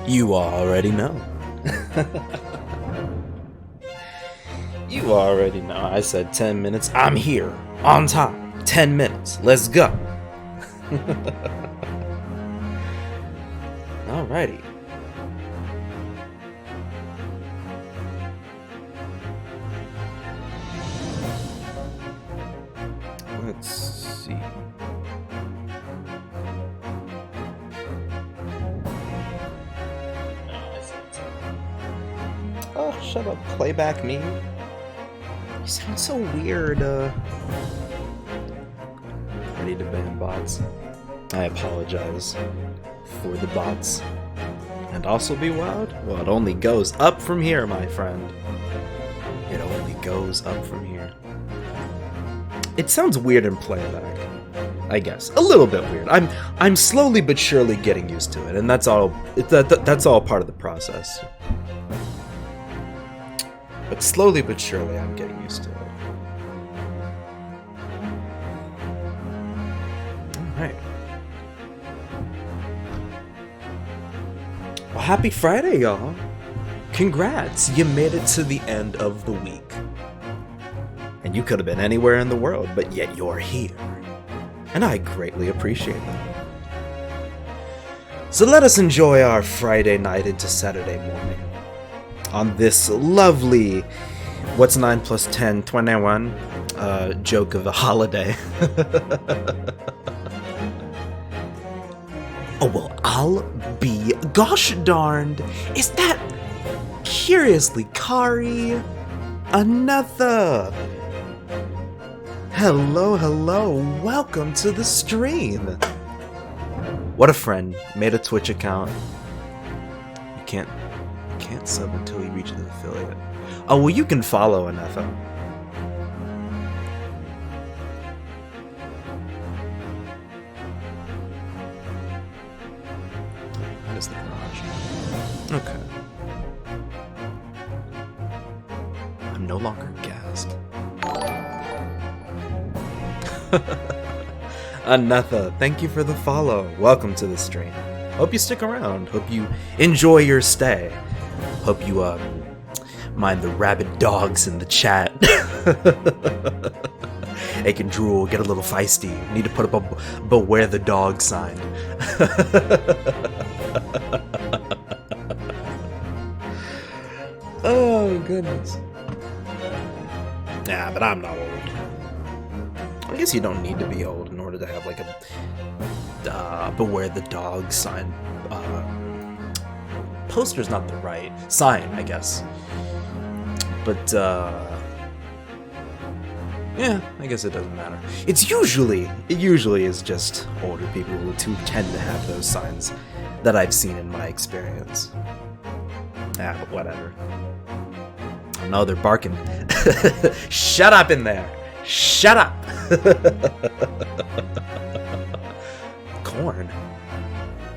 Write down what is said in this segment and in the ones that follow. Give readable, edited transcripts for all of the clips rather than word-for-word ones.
You already know. You already know. I said 10 minutes. I'm here. On time. 10 minutes. Let's go. Alrighty. Let's see. Oh, shut up. Playback me. You sound so weird. Ready to ban bots. I apologize for the bots. And also be wild? Well, it only goes up from here, my friend. It only goes up from here. It sounds weird in playback, I guess. A little bit weird. I'm slowly but surely getting used to it, and that's all. That's all part of the process. But slowly but surely, I'm getting used to it. Alright. Well, happy Friday, y'all. Congrats, you made it to the end of the week. And you could have been anywhere in the world, but yet you're here. And I greatly appreciate that. So let us enjoy our Friday night into Saturday morning. On this lovely, what's 9 plus 10, 21, joke of a holiday. Oh, well, I'll be gosh darned. Is that curiously Kari? Another. Hello, hello, welcome to the stream. What a friend, made a Twitch account. You can't sub until you reach the affiliate. Oh, well, you can follow Anetha. That is the garage. Okay. I'm no longer gassed. Anetha, thank you for the follow. Welcome to the stream. Hope you stick around. Hope you enjoy your stay. Hope you mind the rabid dogs in the chat. They can drool, get a little feisty. Need to put up a beware the dog sign. Oh goodness. Nah, but I'm not old. I guess you don't need to be old in order to have like a beware the dog sign. Poster's not the right sign, I guess. But yeah, I guess it doesn't matter. It usually is just older people who tend to have those signs that I've seen in my experience. Yeah, but whatever. Oh no, they're barking. Shut up in there. Shut up! Corn?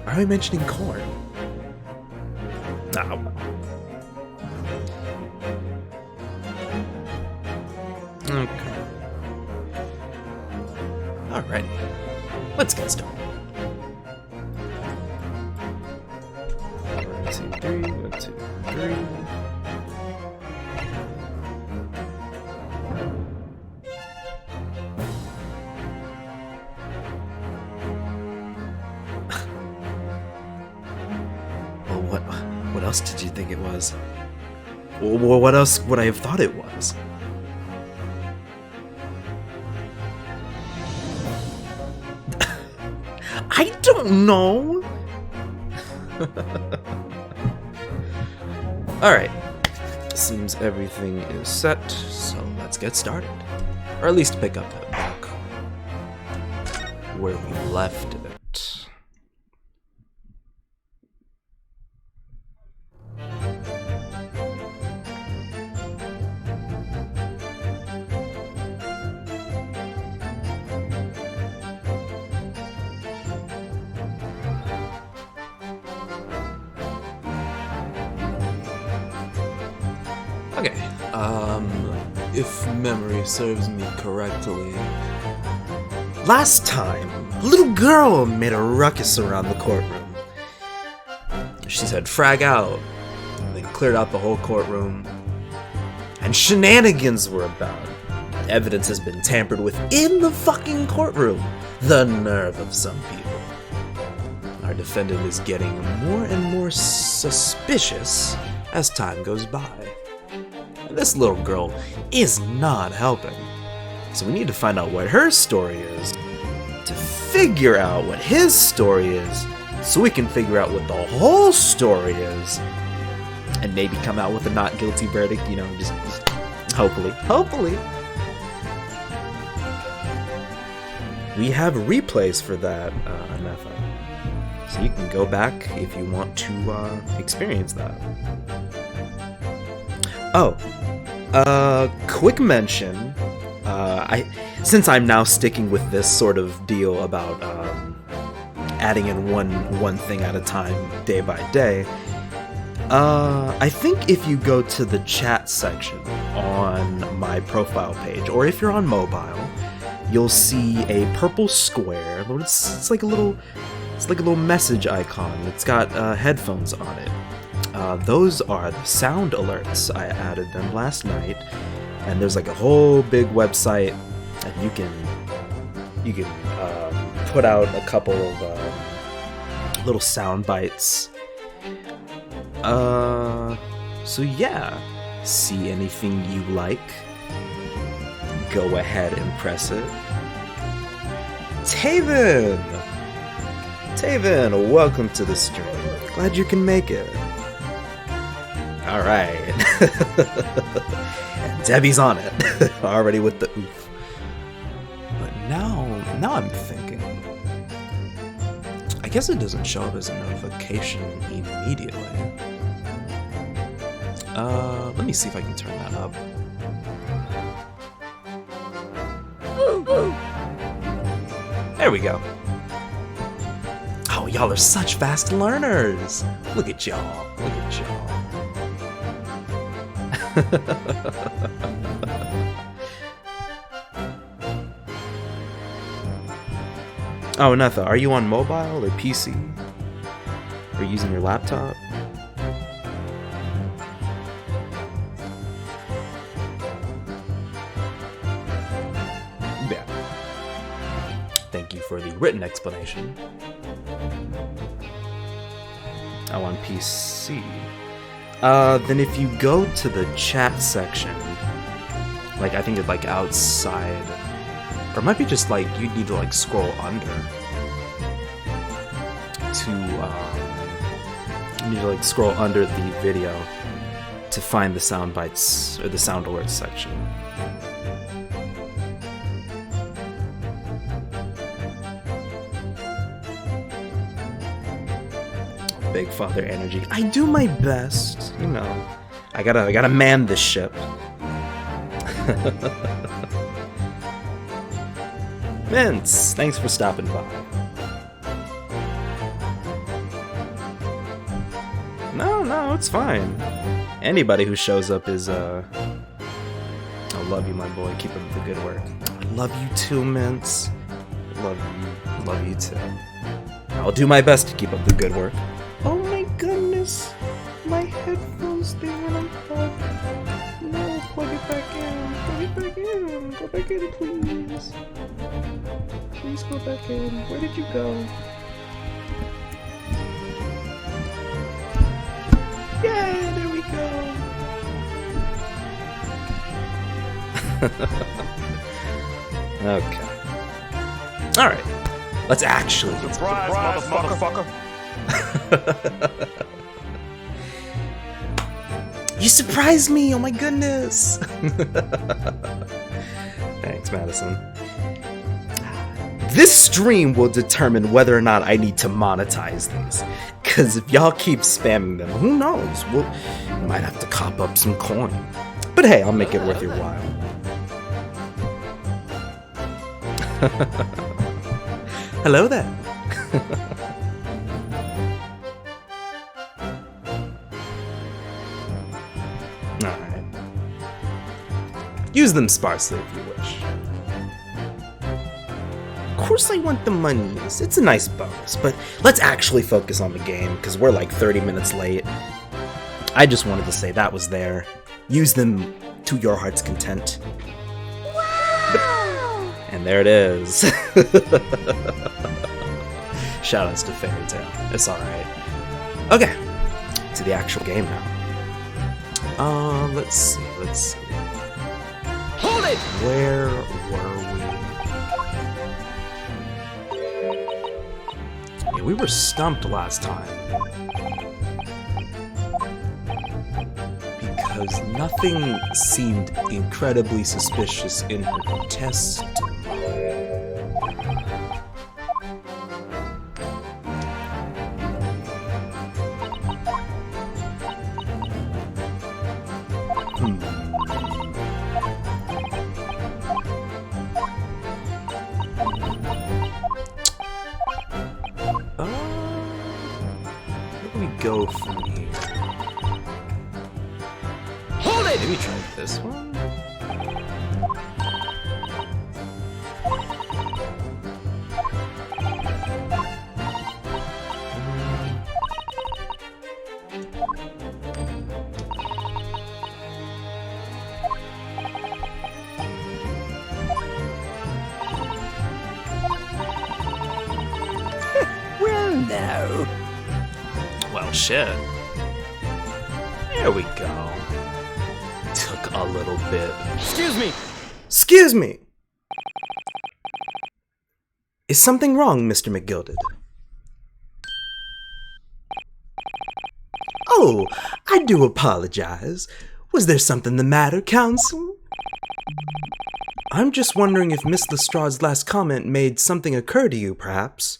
Why are we mentioning corn? Oh. Okay. Alright. Let's get started. 1, 2, 3, 1, 2, 3. What else did you think it was? Or what else would I have thought it was? I don't know! Alright. Seems everything is set, so let's get started. Or at least pick up back where we left it. Okay, if memory serves me correctly, last time, a little girl made a ruckus around the courtroom. She said, "Frag out." And then cleared out the whole courtroom. And shenanigans were about. Evidence has been tampered with in the fucking courtroom. The nerve of some people. Our defendant is getting more and more suspicious as time goes by. And this little girl is not helping. So we need to find out what her story is, to figure out what his story is, so we can figure out what the whole story is, and maybe come out with a not guilty verdict, you know, just hopefully. We have replays for that, Anetha. So you can go back if you want to experience that. Oh, quick mention. Since I'm now sticking with this sort of deal about adding in one thing at a time, day by day, I think if you go to the chat section on my profile page, or if you're on mobile, you'll see a purple square. It's like a little message icon. It's got headphones on it. Those are the sound alerts. I added them last night, and there's like a whole big website, and you can put out a couple of little sound bites. So yeah, see anything you like, go ahead and press it. Taven, welcome to the stream. Glad you can make it. All right. And Debbie's on it, already with the oof. But now I'm thinking, I guess it doesn't show up as a notification immediately. Let me see if I can turn that up. There we go. Oh, y'all are such fast learners. Look at y'all. Oh, Anetha, are you on mobile or PC? Are you using your laptop? Yeah. Thank you for the written explanation. Oh, on PC. Then if you go to the chat section, like I think it's like outside, or it might be just like you need to like scroll under to you need to like scroll under the video to find the sound bites or the sound alerts section. Big father energy. I do my best, you know. I gotta man this ship. Vince, thanks for stopping by. No, it's fine. Anybody who shows up is I love you, my boy. Keep up the good work. I love you too, Mince. Love you too. I'll do my best to keep up the good work. Oh my goodness, my headphones, they went unplugged. No, plug it back in. Go back in, please. Please go back in. Where did you go? Yay, there we go. Okay. Alright. Let's actually get surprise, motherfucker. You surprised me! Oh my goodness! Thanks, Madison. This stream will determine whether or not I need to monetize these. Cause if y'all keep spamming them, who knows? We might have to cop up some coin. But hey, I'll make it worth your while. Hello there. Alright. Use them sparsely if you wish. course I want the monies. It's a nice bonus, but let's actually focus on the game, because we're like 30 minutes late. I just wanted to say that was there. Use them to your heart's content. Wow! And there it is. Shoutouts to Fairy Tale. It's alright. Okay, to the actual game now. Let's see. Hold it! Where were we? Yeah, we were stumped last time. Because nothing seemed incredibly suspicious in her testimony. Where do we go from here? Hold it! Maybe try this one? Well, no. Well, shit. There we go. Took a little bit. Excuse me. Excuse me! Is something wrong, Mr. McGilded? Oh, I do apologize. Was there something the matter, Counsel? I'm just wondering if Miss Lestrade's last comment made something occur to you, perhaps.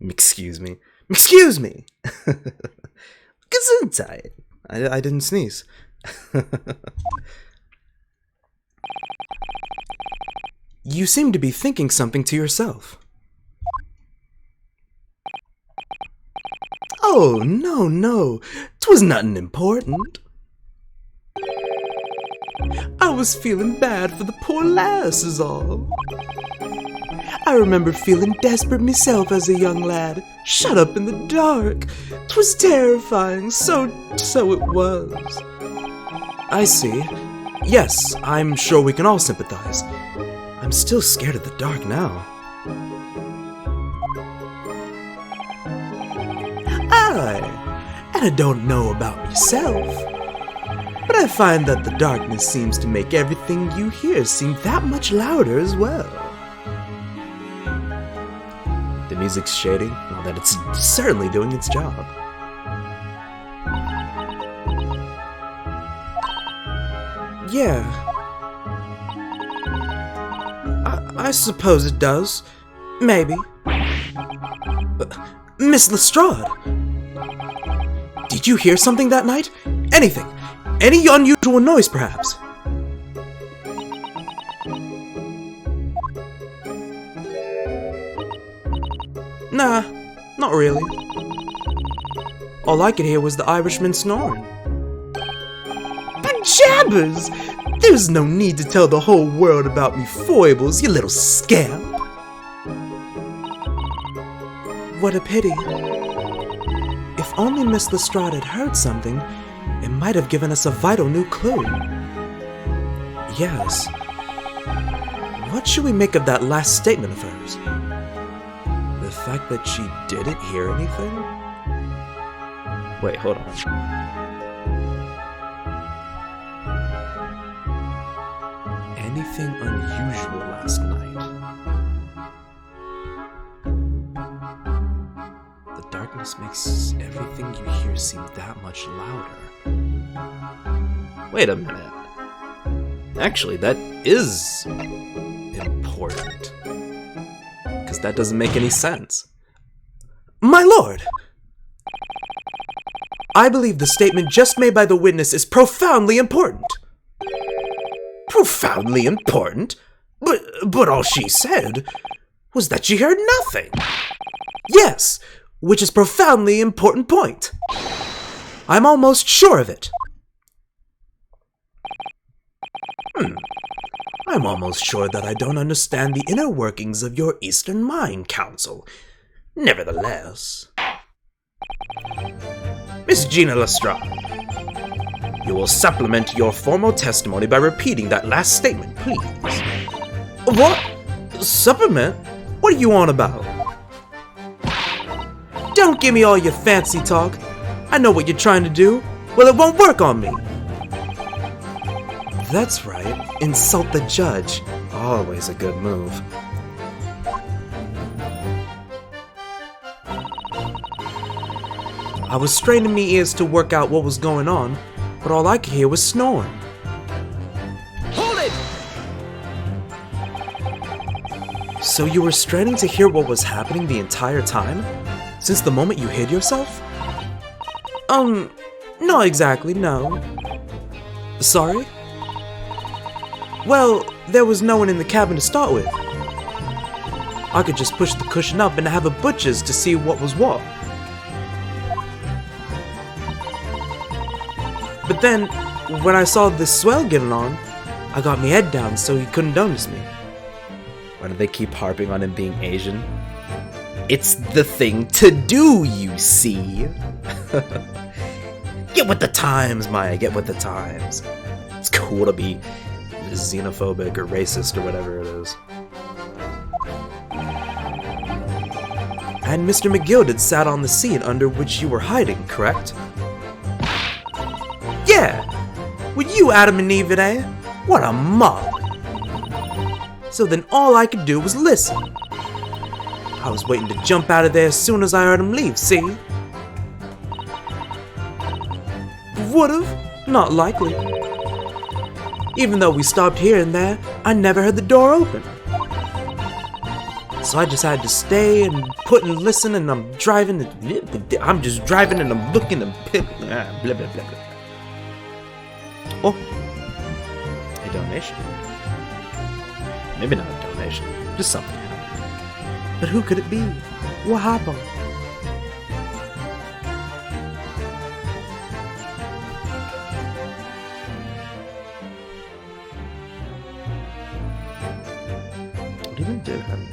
Excuse me. Excuse me! Gesundheit. I didn't sneeze. You seem to be thinking something to yourself. Oh, no. 'Twas nothing important. I was feeling bad for the poor lass is all. I remember feeling desperate myself as a young lad, shut up in the dark. 'Twas terrifying, so it was. I see. Yes, I'm sure we can all sympathize. I'm still scared of the dark now. Aye, and I don't know about myself, but I find that the darkness seems to make everything you hear seem that much louder as well. The music's shady, well, that it's certainly doing its job. Yeah. I suppose it does. Maybe. Miss Lestrade! Did you hear something that night? Anything? Any unusual noise, perhaps? Nah, not really. All I could hear was the Irishman snoring. But jabbers! There's no need to tell the whole world about me foibles, you little scamp. What a pity. If only Miss Lestrade had heard something, it might have given us a vital new clue. Yes. What should we make of that last statement of hers? The fact that she didn't hear anything? Wait, hold on. Anything unusual last night? The darkness makes everything you hear seem that much louder. Wait a minute. Actually, that is important. Because that doesn't make any sense. My lord! I believe the statement just made by the witness is profoundly important. Profoundly important? But all she said was that she heard nothing. Yes, which is profoundly important point. I'm almost sure of it. I'm almost sure that I don't understand the inner workings of your Eastern Mind Council. Nevertheless... Miss Gina Lestrade, you will supplement your formal testimony by repeating that last statement, please. What? Supplement? What are you on about? Don't give me all your fancy talk. I know what you're trying to do. Well, it won't work on me. That's right. Insult the judge. Always a good move. I was straining me ears to work out what was going on, but all I could hear was snoring. Hold it! So you were straining to hear what was happening the entire time? Since the moment you hid yourself? Not exactly, no. Sorry? Well, there was no one in the cabin to start with. I could just push the cushion up and have a butcher's to see what was what. But then, when I saw this swell getting on, I got my head down so he couldn't notice me. Why do they keep harping on him being Asian? It's the thing to do, you see. Get with the times, Maya, get with the times. It's cool to be xenophobic or racist or whatever it is. And Mr. McGill had sat on the seat under which you were hiding, correct? Yeah! With you, Adam and Eve, eh? What a mob! So then all I could do was listen. I was waiting to jump out of there as soon as I heard him leave, see? Would've? Not likely. Even though we stopped here and there, I never heard the door open. So I just had to stay and put and listen, and I'm just driving and I'm looking and blah blah blah blah. Oh, a donation. Maybe not a donation, just something happened. But who could it be? What happened? What even did happen?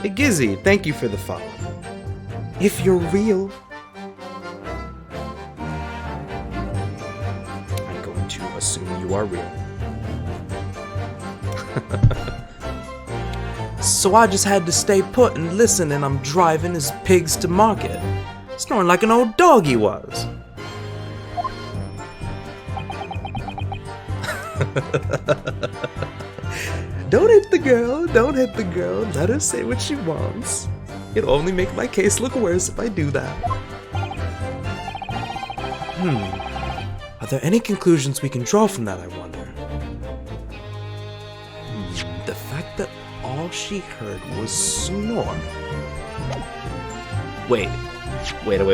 Igizzy, thank you for the follow. If you're real, I'm going to assume you are real. So I just had to stay put and listen, and I'm driving his pigs to market, snoring like an old dog he was. Don't hit the girl, let her say what she wants. It'll only make my case look worse if I do that. Are there any conclusions we can draw from that, I wonder? The fact that all she heard was snoring. Wait. Even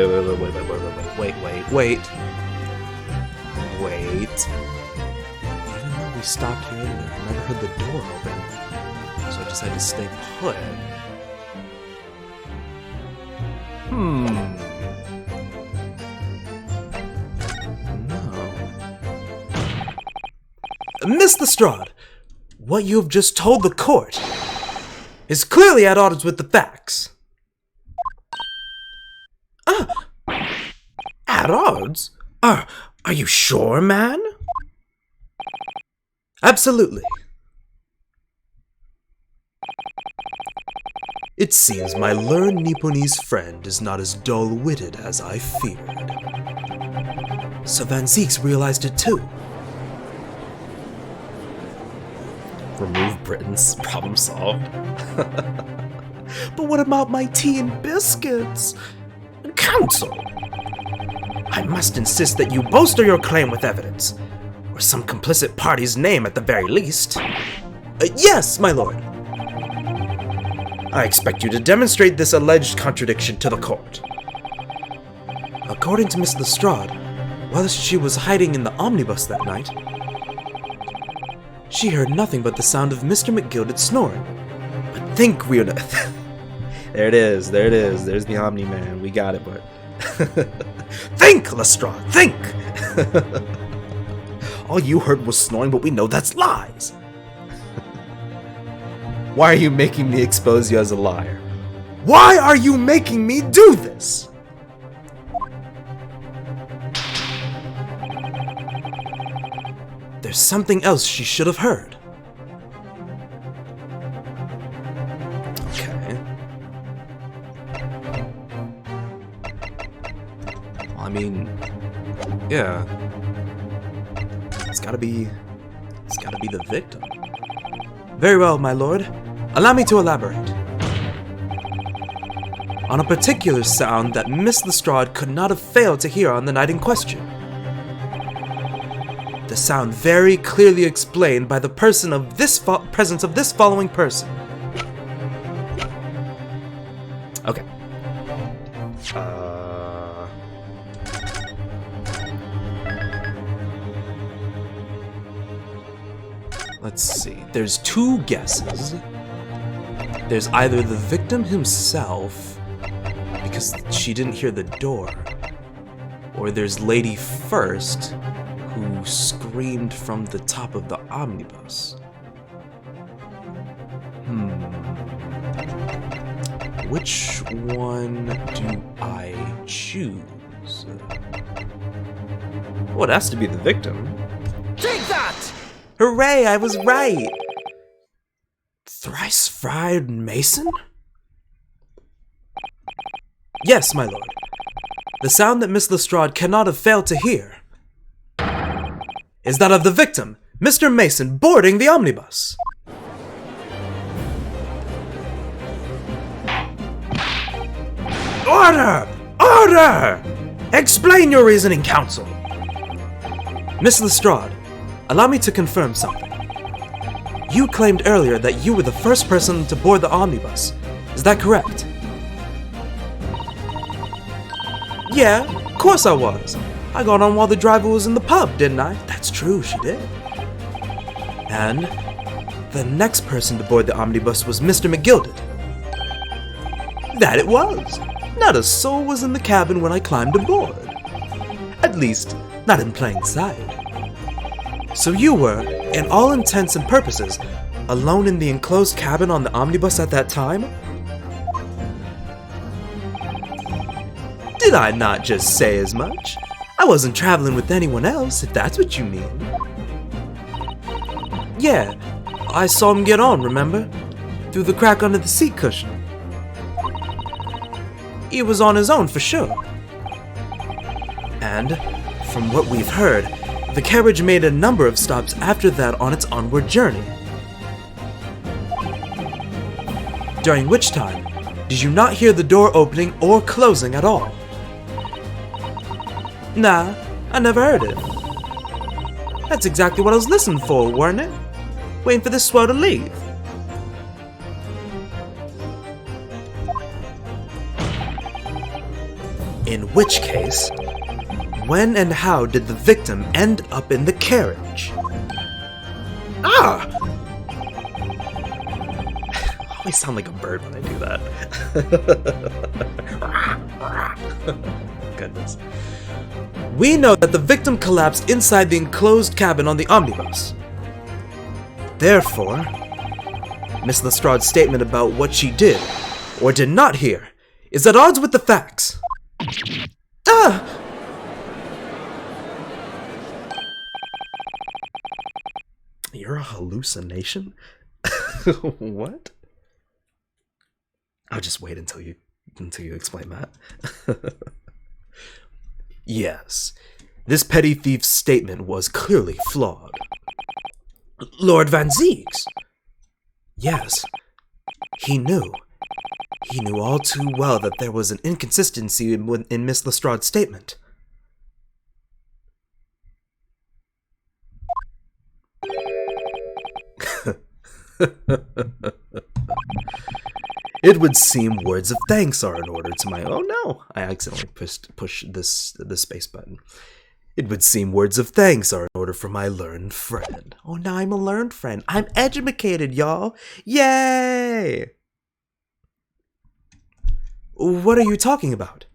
though we stopped here and there, I never heard the door open. So I just had to stay put. No. Miss Lestrade, what you have just told the court is clearly at odds with the facts. At odds? Are you sure, man? Absolutely. It seems my learned Nipponese friend is not as dull-witted as I feared. So Van Zieks realized it too. Remove Britain's problem solved. But what about my tea and biscuits? Counsel! I must insist that you bolster your claim with evidence, or some complicit party's name at the very least. Yes, my lord. I expect you to demonstrate this alleged contradiction to the court. According to Miss Lestrade, whilst she was hiding in the omnibus that night, she heard nothing but the sound of Mr. McGilded snoring. But think we're There it is, there's the Omni-Man, we got it, but... Think, Lestrade, think! All you heard was snoring, but we know that's lies. Why are you making me expose you as a liar? Why are you making me do this? There's something else she should have heard. Okay. I mean, yeah. It's gotta be the victim. Very well, my lord. Allow me to elaborate. On a particular sound that Miss Lestrade could not have failed to hear on the night in question. The sound very clearly explained by the presence of this following person. Okay. Let's see. There's two guesses. There's either the victim himself, because she didn't hear the door, or there's Lady First, who screamed from the top of the omnibus. Which one do I choose? Well, it has to be the victim. Take that! Hooray, I was right! Thrice fried Mason? Yes, my lord. The sound that Miss Lestrade cannot have failed to hear is that of the victim, Mr. Mason, boarding the omnibus. Order! Order! Explain your reasoning, counsel. Miss Lestrade, allow me to confirm something. You claimed earlier that you were the first person to board the omnibus. Is that correct? Yeah, of course I was. I got on while the driver was in the pub, didn't I? That's true, she did. And the next person to board the omnibus was Mr. McGilded. That it was. Not a soul was in the cabin when I climbed aboard. At least, not in plain sight. So you were, in all intents and purposes, alone in the enclosed cabin on the omnibus at that time? Did I not just say as much? I wasn't traveling with anyone else, if that's what you mean. Yeah, I saw him get on, remember? Through the crack under the seat cushion. He was on his own for sure. And, from what we've heard, the carriage made a number of stops after that on its onward journey. During which time, did you not hear the door opening or closing at all? Nah, I never heard it. That's exactly what I was listening for, weren't it? Waiting for this swell to leave. In which case, when and how did the victim end up in the carriage? Ah! I always sound like a bird when I do that. Goodness. We know that the victim collapsed inside the enclosed cabin on the omnibus. Therefore, Miss Lestrade's statement about what she did or did not hear is at odds with the facts. Ah! You're a hallucination? What? I'll just wait until you explain that. Yes, this petty thief's statement was clearly flawed. Lord Van Ziegs? Yes, he knew. He knew all too well that there was an inconsistency in Miss Lestrade's statement. It would seem words of thanks are in order to my— oh no, I accidentally pushed the space button. It would seem words of thanks are in order for my learned friend. Oh, now I'm a learned friend. I'm educated, y'all. Yay! What are you talking about?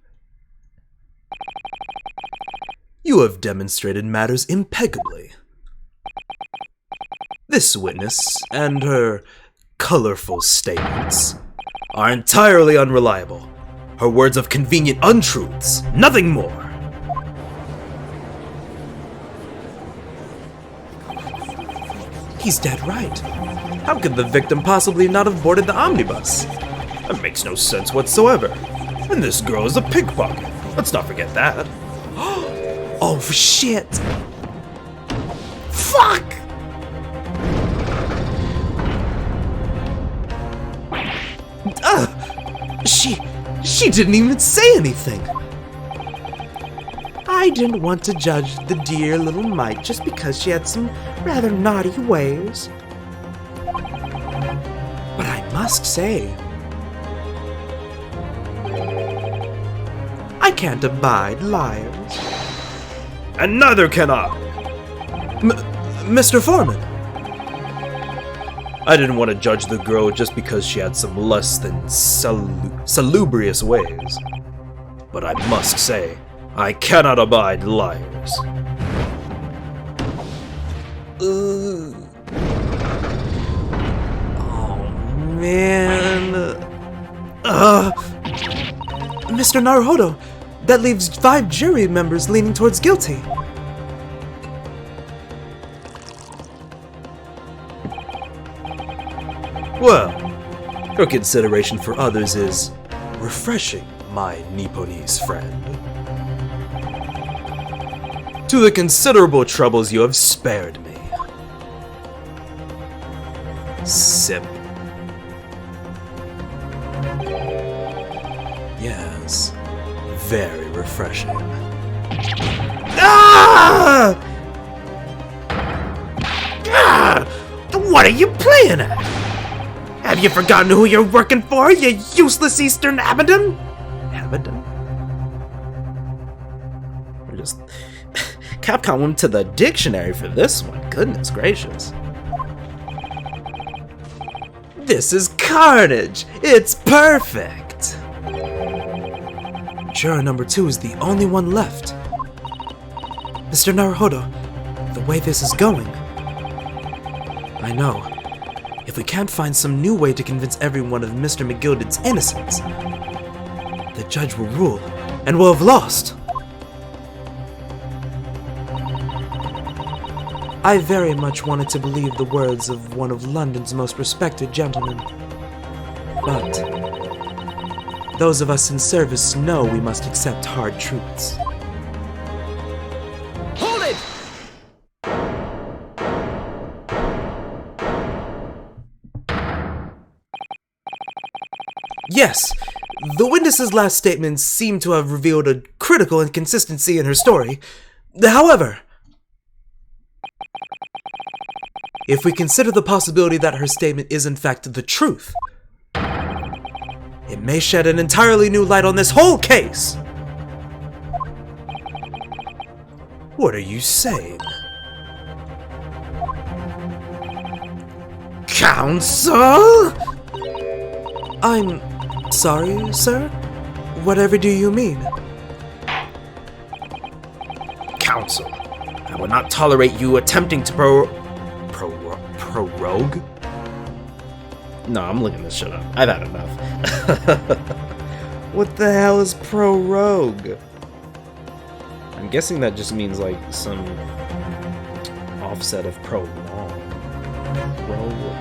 You have demonstrated matters impeccably. This witness and her colorful statements are entirely unreliable. Her words of convenient untruths, nothing more. He's dead right. How could the victim possibly not have boarded the omnibus? That makes no sense whatsoever. And this girl is a pickpocket. Let's not forget that. Oh, shit! Fuck! She didn't even say anything. I didn't want to judge the dear little mite just because she had some rather naughty ways. But I must say, I can't abide liars. And neither can I. Mr. Foreman. I didn't want to judge the girl just because she had some less than salubrious ways. But I must say, I cannot abide liars. Oh, man. Mr. Naruhodo, that leaves 5 jury members leaning towards guilty. Well, your consideration for others is refreshing, my Nipponese friend. To the considerable troubles you have spared me. Sip. Yes, very refreshing. Ah! Ah! What are you playing at? Have you forgotten who you're working for, you useless Eastern Abaddon? Abaddon? We're just... Capcom went to the dictionary for this one. Goodness gracious. This is carnage! It's perfect! Juror number 2 is the only one left. Mr. Naruhodo, the way this is going... I know. If we can't find some new way to convince everyone of Mr. McGilded's innocence, the judge will rule, and we'll have lost. I very much wanted to believe the words of one of London's most respected gentlemen. But those of us in service know we must accept hard truths. Hold it! Yes, the witness's last statements seem to have revealed a critical inconsistency in her story. However, if we consider the possibility that her statement is in fact the truth, it may shed an entirely new light on this whole case. What are you saying? Counsel? I'm sorry, sir? Whatever do you mean? Counsel, I will not tolerate you attempting to prorogue? No, I'm looking this shit up. I've had enough. What the hell is prorogue? I'm guessing that just means like some offset of prolong. Prorogue.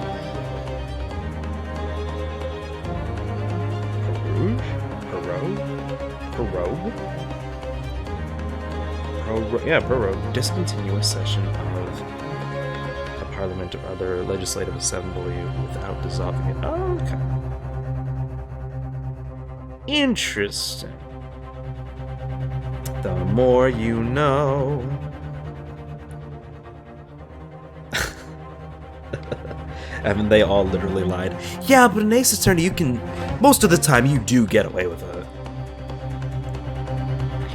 Discontinuous session of a parliament or other legislative assembly without dissolving it. Oh, okay. Interesting. The more you know. Haven't they all literally lied? Yeah, but an ace attorney, you can... Most of the time, you do get away with it.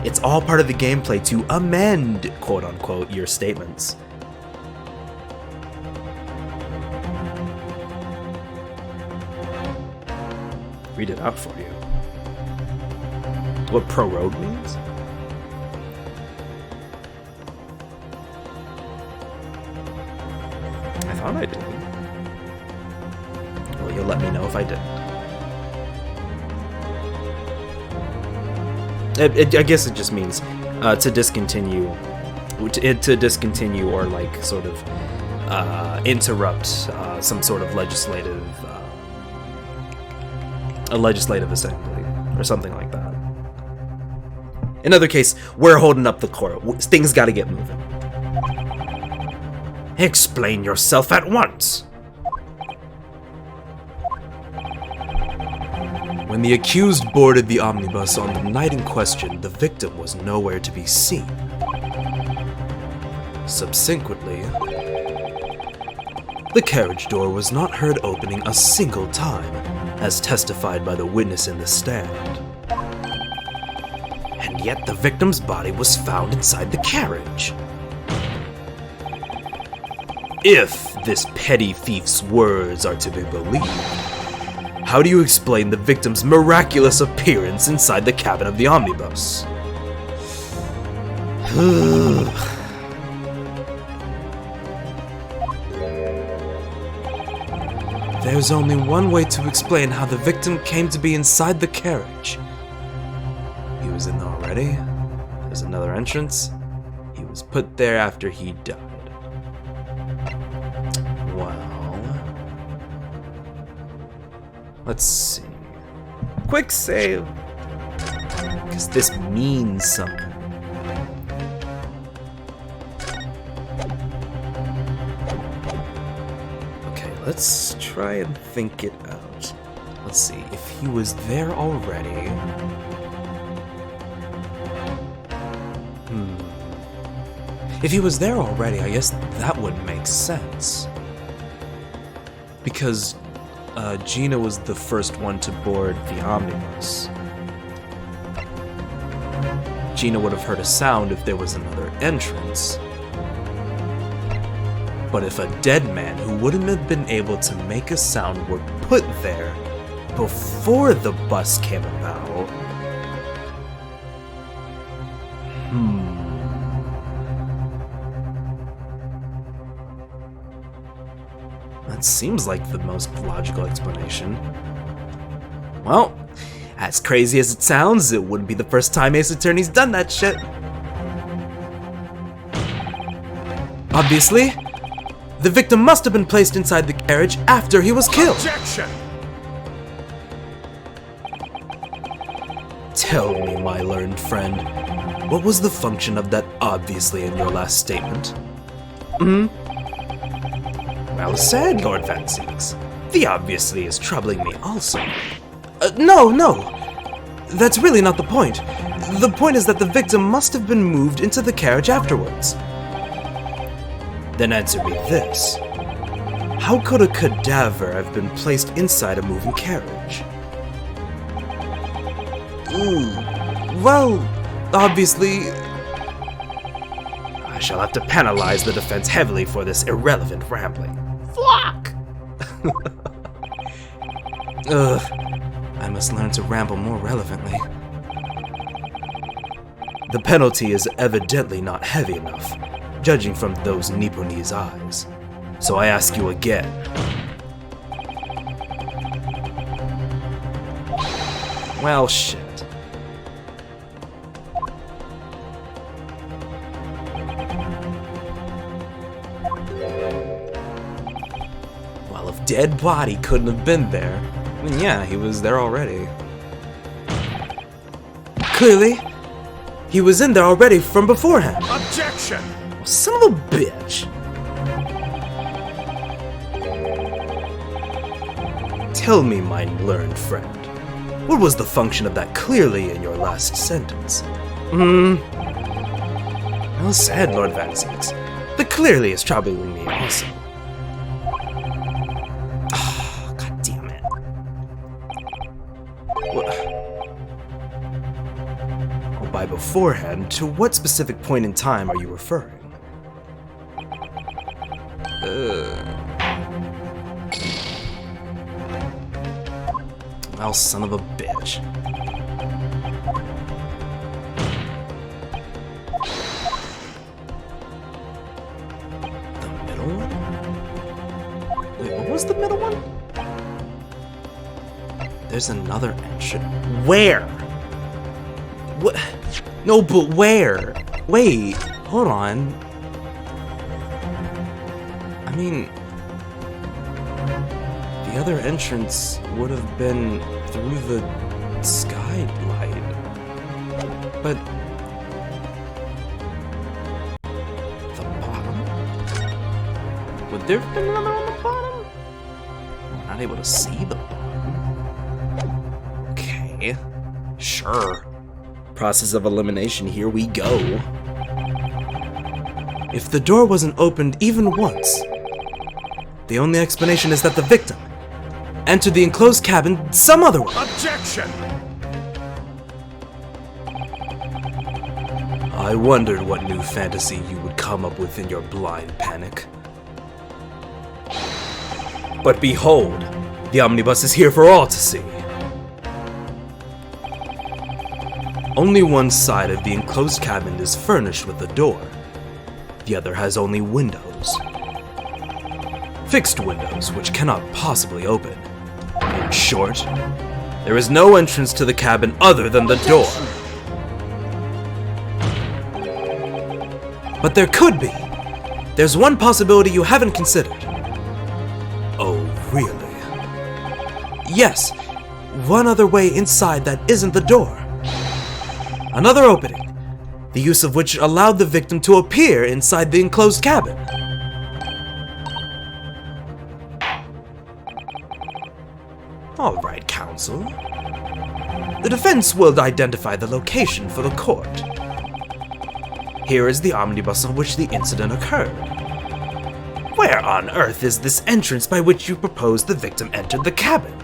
It's all part of the gameplay to amend, quote-unquote, your statements. Read it out for you. What prorogue means? I did. Well, you'll let me know if I didn't. I guess it just means to discontinue or like sort of interrupt some sort of legislative assembly or something like that. In other case, we're holding up the court. Things got to get moving. Explain yourself at once. When the accused boarded the omnibus on the night in question, the victim was nowhere to be seen. Subsequently, the carriage door was not heard opening a single time, as testified by the witness in the stand. And yet the victim's body was found inside the carriage. If this petty thief's words are to be believed, how do you explain the victim's miraculous appearance inside the cabin of the omnibus? There's only one way to explain how the victim came to be inside the carriage. He was in there already. There's another entrance. He was put there after he died. Let's see. Quick save. Because this means something. Okay, let's try and think it out. Let's see. If he was there already... If he was there already, I guess that would make sense. Because... Gina was the first one to board the omnibus. Gina would have heard a sound if there was another entrance. But if a dead man who wouldn't have been able to make a sound were put there before the bus came about... That seems like the most logical explanation. Well, as crazy as it sounds, it wouldn't be the first time Ace Attorney's done that shit. Obviously, the victim must have been placed inside the carriage after he was killed. Objection! Tell me, my learned friend, what was the function of that obviously in your last statement? Well said, Lord Van Six. The obviously is troubling me also. No. That's really not the point. The point is that the victim must have been moved into the carriage afterwards. Then answer me this. How could a cadaver have been placed inside a moving carriage? Well, obviously... I shall have to penalize the defense heavily for this irrelevant rambling. Fuck! Ugh. I must learn to ramble more relevantly. The penalty is evidently not heavy enough, judging from those Nipponese eyes. So I ask you again. Well, shit. Well, if dead body couldn't have been there, then yeah, he was there already. Clearly, he was in there already from beforehand. Objection! Son of a bitch. Tell me, my learned friend, what was the function of that clearly in your last sentence? Well said, Lord Van Six. The clearly is troubling me also. Oh, God damn it. Oh, by beforehand, to what specific point in time are you referring? Well, son of a bitch. The middle one? Wait, what was the middle one? There's another entrance. Where? What? No, but where? Wait, hold on. I mean, the other entrance would have been through the skylight. But the bottom? Would there have been another on the bottom? I'm not able to see the bottom. Okay, sure. Process of elimination, here we go. If the door wasn't opened even once, the only explanation is that the victim entered the enclosed cabin some other way. Objection! I wondered what new fantasy you would come up with in your blind panic. But behold, the omnibus is here for all to see. Only one side of the enclosed cabin is furnished with a door. The other has only windows. Fixed windows which cannot possibly open. In short, there is no entrance to the cabin other than the door. But there could be. There's one possibility you haven't considered. Oh, really? Yes, one other way inside that isn't the door. Another opening, the use of which allowed the victim to appear inside the enclosed cabin. All right, counsel. The defense will identify the location for the court. Here is the omnibus on which the incident occurred. Where on earth is this entrance by which you propose the victim entered the cabin?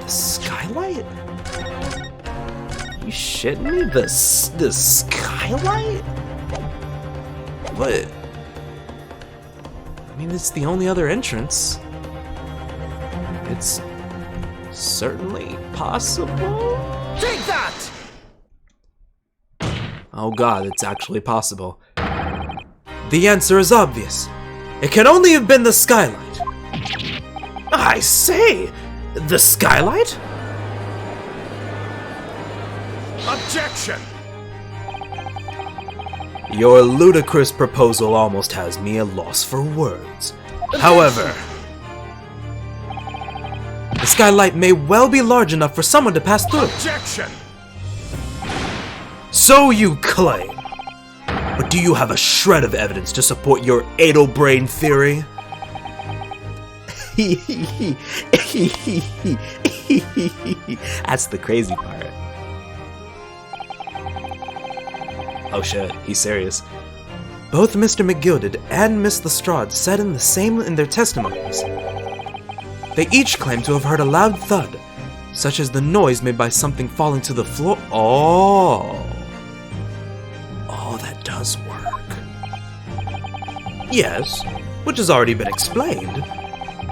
The skylight? You shitting me? The skylight? What? I mean, it's the only other entrance. It's certainly possible. Take that! Oh god, it's actually possible. The answer is obvious. It can only have been the skylight. I say, the skylight? Objection! Your ludicrous proposal almost has me at loss for words. However, the skylight may well be large enough for someone to pass through. Objection! So you claim. But do you have a shred of evidence to support your idle brain theory? That's the crazy part. Oh shit, he's serious. Both Mr. McGilded and Miss Lestrade said in their testimonies. They each claim to have heard a loud thud, such as the noise made by something falling to the floor. Oh, that does work. Yes, which has already been explained,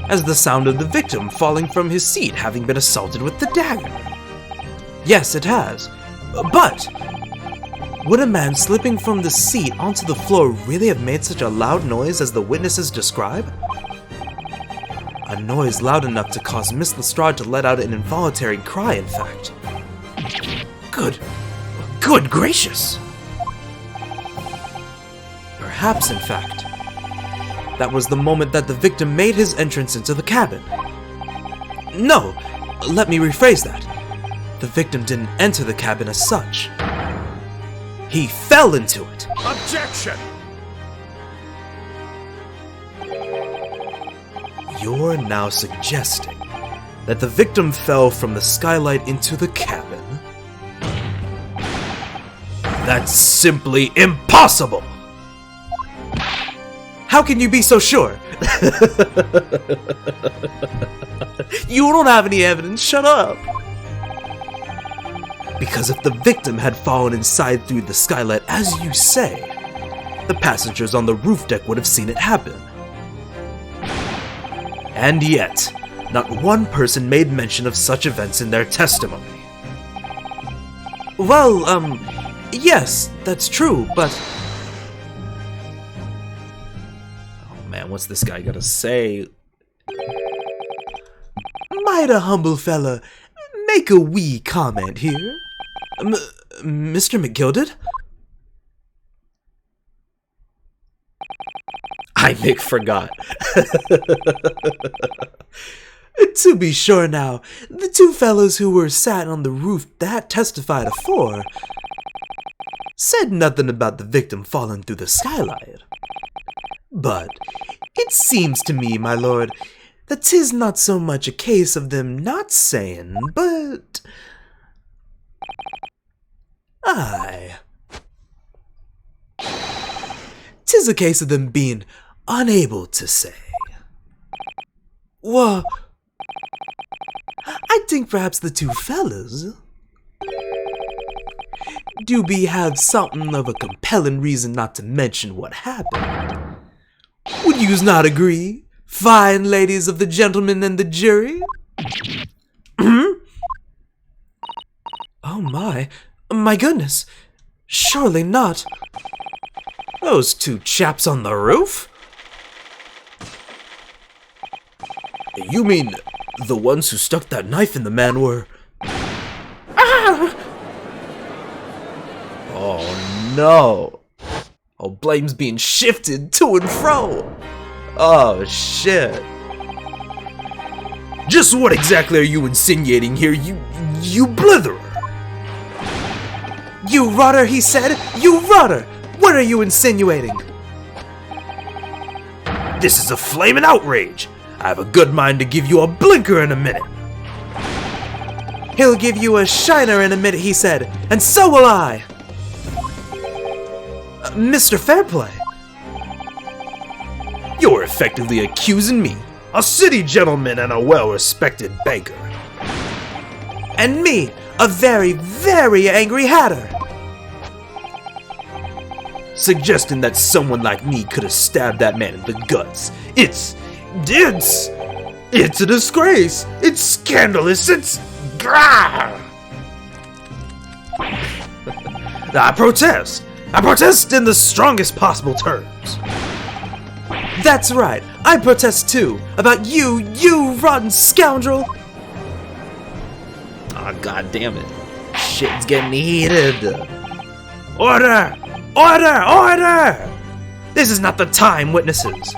as the sound of the victim falling from his seat having been assaulted with the dagger. Yes, it has, but would a man slipping from the seat onto the floor really have made such a loud noise as the witnesses describe? A noise loud enough to cause Miss Lestrade to let out an involuntary cry, in fact. Good gracious! Perhaps, in fact, that was the moment that the victim made his entrance into the cabin. No, let me rephrase that. The victim didn't enter the cabin as such. He fell into it. Objection! You're now suggesting that the victim fell from the skylight into the cabin? That's simply impossible! How can you be so sure? You don't have any evidence, shut up! Because if the victim had fallen inside through the skylight, as you say, the passengers on the roof deck would have seen it happen. And yet, not one person made mention of such events in their testimony. Well, yes, that's true, but... Oh man, what's this guy gotta say? Might a humble fella make a wee comment here? Mr. McGilded? I Mick forgot. To be sure now, the two fellows who were sat on the roof that testified afore said nothing about the victim falling through the skylight. But it seems to me, my lord, that 'tis not so much a case of them not saying, but... aye. 'Tis a case of them being unable to say. Well, I think perhaps the two fellas do be have something of a compelling reason not to mention what happened. Would yous not agree, fine ladies of the gentlemen and the jury? Oh my goodness, surely not. Those two chaps on the roof? You mean the ones who stuck that knife in the man were... Ah! Oh no. Oh, blame's being shifted to and fro. Oh shit. Just what exactly are you insinuating here, you blitherer? You rotter, he said. You rotter. What are you insinuating? This is a flaming outrage. I have a good mind to give you a blinker in a minute. He'll give you a shiner in a minute, he said, and so will I. Mr. Fairplay. You're effectively accusing me, a city gentleman and a well-respected banker. And me, a very, very angry hatter. Suggesting that someone like me could have stabbed that man in the guts. It's a disgrace. It's scandalous. It's... I protest. I protest in the strongest possible terms. That's right. I protest too. About you rotten scoundrel. Oh, god damn it. Shit's getting heated. Order! Order! Order! This is not the time, witnesses.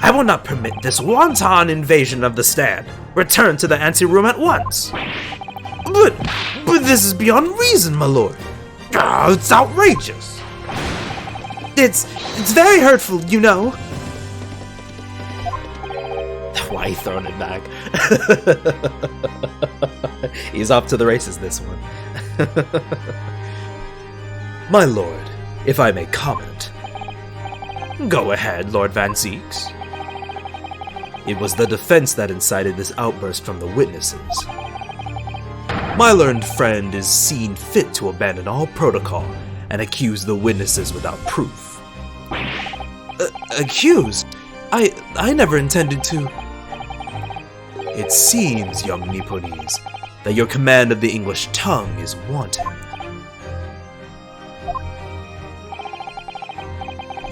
I will not permit this wanton invasion of the stand. Return to the anteroom at once. But this is beyond reason, my lord. Oh, it's outrageous. It's very hurtful, you know. Why are you throwing it back? He's off to the races, this one. My lord, if I may comment. Go ahead, Lord Van Zeeks. It was the defense that incited this outburst from the witnesses. My learned friend is seen fit to abandon all protocol and accuse the witnesses without proof. Accuse? I never intended to. It seems, young Nipponese, that your command of the English tongue is wanting.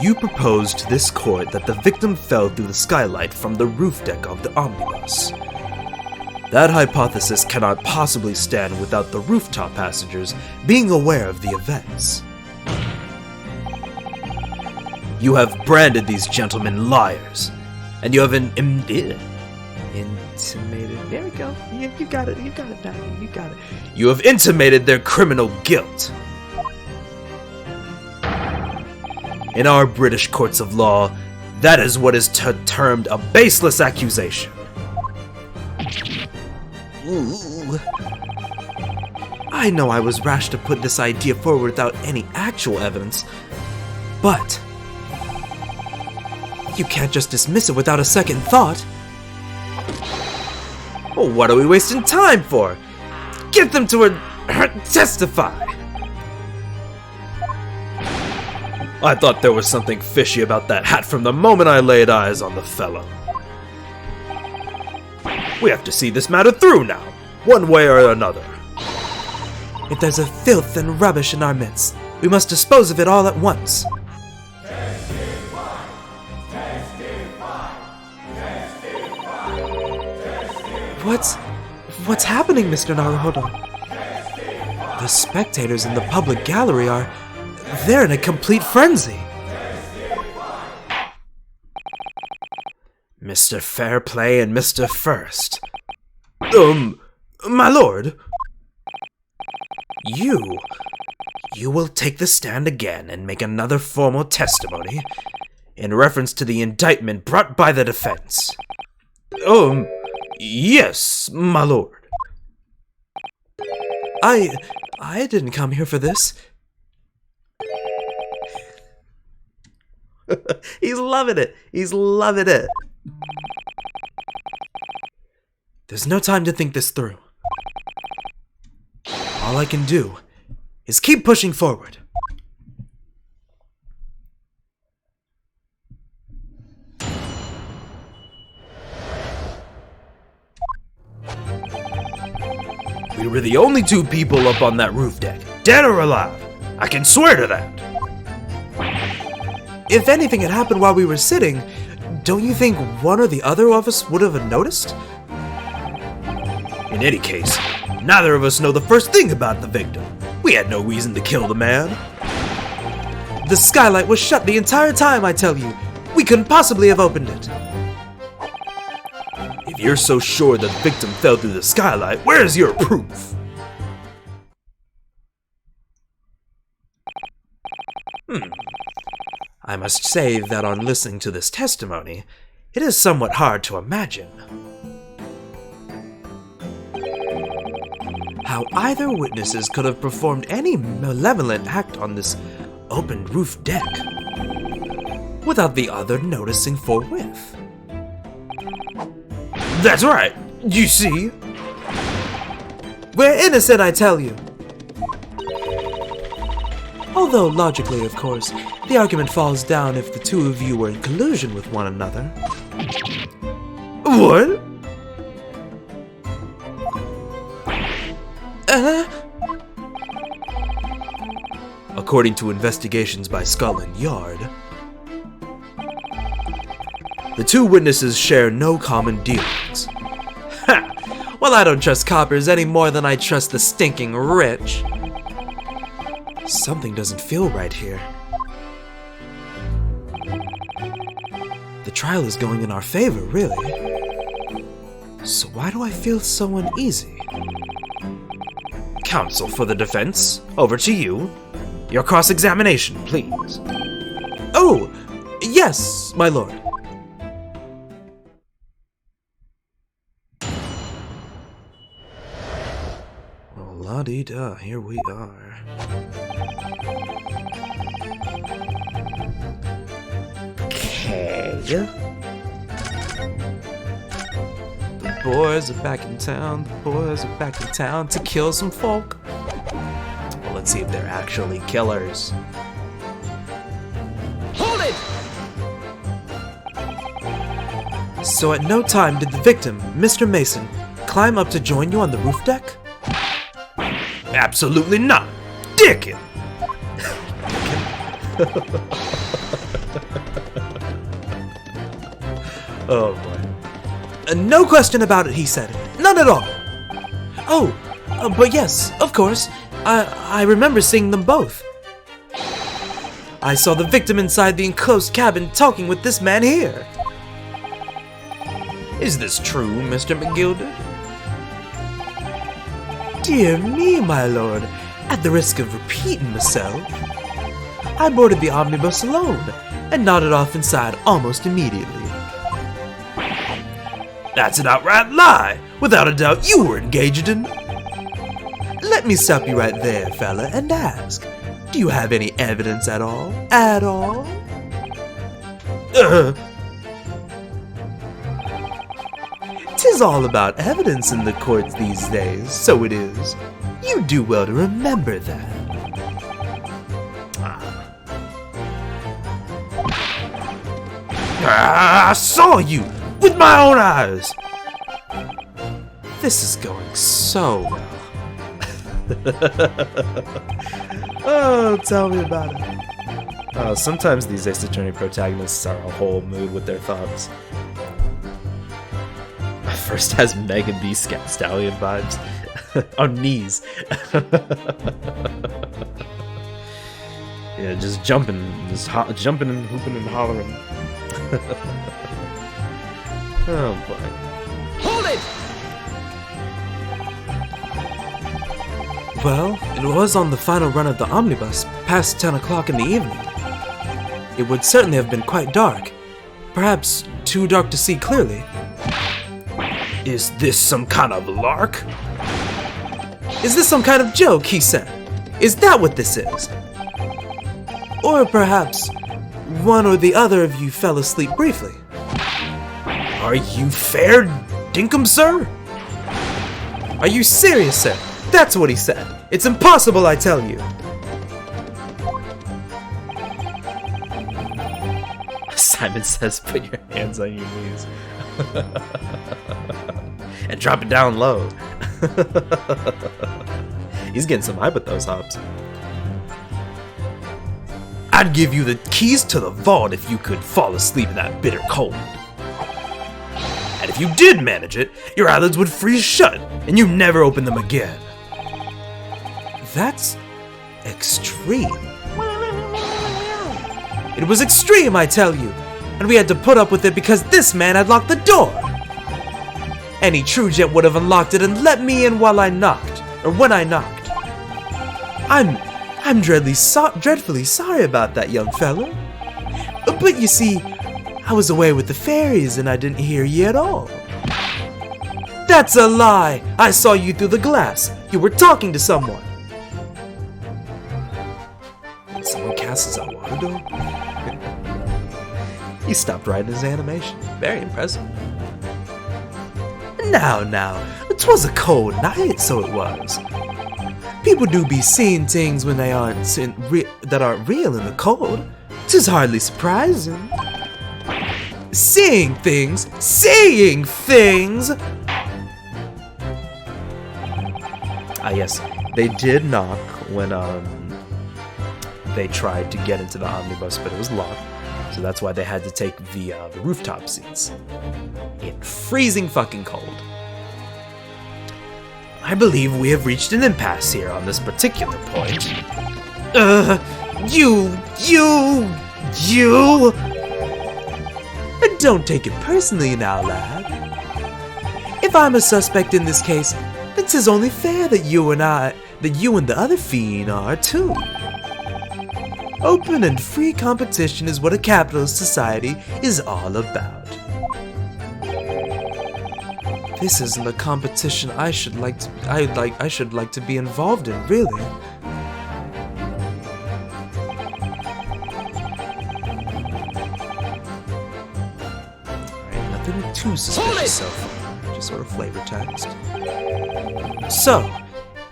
You proposed to this court that the victim fell through the skylight from the roof deck of the omnibus. That hypothesis cannot possibly stand without the rooftop passengers being aware of the events. You have branded these gentlemen liars, and you have intimated. There we go. Yeah, you got it. You got it, Batman. You got it. You have intimated their criminal guilt. In our British courts of law, that is what is termed a baseless accusation. Ooh. I know I was rash to put this idea forward without any actual evidence, but you can't just dismiss it without a second thought. Well, what are we wasting time for? Get them to testify! I thought there was something fishy about that hat from the moment I laid eyes on the fellow. We have to see this matter through now, one way or another. If there's a filth and rubbish in our midst, we must dispose of it all at once. Testing one, testing What's happening, Mr. Naruhodo? The spectators in the public gallery they're in a complete frenzy. Mr. Fairplay and Mr. First. My lord. You will take the stand again and make another formal testimony in reference to the indictment brought by the defense. Yes, my lord. I didn't come here for this. He's loving it. He's loving it. There's no time to think this through. All I can do is keep pushing forward. We were the only two people up on that roof deck, dead or alive. I can swear to that. If anything had happened while we were sitting, don't you think one or the other of us would have noticed? In any case, neither of us know the first thing about the victim. We had no reason to kill the man. The skylight was shut the entire time, I tell you. We couldn't possibly have opened it. If you're so sure the victim fell through the skylight, where's your proof? I must say that on listening to this testimony, it is somewhat hard to imagine how either witnesses could have performed any malevolent act on this open roof deck without the other noticing forthwith. That's right, you see? We're innocent, I tell you. Although, logically, of course, the argument falls down if the two of you were in collusion with one another. What? According to investigations by Scotland Yard, the two witnesses share no common dealings. Ha! Well, I don't trust coppers any more than I trust the stinking rich. Something doesn't feel right here. The trial is going in our favor, really. So why do I feel so uneasy? Counsel for the defense, over to you. Your cross-examination, please. Oh, yes, my lord. Well, la-dee-da, here we are. Okay. The boys are back in town. The boys are back in town to kill some folk. Well, let's see if they're actually killers. Hold it! So at no time did the victim, Mr. Mason, climb up to join you on the roof deck? Absolutely not. Dick it! Oh boy. No question about it, he said. None at all. Oh, but yes, of course. I remember seeing them both. I saw the victim inside the enclosed cabin talking with this man here. Is this true, Mr. McGilder? Dear me, my lord. At the risk of repeating myself, I boarded the omnibus alone and nodded off inside almost immediately. That's an outright lie! Without a doubt you were engaged in... Let me stop you right there, fella, and ask, do you have any evidence at all? At all? Tis all about evidence in the courts these days, so it is. You do well to remember that. I saw you! With my own eyes! This is going so well. Oh, tell me about it. Sometimes these Ace Attorney protagonists are a whole mood with their thoughts. First has Megan B. Stallion vibes. On knees. Yeah, just jumping and hooping and hollering. Oh boy. Hold it! Well, it was on the final run of the omnibus, past 10 o'clock in the evening. It would certainly have been quite dark. Perhaps too dark to see clearly. Is this some kind of lark? Is this some kind of joke, he said? Is that what this is? Or perhaps one or the other of you fell asleep briefly. Are you fair dinkum, sir? Are you serious, sir? That's what he said. It's impossible, I tell you. Simon says, put your hands on your knees. And drop it down low. He's getting some hype with those hops. I'd give you the keys to the vault if you could fall asleep in that bitter cold. And if you did manage it, your eyelids would freeze shut, and you'd never open them again. That's extreme. It was extreme, I tell you, and we had to put up with it because this man had locked the door. Any true jet would have unlocked it and let me in while I knocked, or when I knocked. I'm dreadfully sorry about that, young fellow. But you see, I was away with the fairies and I didn't hear you at all. That's a lie! I saw you through the glass. You were talking to someone. Someone casts his water door? He stopped writing his animation. Very impressive. Now, 'twas a cold night, so it was. People do be seeing things when they that aren't real in the cold. 'Tis hardly surprising. Seeing things! Ah yes, they did knock when they tried to get into the omnibus, but it was locked. So that's why they had to take the rooftop seats. In freezing fucking cold. I believe we have reached an impasse here on this particular point. You! Don't take it personally now, lad. If I'm a suspect in this case, it is only fair that you and the other fiend are too. Open and free competition is what a capitalist society is all about. This isn't a competition I should like to be involved in, really. Alright, nothing too suspicious so far. Just sort of flavor text. So,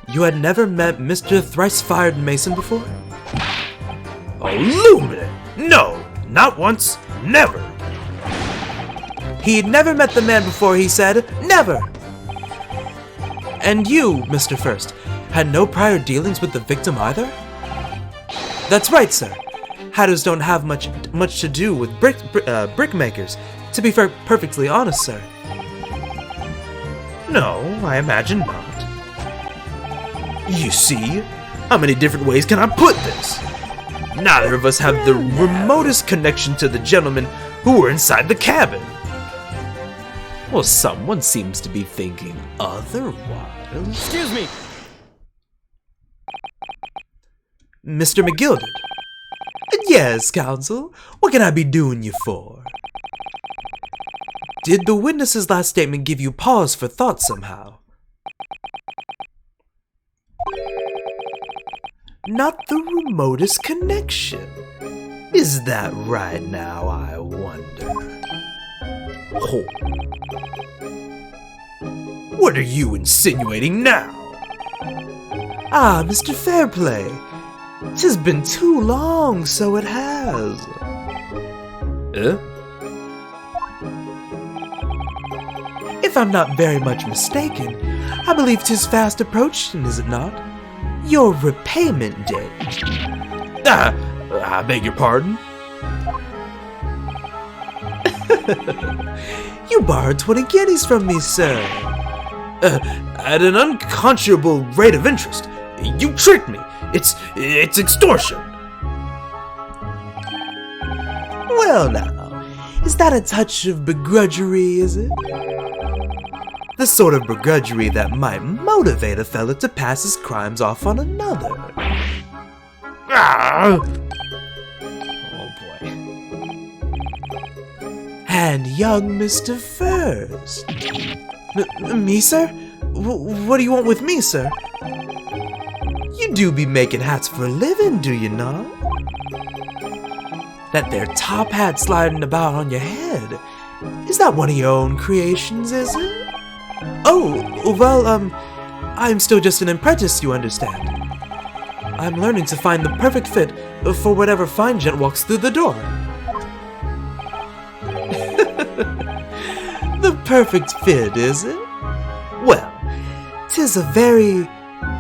you had never met Mr. Thrice-Fired Mason before? Illuminate! No, not once, never. He'd never met the man before, he said. Never! And you, Mr. First, had no prior dealings with the victim either? That's right, sir. Hatters don't have much to do with brickmakers, to be perfectly honest, sir. No, I imagine not. You see? How many different ways can I put this? Neither of us have the remotest connection to the gentlemen who were inside the cabin. Well, someone seems to be thinking otherwise. Excuse me! Mr. McGilded. Yes, counsel. What can I be doing you for? Did the witness's last statement give you pause for thought somehow? Not the remotest connection. Is that right now, I wonder? Oh. What are you insinuating now? Ah, Mr. Fairplay. 'Tis been too long, so it has. If I'm not very much mistaken, I believe 'tis fast approaching, is it not? Your repayment date. I beg your pardon? You borrowed 20 guineas from me, sir. At an unconscionable rate of interest. You tricked me. It's extortion. Well now, is that a touch of begrudgery, is it? The sort of begrudgery that might motivate a fella to pass his crimes off on another. Ah! Oh boy. And young Mr. First. Me, sir? What do you want with me, sir? You do be making hats for a living, do you not? That there top hat sliding about on your head. Is that one of your own creations, is it? Oh, well, I'm still just an apprentice, you understand. I'm learning to find the perfect fit for whatever fine gent walks through the door. The perfect fit, is it? Well, 'tis a very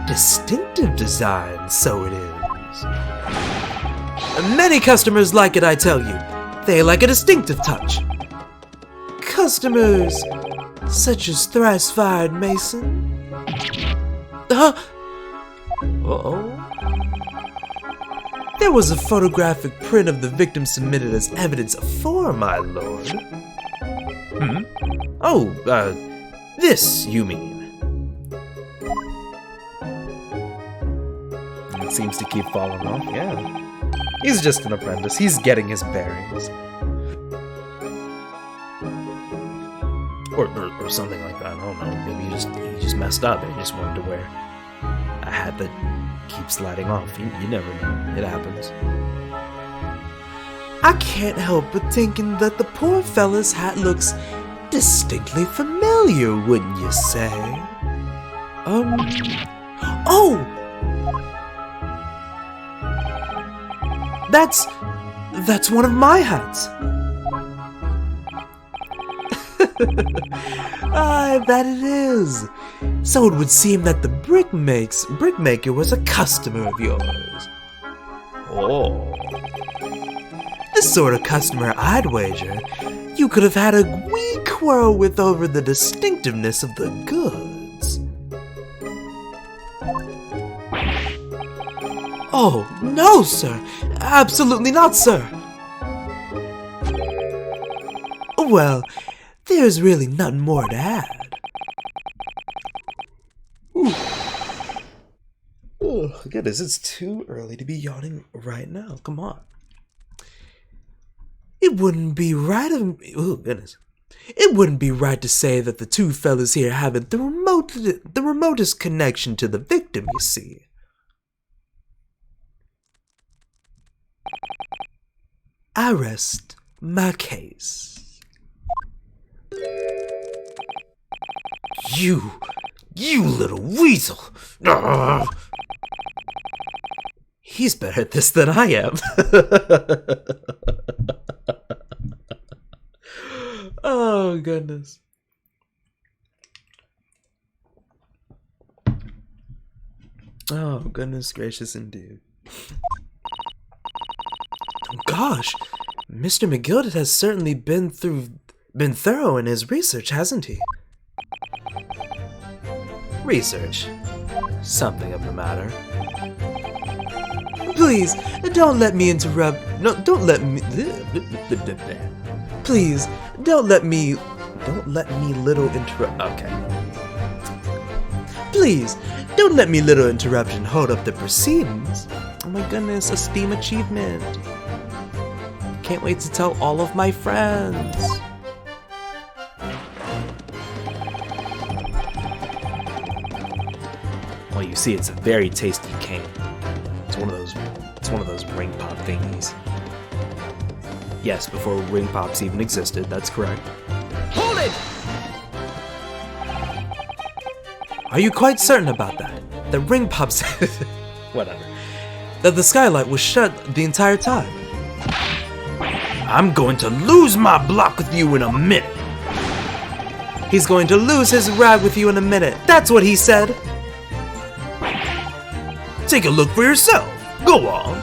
distinctive design, so it is. Many customers like it, I tell you. They like a distinctive touch. Customers such as thrice-fired Mason. Uh-oh. There was a photographic print of the victim submitted as evidence for, my lord. Hmm? Oh, this, you mean? It seems to keep falling off, yeah. He's just an apprentice. He's getting his bearings. Or something like that. I don't know. Maybe he just messed up and he just wanted to wear a hat that keeps sliding off. You never know. It happens. I can't help but thinking that the poor fella's hat looks distinctly familiar, wouldn't you say? Oh! That's one of my hats. I bet it is. So it would seem that the brickmaker was a customer of yours. Oh. The sort of customer I'd wager you could have had a wee quarrel with over the distinctiveness of the goods. Oh, no, sir. Absolutely not, sir. Well, there's really nothing more to add. Oh, goodness, it's too early to be yawning right now. Come on. It wouldn't be right of me. Oh, goodness. It wouldn't be right to say that the two fellas here haven't the remotest connection to the victim, you see. I rest my case. You little weasel. He's better at this than I am. Oh, goodness. Oh, goodness gracious indeed. Gosh, Mr. McGilded has certainly been thorough in his research, hasn't he? Research? Something of the matter. Please, don't let me interrupt. No, don't let me. Please, don't let me little interrupt. Okay. Please, don't let me little interruption hold up the proceedings. Oh my goodness, a STEAM achievement. Can't wait to tell all of my friends. Well, you see, it's a very tasty cane. It's one of those ring pop thingies. Yes, before ring pops even existed, that's correct. Hold it! Are you quite certain about that? The ring pops. Whatever. That the skylight was shut the entire time. I'm going to lose my block with you in a minute. He's going to lose his rag with you in a minute. That's what he said. Take a look for yourself. Go on.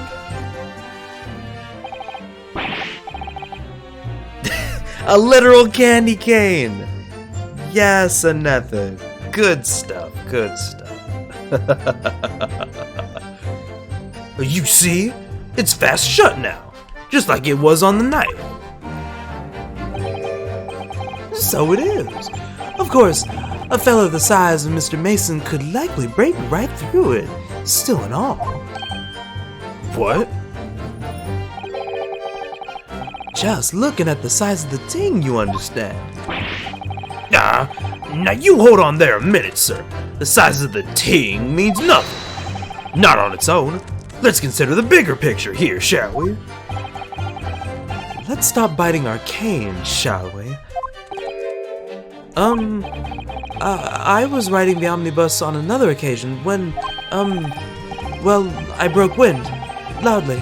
A literal candy cane! Yes, Anetha. Good stuff, good stuff. You see? It's fast shut now, just like it was on the night. So it is. Of course, a fellow the size of Mr. Mason could likely break right through it, still and all. What? Just looking at the size of the ting, you understand. Now you hold on there a minute, sir. The size of the ting means nothing. Not on its own. Let's consider the bigger picture here, shall we? Let's stop biting our cane, shall we? I was riding the omnibus on another occasion when, well, I broke wind, loudly.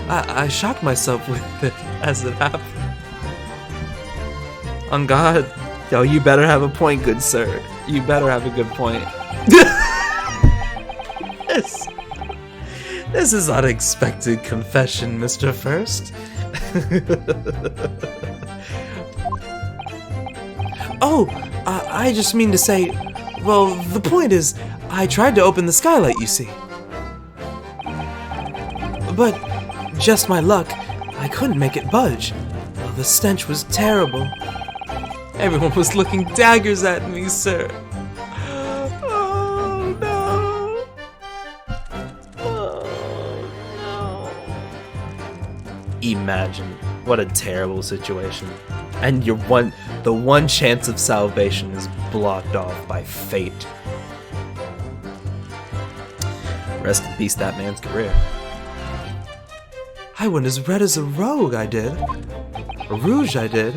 I shocked myself with it as it happened. On God. Oh, you better have a point, good sir. You better have a good point. This is unexpected confession, Mr. First. Oh, I just mean to say, well, the point is, I tried to open the skylight, you see. But, just my luck, I couldn't make it budge. Oh, the stench was terrible. Everyone was looking daggers at me, sir. Oh, no. Oh, no. Imagine, what a terrible situation. And the one chance of salvation is blocked off by fate. Rest in peace, that man's career. I went as red as a rogue, I did. A rouge, I did.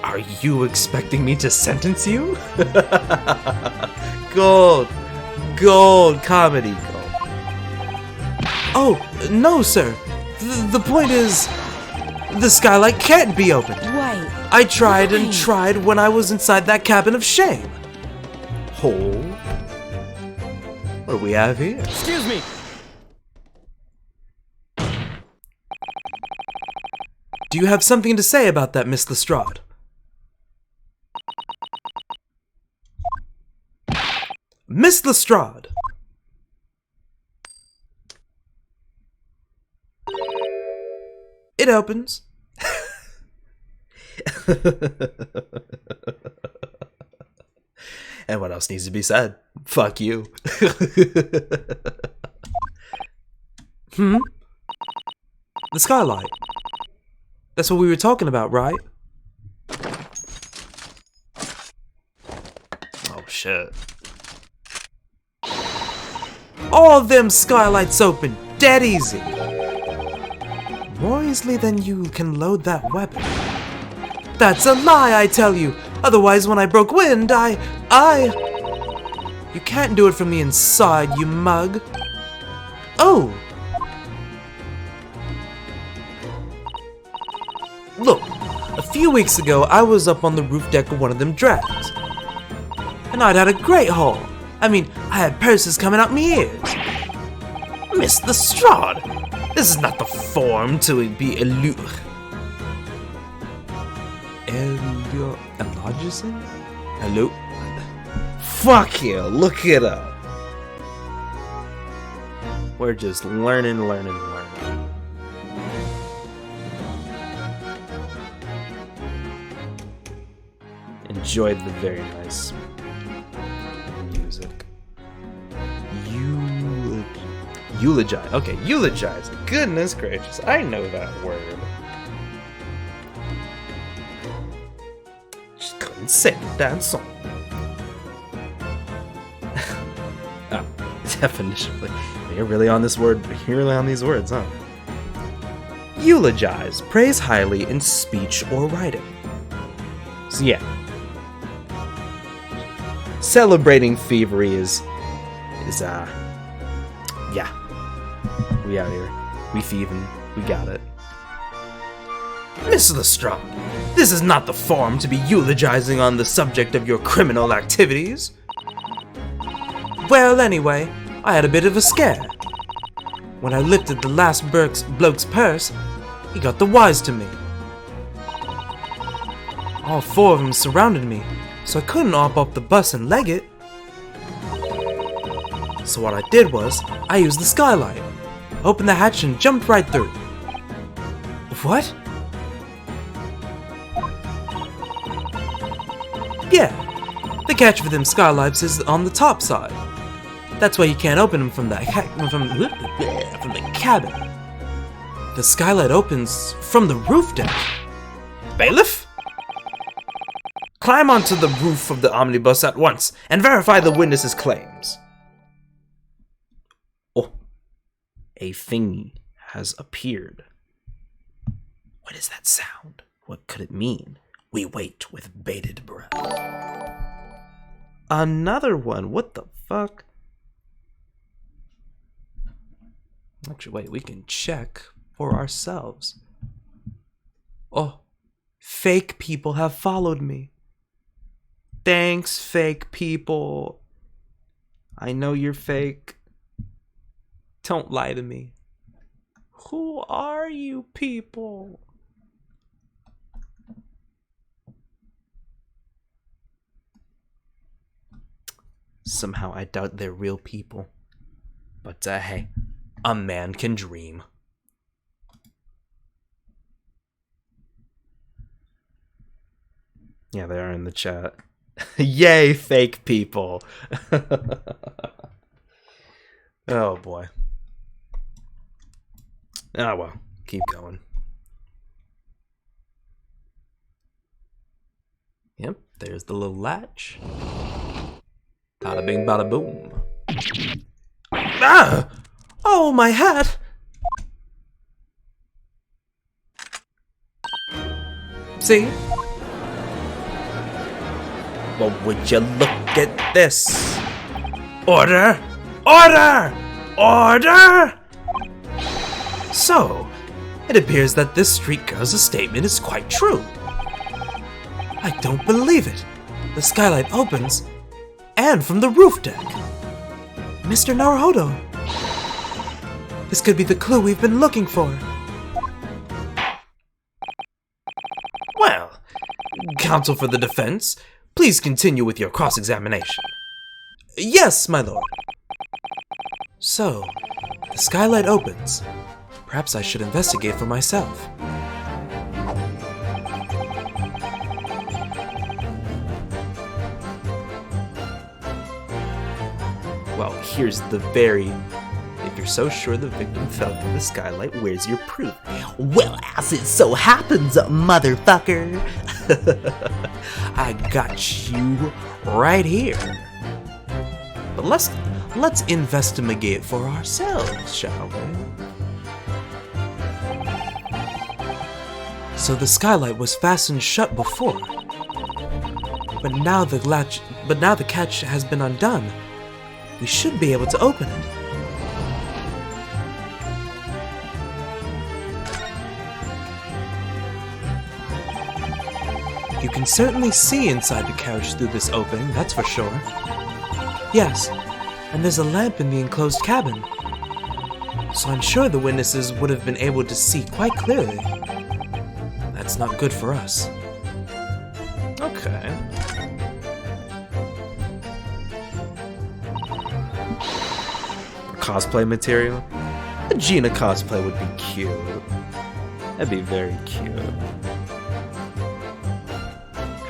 Are you expecting me to sentence you? Gold! Gold! Comedy gold. Oh, no, sir. The point is, the skylight can't be opened. Wait. I tried and tried when I was inside that cabin of shame. Hole? What do we have here? Excuse me. Do you have something to say about that, Miss Lestrade? Miss Lestrade! It opens. And what else needs to be said? Fuck you. The skylight. That's what we were talking about, right? Oh shit. All them skylights open, dead easy. More easily than you can load that weapon. That's a lie, I tell you. Otherwise, when I broke wind, You can't do it from the inside, you mug. Oh! Look, a few weeks ago, I was up on the roof deck of one of them drags. And I'd had a great haul. I mean, I had purses coming out me ears. Miss Lestrade, this is not the form to be Elogizing? Hello? Fuck you, look it up. We're just learning. Enjoyed the very nice music. Eulogize. Okay, eulogize. Goodness gracious, I know that word. Just couldn't say the damn song. Oh, definitionally. You're really on this word. You're really on these words, huh? Eulogize. Praise highly in speech or writing. So yeah. Celebrating thievery is yeah. We out here. We thieving. We got it. Miss Lestrade, this is not the form to be eulogizing on the subject of your criminal activities. Well, anyway, I had a bit of a scare. When I lifted the last bloke's purse, He got the wise to me. All four of them surrounded me, so I couldn't hop up the bus and leg it. So what I did was, I used the skylight, opened the hatch and jumped right through. What? Yeah, the catch for them skylights is on the top side. That's why you can't open them from the cabin. The skylight opens from the roof deck. Bailiff? Climb onto the roof of the omnibus at once and verify the witness's claims. Oh, a thing has appeared. What is that sound? What could it mean? We wait with bated breath. Another one. What the fuck? Actually, wait, we can check for ourselves. Oh, fake people have followed me. Thanks, fake people. I know you're fake. Don't lie to me. Who are you people? Somehow I doubt they're real people. But hey, a man can dream. Yeah, they are in the chat. Yay, fake people. Oh boy. Oh well, keep going. Yep, there's the little latch. Bada bing, bada boom. Ah! Oh, my hat! See? Well, would you look at this? Order! Order! Order! So, it appears that this street girl's statement is quite true. I don't believe it. The skylight opens, and from the roof deck. Mr. Naruhodo. This could be the clue we've been looking for. Well, counsel for the defense, please continue with your cross-examination. Yes, my lord. So, the skylight opens. Perhaps I should investigate for myself. Well, here's the very... If you're so sure the victim fell through the skylight, where's your proof? Well, as it so happens, motherfucker. I got you right here. But let's investigate for ourselves, shall we? So the skylight was fastened shut before, but now the catch has been undone. We should be able to open it. You can certainly see inside the carriage through this opening, that's for sure. Yes, and there's a lamp in the enclosed cabin, so I'm sure the witnesses would have been able to see quite clearly. That's not good for us. Okay. Cosplay material? A Gina cosplay would be cute. That'd be very cute.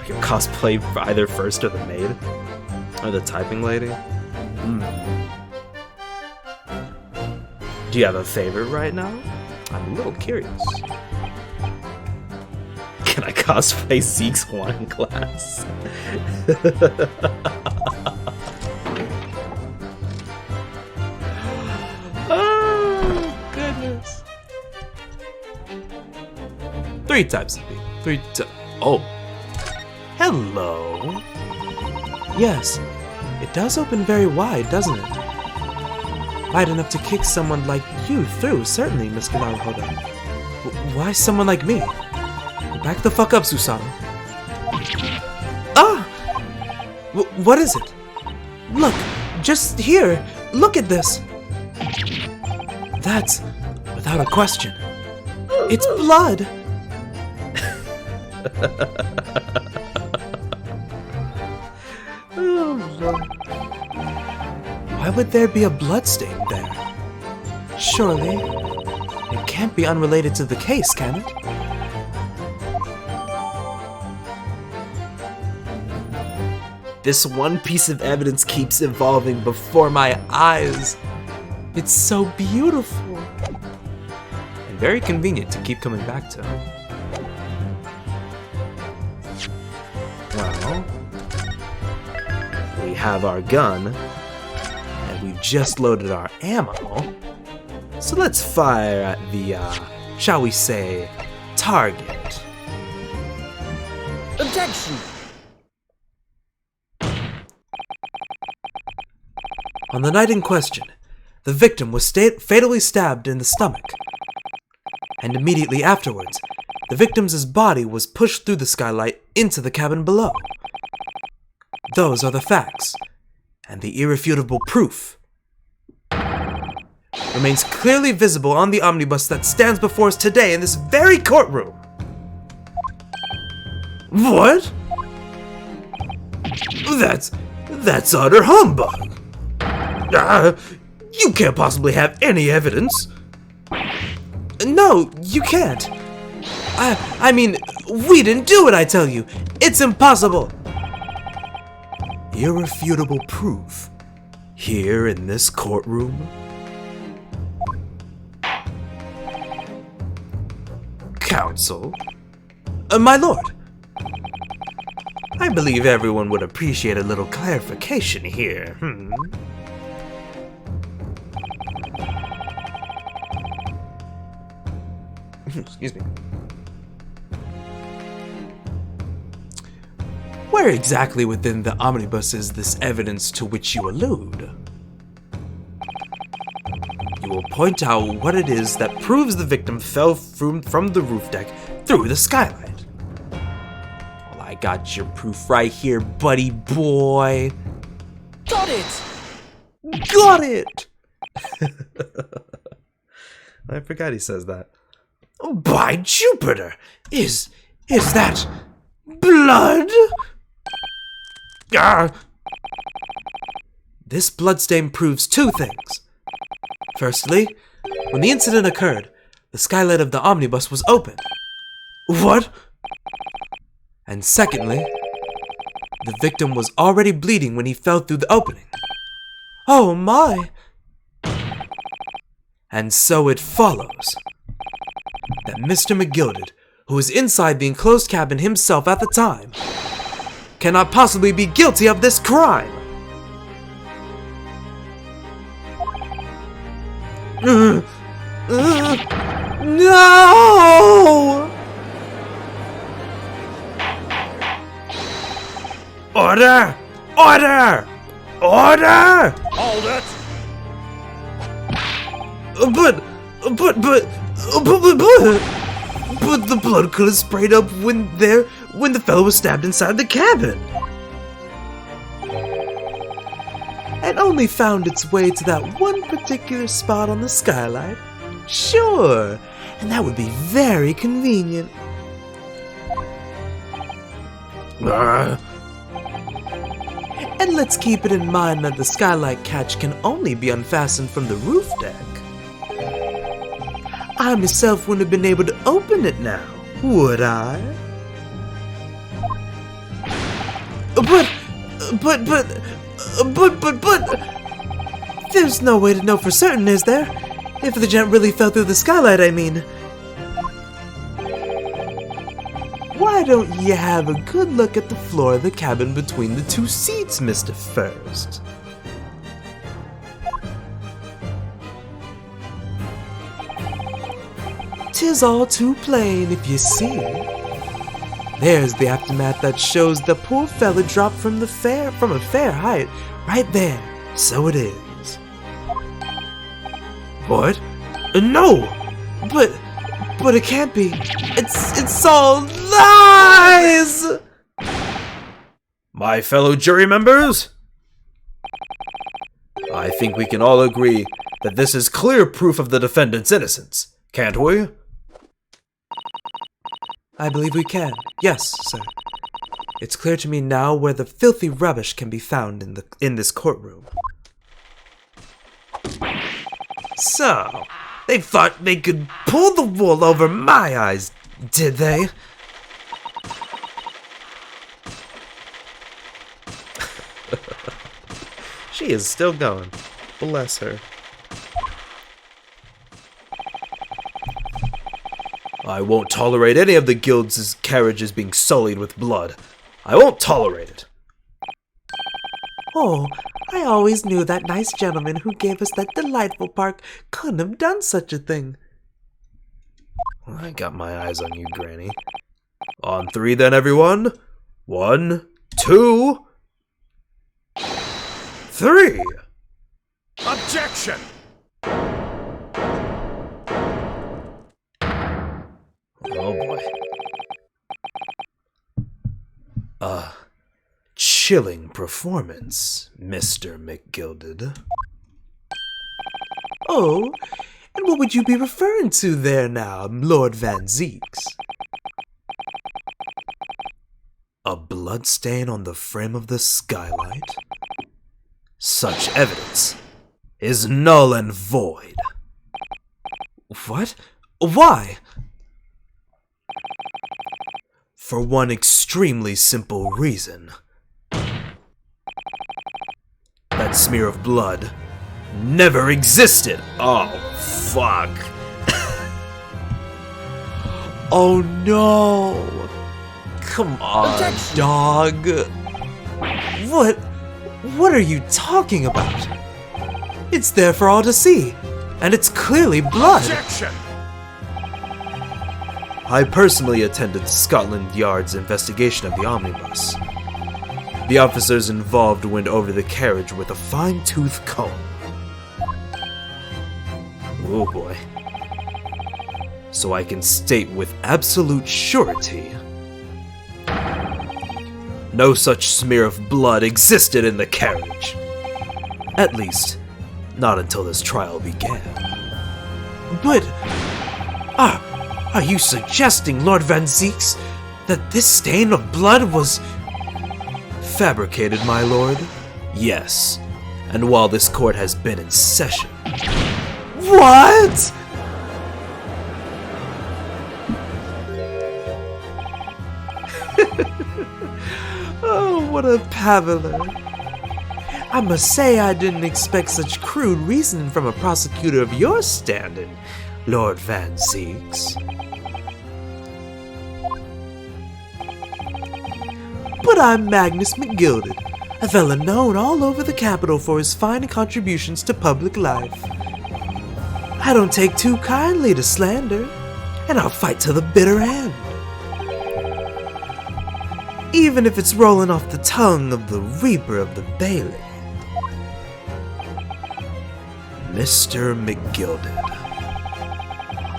You cosplay either first or the maid? Or the typing lady? Do you have a favorite right now? I'm a little curious. Can I cosplay Zeke's wine glass? Oh, goodness. 3 types of people. Oh. Hello. Yes, it does open very wide, doesn't it? Wide enough to kick someone like you through, certainly, Mr. Naruhodo. Why someone like me? Back the fuck up, Susato. Ah! What is it? Look, just here. Look at this. That's, without a question, It's blood! Why would there be a bloodstain there? Surely, it can't be unrelated to the case, can it? This one piece of evidence keeps evolving before my eyes. It's so beautiful. And very convenient to keep coming back to. Well, we have our gun, and we've just loaded our ammo. So let's fire at the, shall we say, target. Objection! On the night in question, the victim was fatally stabbed in the stomach. And immediately afterwards, the victim's body was pushed through the skylight into the cabin below. Those are the facts, and the irrefutable proof remains clearly visible on the omnibus that stands before us today in this very courtroom. What? That's utter humbug. You can't possibly have any evidence. No, you can't. I mean, we didn't do it, I tell you. It's impossible. Irrefutable proof. Here in this courtroom. Counsel. My lord. I believe everyone would appreciate a little clarification here. Excuse me. Where exactly within the omnibus is this evidence to which you allude? You will point out what it is that proves the victim fell from the roof deck through the skylight. Well, I got your proof right here, buddy boy. Got it! Got it! I forgot he says that. By Jupiter! Is that blood? This bloodstain proves two things. Firstly, when the incident occurred, the skylight of the omnibus was open. What? And secondly, the victim was already bleeding when he fell through the opening. Oh my! And so it follows that Mr. McGilded, who was inside the enclosed cabin himself at the time, cannot possibly be guilty of this crime. No! Order! Order! Order! Hold it! But the blood could have sprayed up when the fellow was stabbed inside the cabin. And only found its way to that one particular spot on the skylight. Sure, and that would be very convenient. And let's keep it in mind that the skylight catch can only be unfastened from the roof deck. I myself wouldn't have been able to open it now, would I? But, there's no way to know for certain, is there? If the gent really fell through the skylight, I mean. Why don't you have a good look at the floor of the cabin between the two seats, Mr. First? Tis all too plain if you see. There's the aftermath that shows the poor fella dropped from a fair height, right there. So it is. What? No! But it can't be. It's all lies! My fellow jury members, I think we can all agree that this is clear proof of the defendant's innocence, can't we? I believe we can. Yes, sir. It's clear to me now where the filthy rubbish can be found in this courtroom. So, they thought they could pull the wool over my eyes, did they? She is still going. Bless her. I won't tolerate any of the guild's carriages being sullied with blood. I won't tolerate it. Oh, I always knew that nice gentleman who gave us that delightful park couldn't have done such a thing. I got my eyes on you, Granny. On 3 then, everyone. 1, 2, 3. Objection! Oh boy. Chilling performance, Mr. McGilded. Oh, and what would you be referring to there now, Lord Van Zeeks? A bloodstain on the frame of the skylight? Such evidence is null and void. What? Why? For one extremely simple reason. That smear of blood never existed. Oh, fuck. Oh no! Come on, Objection. dog. What are you talking about? It's there for all to see, and it's clearly blood. Objection! I personally attended Scotland Yard's investigation of the omnibus. The officers involved went over the carriage with a fine-tooth comb. Oh boy. So I can state with absolute surety, no such smear of blood existed in the carriage. At least, not until this trial began. But, are you suggesting, Lord Van Zeeks, that this stain of blood was... Fabricated, my lord? Yes. And while this court has been in session... What? Oh, what a paveler. I must say I didn't expect such crude reasoning from a prosecutor of your standing, Lord Van Zeeks. But I'm Magnus McGilded, a fella known all over the capital for his fine contributions to public life. I don't take too kindly to slander, and I'll fight to the bitter end. Even if it's rolling off the tongue of the Reaper of the Bailey. Mr. McGilded,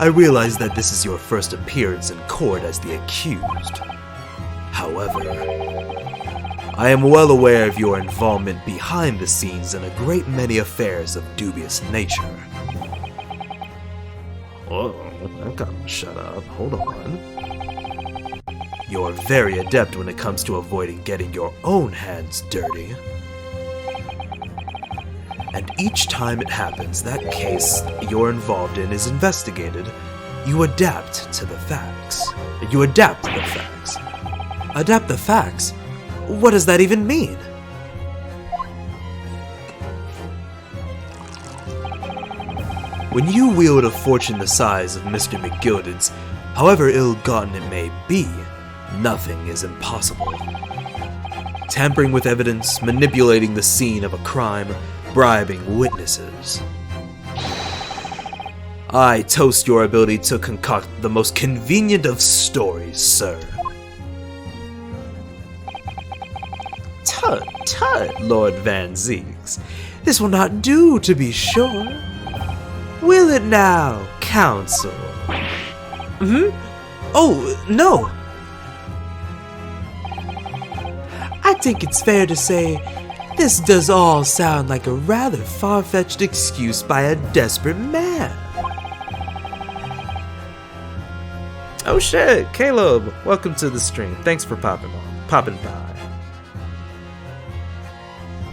I realize that this is your first appearance in court as the accused. However, I am well aware of your involvement behind the scenes in a great many affairs of dubious nature. Oh, I've got to shut up. Hold on. You're very adept when it comes to avoiding getting your own hands dirty. And each time it happens, that case you're involved in is investigated, you adapt to the facts. You adapt the facts. Adapt the facts? What does that even mean? When you wield a fortune the size of Mr. McGilded's, however ill-gotten it may be, nothing is impossible. Tampering with evidence, manipulating the scene of a crime, bribing witnesses. I toast your ability to concoct the most convenient of stories, sir. Tut, Lord Van Zeeks. This will not do, to be sure. Will it now, counsel? Oh, no. I think it's fair to say this does all sound like a rather far-fetched excuse by a desperate man. Oh shit, Caleb! Welcome to the stream. Thanks for popping by.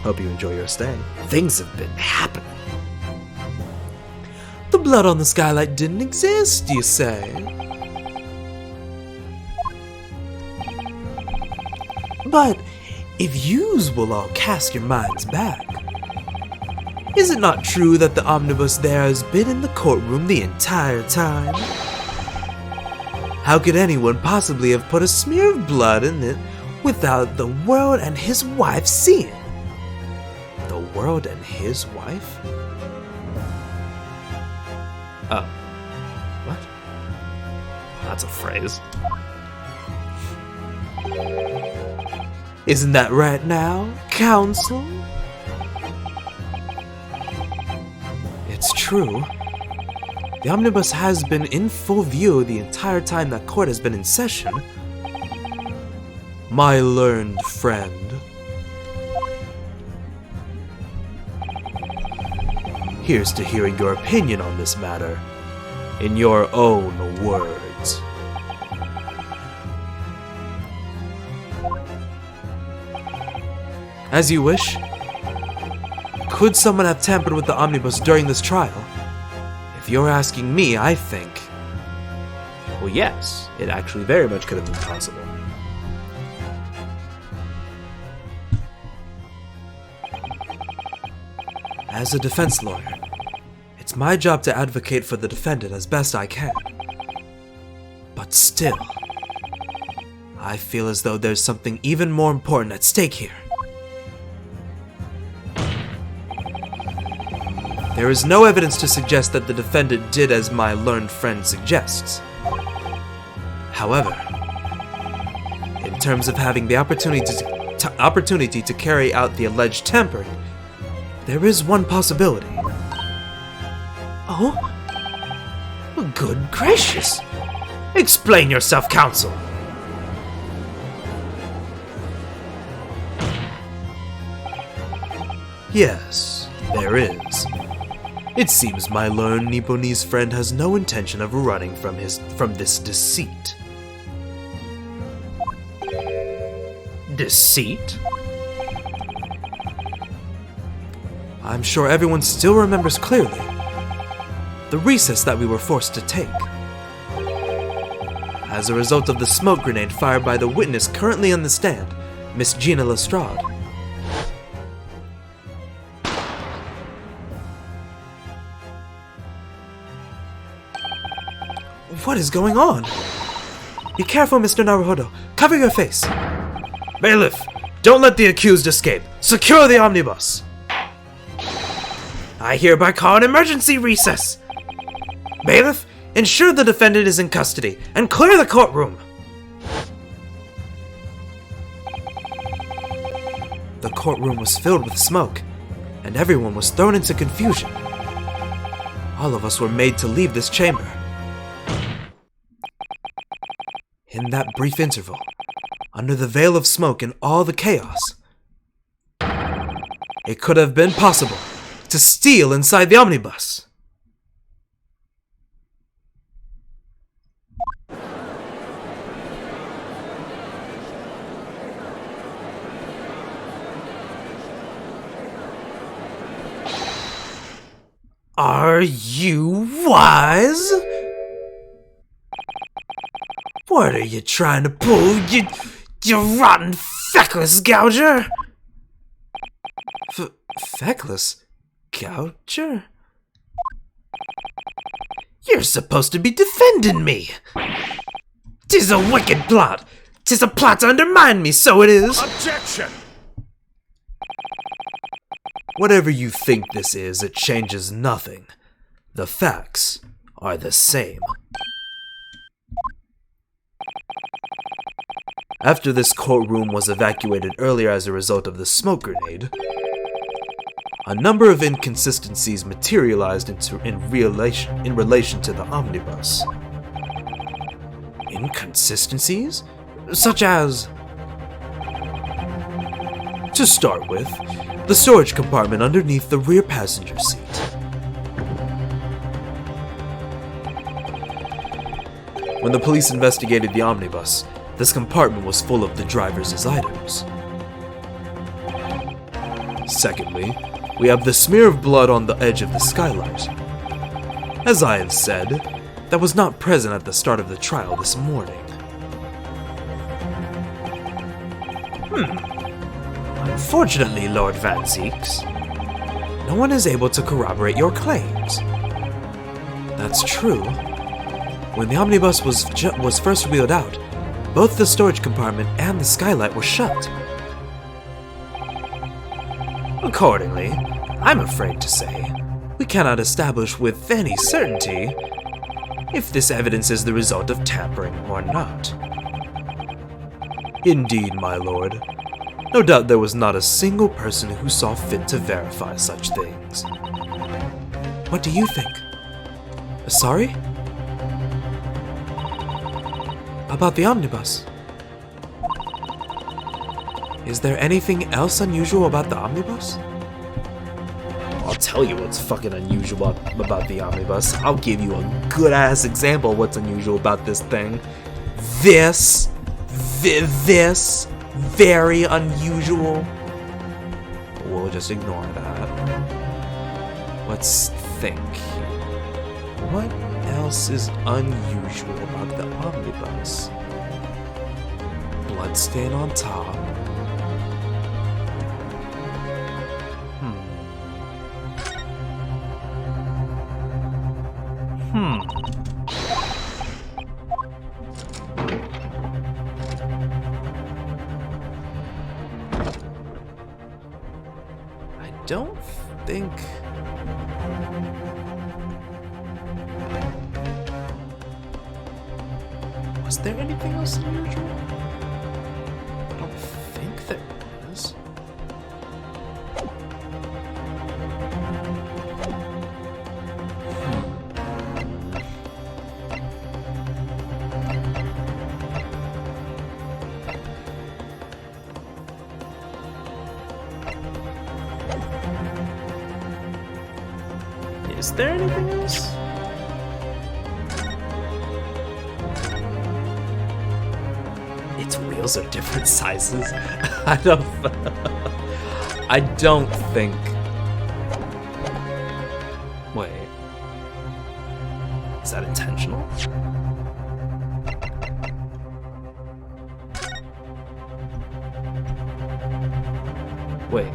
Hope you enjoy your stay. Things have been happening. The blood on the skylight didn't exist, you say? But if yous will all cast your minds back, is it not true that the omnibus there has been in the courtroom the entire time? How could anyone possibly have put a smear of blood in it without the world and his wife seeing? The world and his wife? Oh. What? That's a phrase. Isn't that right now, counsel? It's true. The omnibus has been in full view the entire time that court has been in session. My learned friend. Here's to hearing your opinion on this matter, in your own words. As you wish. Could someone have tampered with the omnibus during this trial? If you're asking me, I think... Well, yes, it actually very much could have been possible. As a defense lawyer, it's my job to advocate for the defendant as best I can. But still, I feel as though there's something even more important at stake here. There is no evidence to suggest that the defendant did as my learned friend suggests. However, in terms of having the opportunity to carry out the alleged tampering, there is one possibility. Oh? Good gracious! Explain yourself, counsel! Yes, there is. It seems my learned Nipponese friend has no intention of running from this deceit. Deceit? I'm sure everyone still remembers clearly the recess that we were forced to take. As a result of the smoke grenade fired by the witness currently on the stand, Miss Gina Lestrade. What is going on? Be careful, Mr. Naruhodo. Cover your face. Bailiff, don't let the accused escape. Secure the omnibus. I hereby call an emergency recess. Bailiff, ensure the defendant is in custody and clear the courtroom. The courtroom was filled with smoke, and everyone was thrown into confusion. All of us were made to leave this chamber. In that brief interval, under the veil of smoke and all the chaos, it could have been possible to steal inside the omnibus. Are you wise? What are you trying to pull, you rotten feckless gouger? Feckless gouger? You're supposed to be defending me. 'Tis a wicked plot. 'Tis a plot to undermine me, so it is. Objection! Whatever you think this is, it changes nothing. The facts are the same. After this courtroom was evacuated earlier as a result of the smoke grenade, a number of inconsistencies materialized in relation to the omnibus. Inconsistencies? Such as... To start with, the storage compartment underneath the rear passenger seat. When the police investigated the omnibus, this compartment was full of the driver's items. Secondly, we have the smear of blood on the edge of the skylight. As I have said, that was not present at the start of the trial this morning. Unfortunately, Lord Van Zeeks, no one is able to corroborate your claims. That's true. When the omnibus was first wheeled out, both the storage compartment and the skylight were shut. Accordingly, I'm afraid to say, we cannot establish with any certainty if this evidence is the result of tampering or not. Indeed, my lord. No doubt there was not a single person who saw fit to verify such things. What do you think? Sorry? About the omnibus? Is there anything else unusual about the omnibus? I'll tell you what's fucking unusual about the omnibus. I'll give you a good-ass example of what's unusual about this thing. This, very unusual. We'll just ignore that. Let's think. What else is unusual about the omnibus? Bloodstain on top. I don't think... Was there anything else unusual? I don't think there was. Is there anything else? Its wheels are different sizes. I don't think. Wait. Is that intentional? Wait.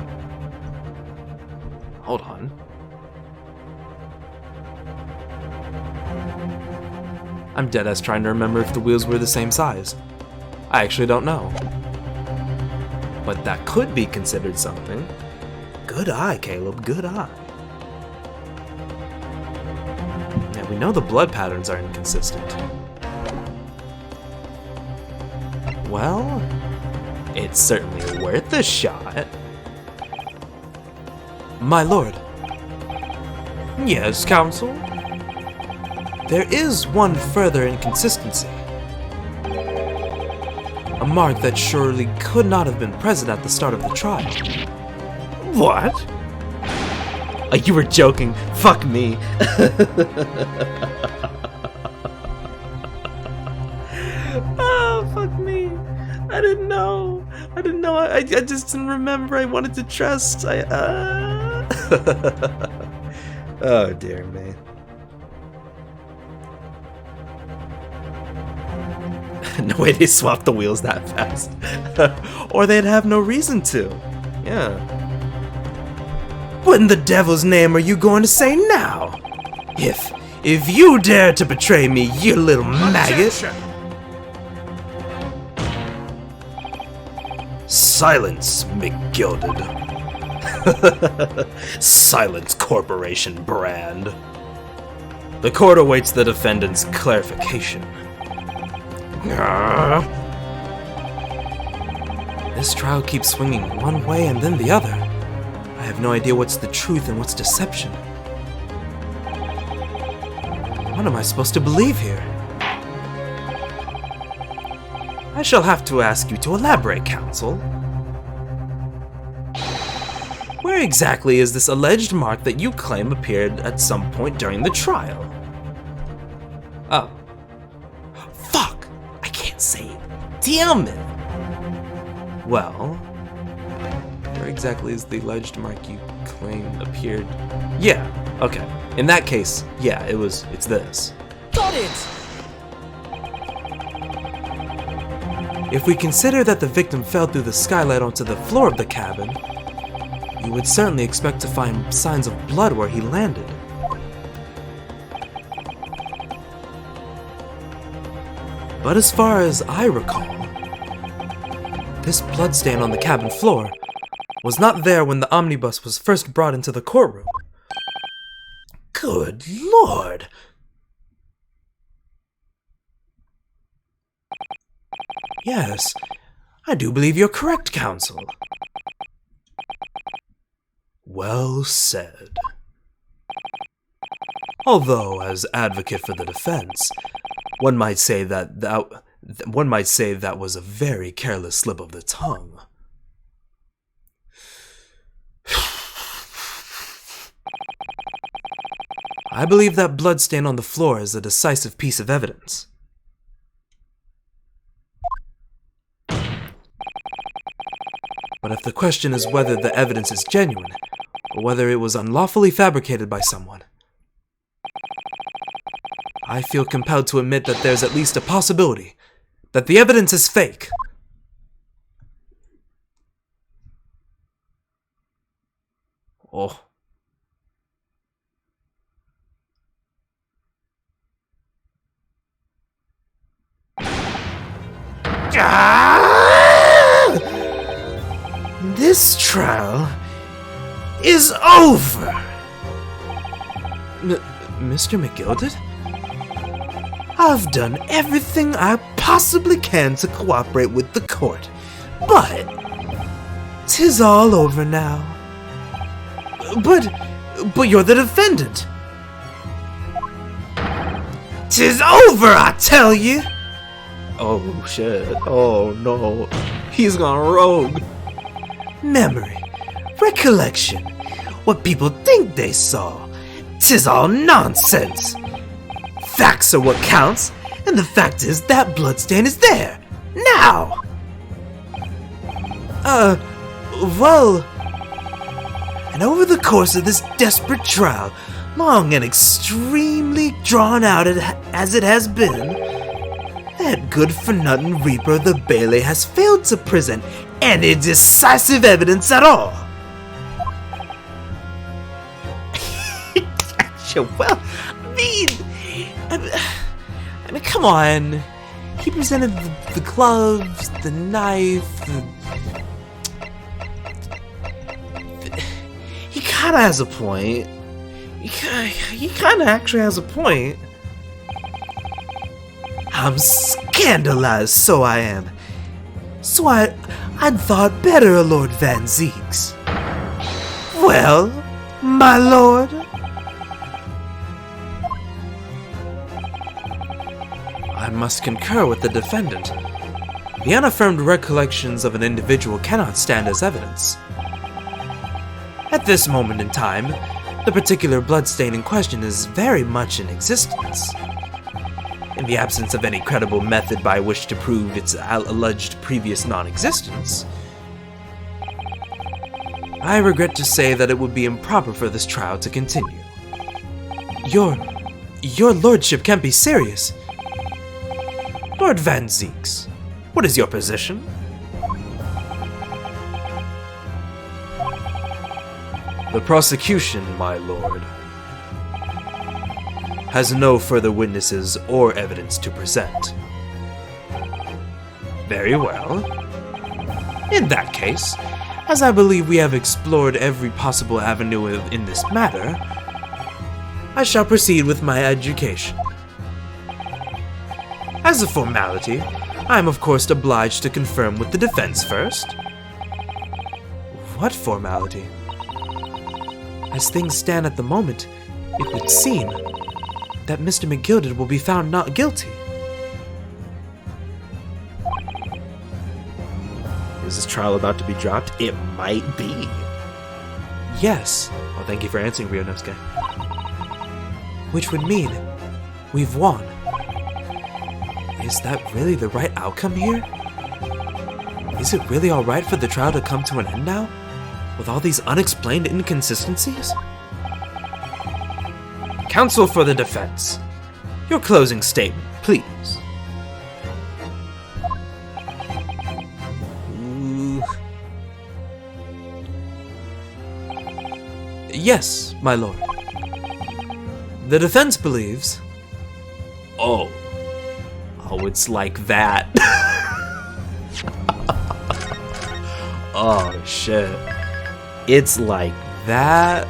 Hold on. I'm deadass trying to remember if the wheels were the same size. I actually don't know. But that could be considered something. Good eye, Caleb, good eye. Yeah, we know the blood patterns are inconsistent. Well, it's certainly worth a shot. My lord. Yes, counsel? There is one further inconsistency. A mark that surely could not have been present at the start of the trial. What? Oh, you were joking. Fuck me. Oh, fuck me. I didn't know. I just didn't remember. I wanted to trust. Oh, dear me. No way they swapped the wheels that fast. Or they'd have no reason to. Yeah. What in the devil's name are you going to say now? If you dare to betray me, you little maggot. Silence, McGilded. Silence, Corporation Brand. The court awaits the defendant's clarification. This trial keeps swinging one way and then the other. I have no idea what's the truth and what's deception. What am I supposed to believe here? I shall have to ask you to elaborate, counsel. Where exactly is this alleged mark that you claim appeared at some point during the trial? Oh. damn it! Well, where exactly is the alleged mark you claim appeared? Yeah, okay. In that case, yeah, it's this. Got it! If we consider that the victim fell through the skylight onto the floor of the cabin, you would certainly expect to find signs of blood where he landed. But as far as I recall, this bloodstain on the cabin floor was not there when the omnibus was first brought into the courtroom. Good Lord! Yes, I do believe you're correct, counsel. Well said. Although, as advocate for the defense, one might say that was a very careless slip of the tongue. I believe that bloodstain on the floor is a decisive piece of evidence. But if the question is whether the evidence is genuine, or whether it was unlawfully fabricated by someone, I feel compelled to admit that there's at least a possibility that the evidence is fake. Oh. This trial is over. Mr. McGilded? I've done everything I possibly can to cooperate with the court, but 'tis all over now. But you're the defendant. 'Tis over, I tell you. Oh shit, oh no, he's gone rogue. Memory, recollection, what people think they saw, 'tis all nonsense. Facts are what counts, and the fact is that bloodstain is there, now! Well... And over the course of this desperate trial, long and extremely drawn out as it has been, that good-for-nothing Reaper of the Bailey has failed to present any decisive evidence at all. Well, I mean, come on. He presented the gloves, the knife, he kinda has a point. He kinda actually has a point. I'm scandalized, so I am. So I'd thought better of Lord Van Zeeks. Well, my lord? I must concur with the defendant. The unaffirmed recollections of an individual cannot stand as evidence. At this moment in time, the particular bloodstain in question is very much in existence. In the absence of any credible method by which to prove its alleged previous non-existence, I regret to say that it would be improper for this trial to continue. Your lordship can't be serious. Lord Van Zeeks, what is your position? The prosecution, my lord, has no further witnesses or evidence to present. Very well. In that case, as I believe we have explored every possible avenue in this matter, I shall proceed with my education. As a formality, I am of course obliged to confirm with the defense first. What formality? As things stand at the moment, it would seem that Mr. McGilded will be found not guilty. Is this trial about to be dropped? It might be. Yes. Well, thank you for answering, Ryunosuke. Which would mean we've won. Is that really the right outcome here? Is it really alright for the trial to come to an end now? With all these unexplained inconsistencies? Counsel for the defense. Your closing statement, please. Yes, my lord. The defense believes... Oh, it's like that. Oh, shit. It's like that?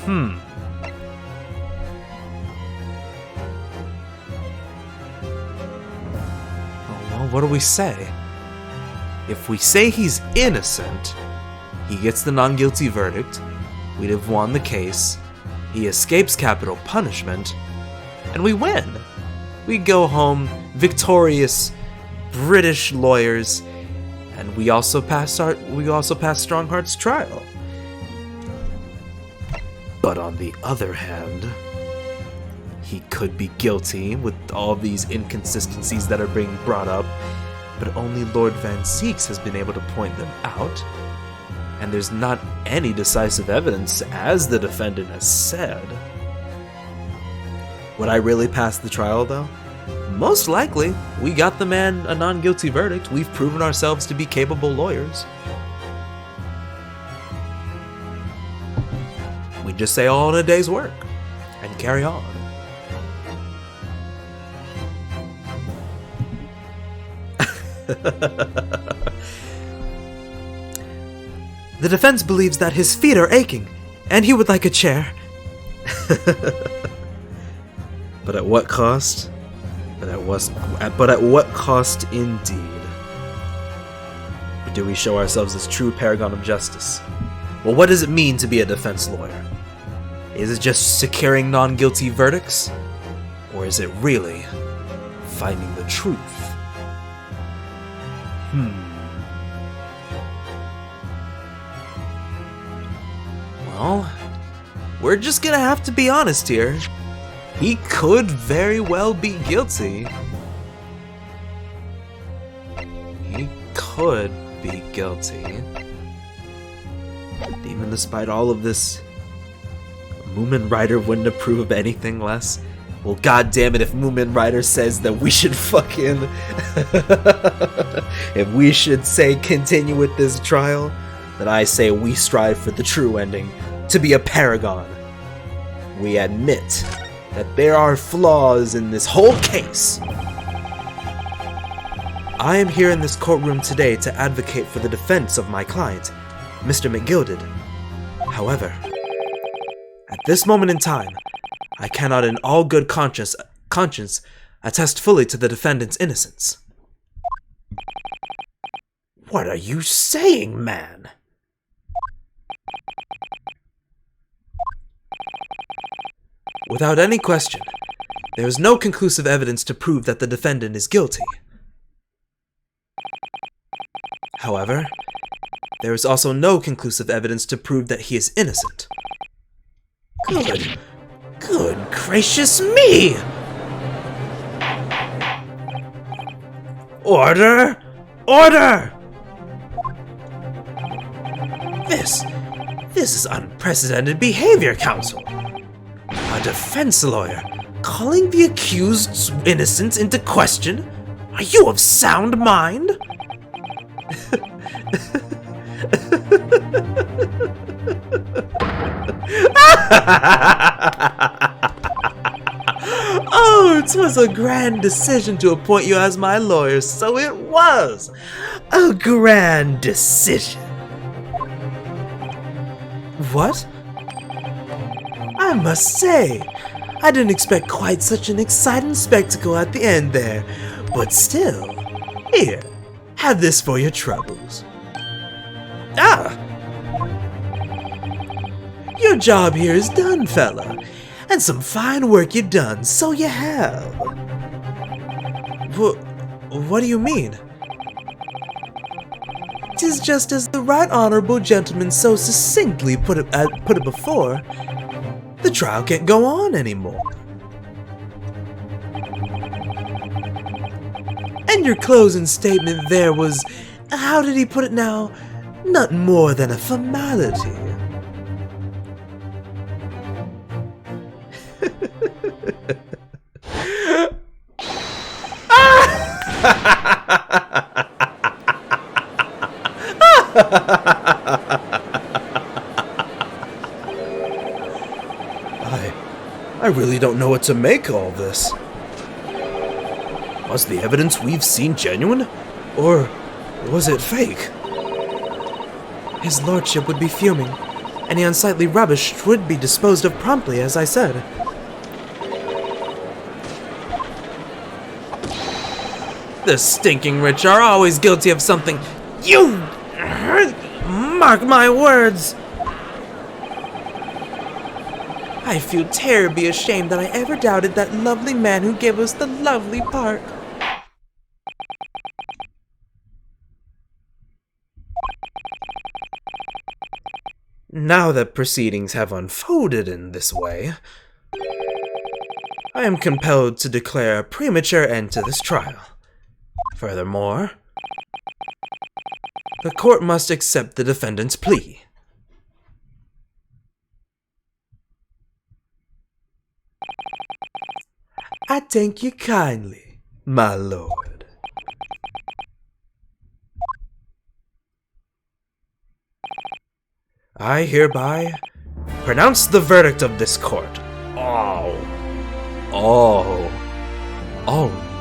Oh, well, what do we say? If we say he's innocent, he gets the non-guilty verdict, we'd have won the case, he escapes capital punishment, and we win. We go home victorious British lawyers, and we also pass Strongheart's trial. But on the other hand, he could be guilty with all these inconsistencies that are being brought up, but only Lord Van Zieks has been able to point them out, and there's not any decisive evidence, as the defendant has said. Would I really pass the trial, though? Most likely. We got the man a non-guilty verdict. We've proven ourselves to be capable lawyers. We just say all in a day's work and carry on. The defense believes that his feet are aching, and he would like a chair. But at what cost? But at what cost indeed? Do we show ourselves as true paragon of justice? Well, what does it mean to be a defense lawyer? Is it just securing non-guilty verdicts? Or is it really finding the truth? Well, we're just gonna have to be honest here. He could very well be guilty. He could be guilty. Even despite all of this, Moomin Rider wouldn't approve of anything less. Well, goddammit, if Moomin Rider says that we should fucking... if we should say continue with this trial, then I say we strive for the true ending, to be a paragon. We admit that there are flaws in this whole case. I am here in this courtroom today to advocate for the defense of my client, Mr. McGilded. However, at this moment in time, I cannot in all good conscience attest fully to the defendant's innocence. What are you saying, man? Without any question, there is no conclusive evidence to prove that the defendant is guilty. However, there is also no conclusive evidence to prove that he is innocent. Good gracious me! Order! Order! This is unprecedented behavior, counsel. A defense lawyer calling the accused's innocence into question? Are you of sound mind? Oh, it was a grand decision to appoint you as my lawyer, so it was a grand decision. What? I must say, I didn't expect quite such an exciting spectacle at the end there, but still, here, have this for your troubles. Ah! Your job here is done, fella, and some fine work you done, so you have. What do you mean? 'Tis just as the right honorable gentleman so succinctly put it before, the trial can't go on anymore. And your closing statement there was, how did he put it now? Nothing more than a formality. I really don't know what to make of all this. Was the evidence we've seen genuine? Or was it fake? His lordship would be fuming. Any unsightly rubbish would be disposed of promptly, as I said. The stinking rich are always guilty of something. You mark my words. I feel terribly ashamed that I ever doubted that lovely man who gave us the lovely park. Now that proceedings have unfolded in this way, I am compelled to declare a premature end to this trial. Furthermore, the court must accept the defendant's plea. I thank you kindly, my lord. I hereby pronounce the verdict of this court. Oh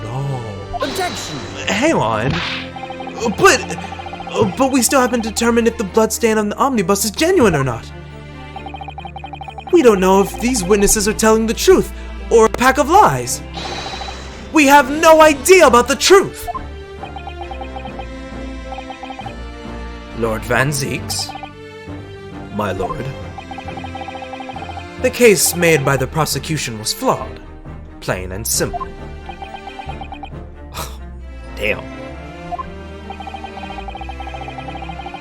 no. Objection! Hang on. But we still haven't determined if the bloodstain on the omnibus is genuine or not. We don't know if these witnesses are telling the truth or a pack of lies. We have no idea about the truth. Lord Van Zeeks, my lord, The case made by the prosecution was flawed, plain and simple. damn.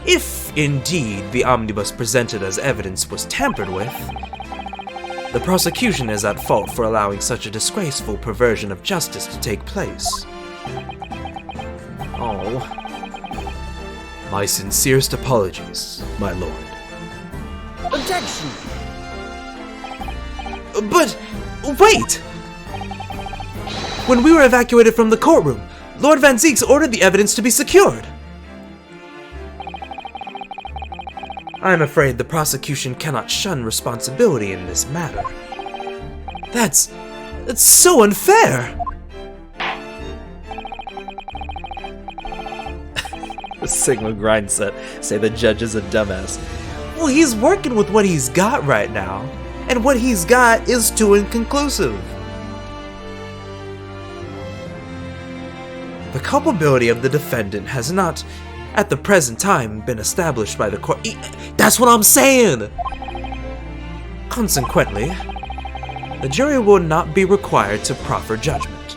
If, indeed, the omnibus presented as evidence was tampered with, the prosecution is at fault for allowing such a disgraceful perversion of justice to take place. Oh. My sincerest apologies, my lord. Objection! But, wait! When we were evacuated from the courtroom, Lord Van Zeeks ordered the evidence to be secured. I'm afraid the prosecution cannot shun responsibility in this matter. That's so unfair! The Sigma grind set say the judge is a dumbass. Well, he's working with what he's got right now, and what he's got is too inconclusive. The culpability of the defendant has not, at the present time, been established by the court. That's what I'm saying! Consequently, the jury will not be required to proffer judgment.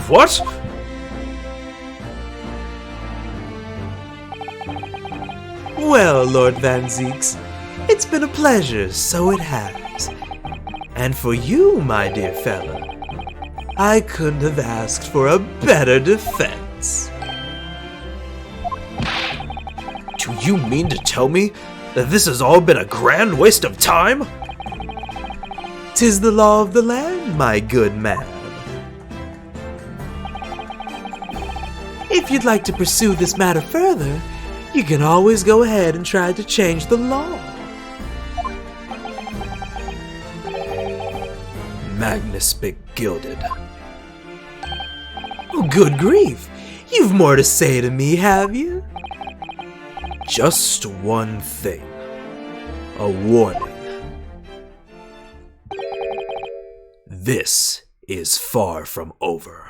What? Well, Lord Van Zeeks, it's been a pleasure, so it has. And for you, my dear fellow, I couldn't have asked for a better defense. Do you mean to tell me that this has all been a grand waste of time? 'Tis the law of the land, my good man. If you'd like to pursue this matter further, you can always go ahead and try to change the law. Magnus McGilded. Oh, good grief! You've more to say to me, have you? Just one thing. A warning. This is far from over.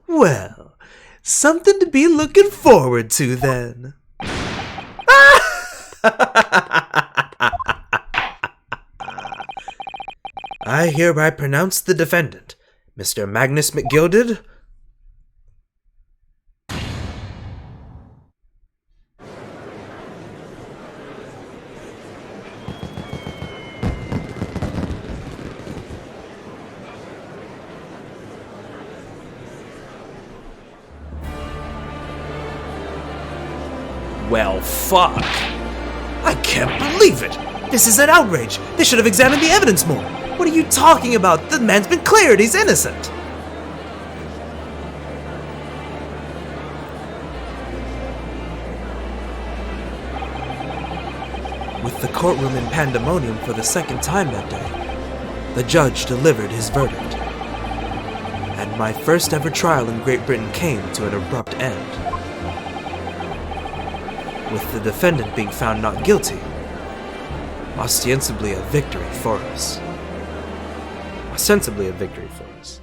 Well, something to be looking forward to then. I hereby pronounce the defendant, Mr. Magnus McGilded, Well, fuck. I can't believe it! This is an outrage! They should have examined the evidence more! What are you talking about? The man's been cleared! He's innocent! With the courtroom in pandemonium for the second time that day, the judge delivered his verdict. And my first ever trial in Great Britain came to an abrupt end, with the defendant being found not guilty, ostensibly a victory for us. Ostensibly a victory for us.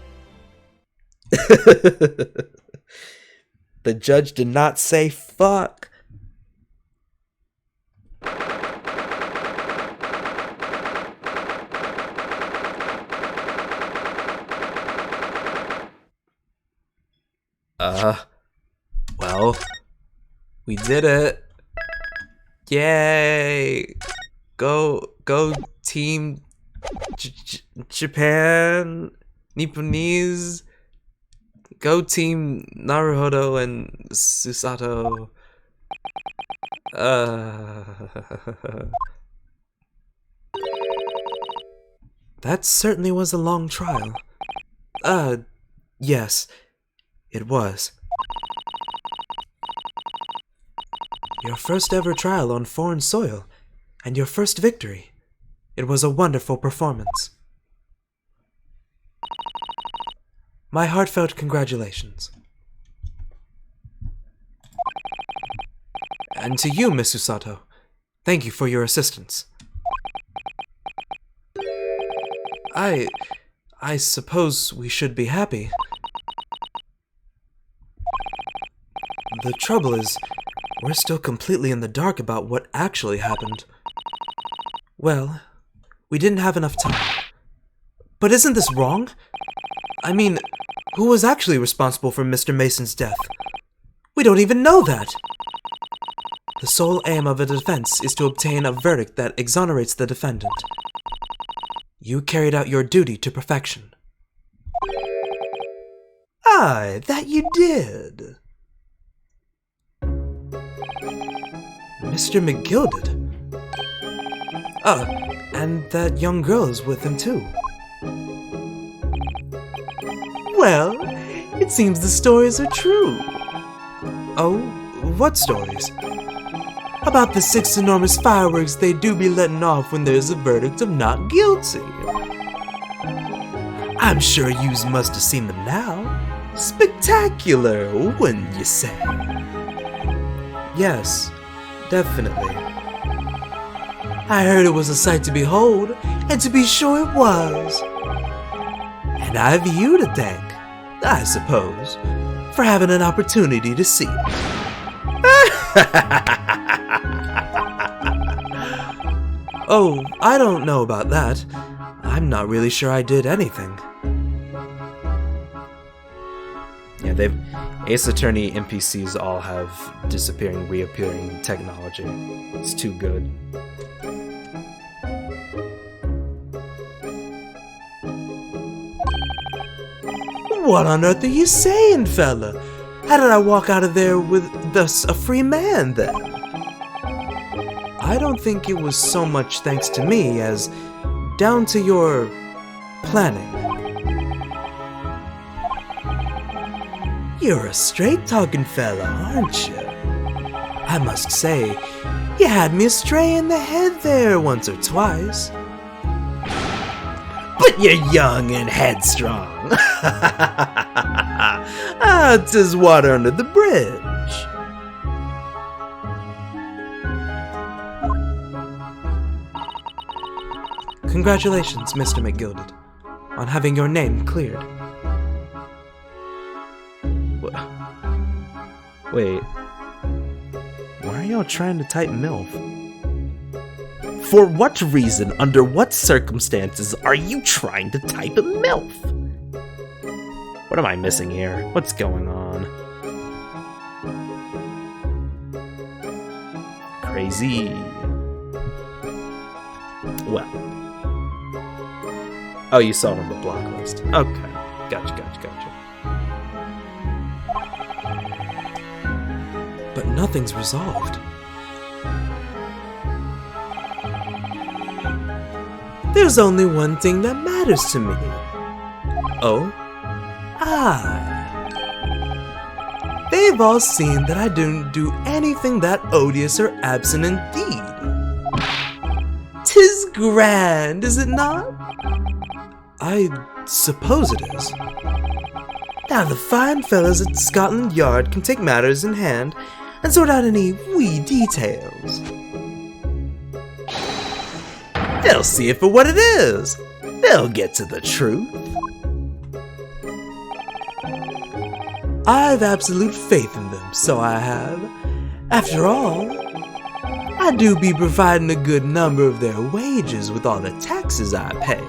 The judge did not say fuck. Well, we did it. Yay! Go team Japan, Nipponese. Go team Naruhodo and Susato. That certainly was a long trial. Yes, it was. Your first ever trial on foreign soil, and your first victory. It was a wonderful performance. My heartfelt congratulations. And to you, Miss Susato, thank you for your assistance. I suppose we should be happy. The trouble is, we're still completely in the dark about what actually happened. Well, we didn't have enough time. But isn't this wrong? I mean, who was actually responsible for Mr. Mason's death? We don't even know that! The sole aim of a defense is to obtain a verdict that exonerates the defendant. You carried out your duty to perfection. Aye, that you did! Mr. McGilded? And that young girl is with him too. Well, it seems the stories are true. Oh, what stories? About the 6 enormous fireworks they do be letting off when there's a verdict of not guilty. I'm sure yous must have seen them now. Spectacular, wouldn't you say? Yes, definitely. I heard it was a sight to behold, and to be sure it was. And I've you to thank, I suppose, for having an opportunity to see it. Oh, I don't know about that. I'm not really sure I did anything. Yeah, Ace Attorney NPCs all have disappearing, reappearing technology. It's too good. What on earth are you saying, fella? How did I walk out of there with thus a free man, then? I don't think it was so much thanks to me as down to your planning. You're a straight-talking fella, aren't you? I must say, you had me astray in the head there once or twice. But you're young and headstrong. Ah, 'tis water under the bridge. Congratulations, Mr. McGilded, on having your name cleared. Wait. Why are y'all trying to type MILF? For what reason, under what circumstances are you trying to type a MILF? What am I missing here? What's going on? Crazy. Well. Oh, you saw it on the block list. Okay. Gotcha. But nothing's resolved. there's only one thing that matters to me. Oh? They've all seen that I don't do anything that odious or absent indeed. 'Tis grand, is it not? I suppose it is. Now the fine fellows at Scotland Yard can take matters in hand and sort out any wee details. They'll see it for what it is. They'll get to the truth. I've absolute faith in them, so I have. After all, I do be providing a good number of their wages with all the taxes I pay.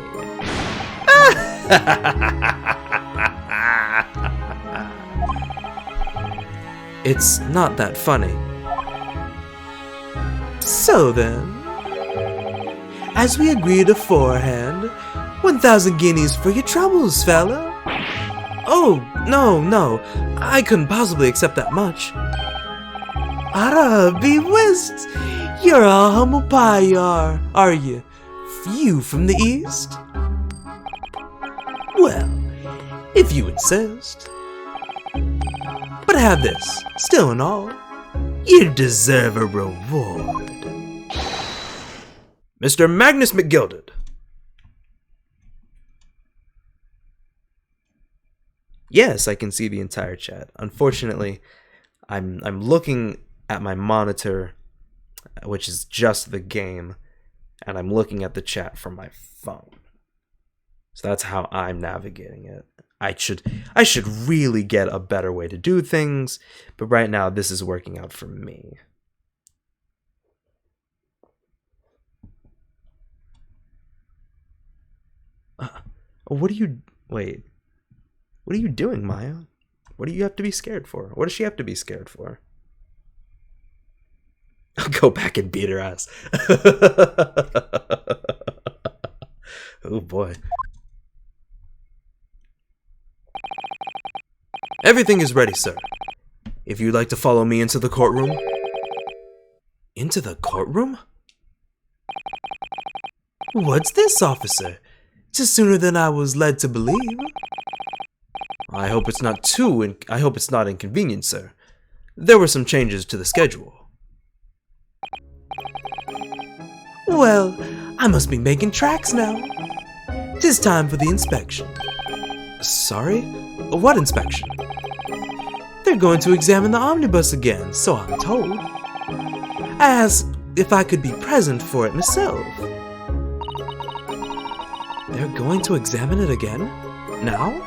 It's not that funny. So then, as we agreed aforehand, 1,000 guineas for your troubles, fella. Oh, no, I couldn't possibly accept that much. Be whist! You're a humble pie, you are you? You from the east? Well, if you insist. But have this, still and all, you deserve a reward. Mr. Magnus McGilded. Yes, I can see the entire chat. Unfortunately, I'm looking at my monitor, which is just the game, and I'm looking at the chat from my phone. So that's how I'm navigating it. I should really get a better way to do things, but right now this is working out for me. What are you doing, Maya? What do you have to be scared for? What does she have to be scared for? I'll go back and beat her ass. Oh boy. Everything is ready, sir. If you'd like to follow me into the courtroom. Into the courtroom? What's this, officer? Just sooner than I was led to believe. I hope it's not inconvenient, sir. There were some changes to the schedule. Well, I must be making tracks now. 'Tis time for the inspection. Sorry? What inspection? They're going to examine the omnibus again, so I'm told. I asked if I could be present for it myself. They're going to examine it again? Now?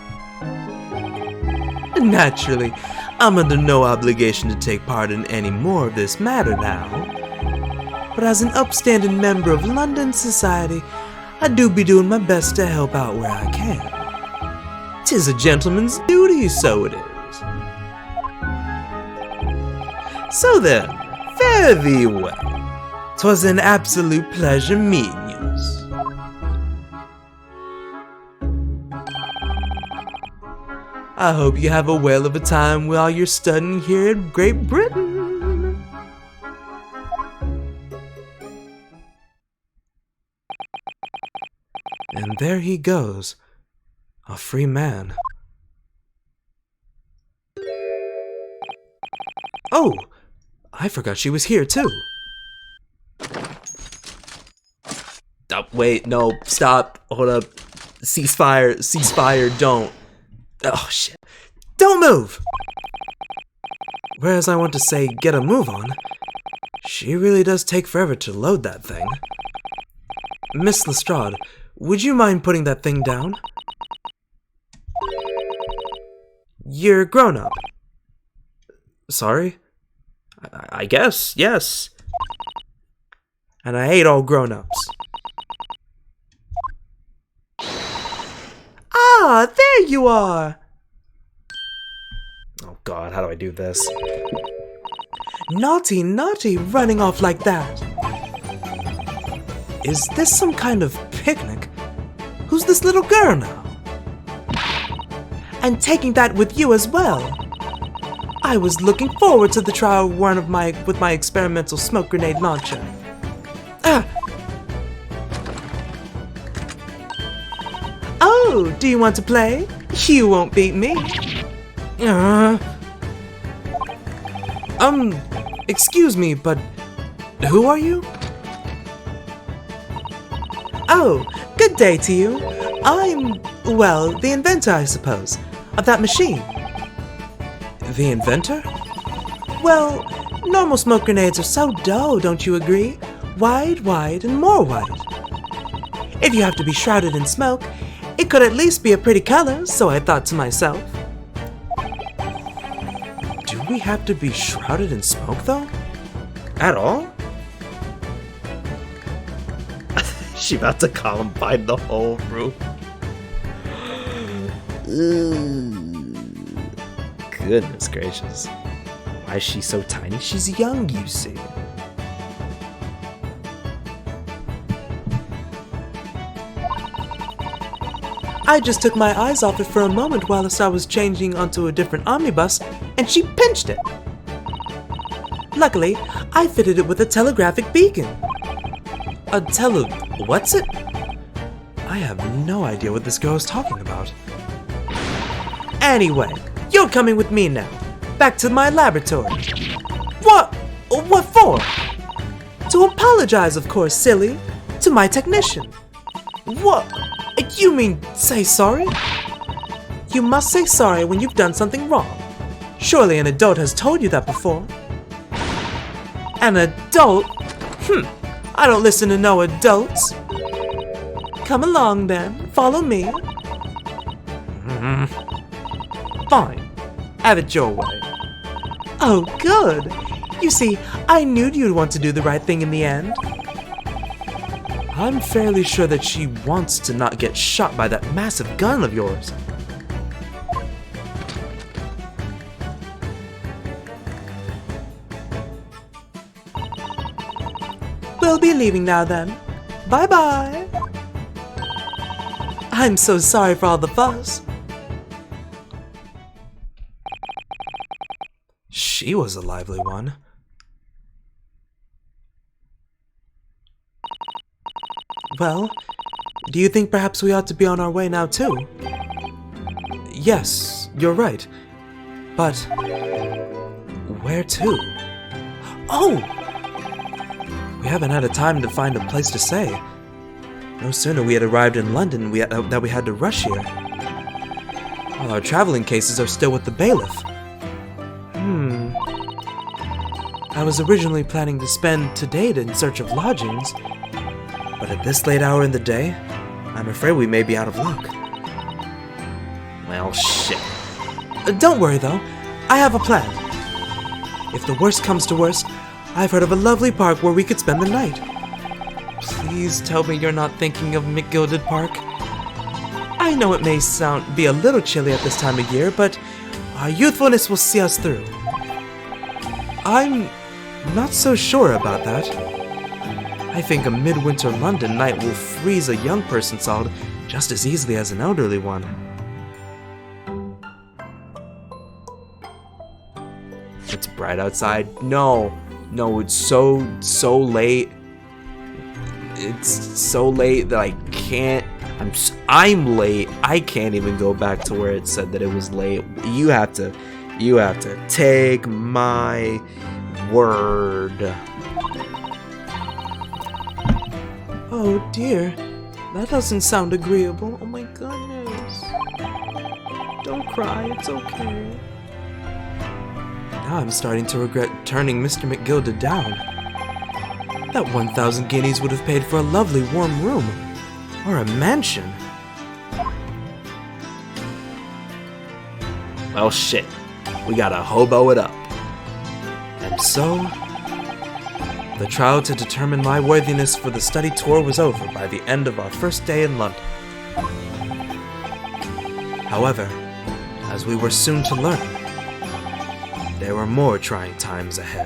Naturally, I'm under no obligation to take part in any more of this matter now. But as an upstanding member of London society, I do be doing my best to help out where I can. 'Tis a gentleman's duty, so it is. So then, fare thee well. 'Twas an absolute pleasure meeting yous. I hope you have a whale of a time while you're studying here in Great Britain. And there he goes, a free man. Oh, I forgot she was here too. Oh, wait, no, stop, hold up. Ceasefire, don't. Oh shit. Don't move! Whereas I want to say get a move on, she really does take forever to load that thing. Miss Lestrade, would you mind putting that thing down? You're grown up. Sorry? I guess, yes. And I hate all grown-ups. Ah, there you are! Oh god, how do I do this? Naughty, running off like that. Is this some kind of picnic? Who's this little girl now? And taking that with you as well. I was looking forward to the trial run with my experimental smoke grenade launcher. Ah! Ooh, do you want to play? You won't beat me. Excuse me, but who are you? Oh, good day to you. I'm, well, the inventor, I suppose, of that machine. The inventor? Well, normal smoke grenades are so dull, don't you agree? Wide, wide, and more wide. If you have to be shrouded in smoke, it could at least be a pretty color, so I thought to myself. Do we have to be shrouded in smoke, though? At all? She about to Columbine the whole room. Goodness gracious. Why is she so tiny? She's young, you see. I just took my eyes off it for a moment whilst I was changing onto a different omnibus, and she pinched it. Luckily, I fitted it with a telegraphic beacon. What's it? I have no idea what this girl is talking about. Anyway, you're coming with me now. Back to my laboratory. What? What for? To apologize, of course, silly. To my technician. What? You mean say sorry? You must say sorry when you've done something wrong. Surely an adult has told you that before. An adult? I don't listen to no adults. Come along then, follow me. Fine, have it your way. Oh, good. You see, I knew you'd want to do the right thing in the end. I'm fairly sure that she wants to not get shot by that massive gun of yours. We'll be leaving now then. Bye-bye. I'm so sorry for all the fuss. She was a lively one. Well, do you think perhaps we ought to be on our way now too? Yes, you're right. But where to? Oh! We haven't had a time to find a place to stay. No sooner we had arrived in London that we had to rush here. All our traveling cases are still with the bailiff. I was originally planning to spend today in search of lodgings, but at this late hour in the day, I'm afraid we may be out of luck. Well, shit. Don't worry though, I have a plan. If the worst comes to worst, I've heard of a lovely park where we could spend the night. Please tell me you're not thinking of McGilded Park. I know it may be a little chilly at this time of year, but our youthfulness will see us through. I'm not so sure about that. I think a midwinter London night will freeze a young person solid just as easily as an elderly one. It's bright outside. No, it's so late. It's so late that I can't. I'm late. I can't even go back to where it said that it was late. You have to take my word. Oh dear, that doesn't sound agreeable. Oh my goodness. Don't cry, it's okay. Now I'm starting to regret turning Mr. McGilded down. That 1,000 guineas would have paid for a lovely warm room. Or a mansion. Well, shit. We gotta hobo it up. And so, the trial to determine my worthiness for the study tour was over by the end of our first day in London. However, as we were soon to learn, there were more trying times ahead.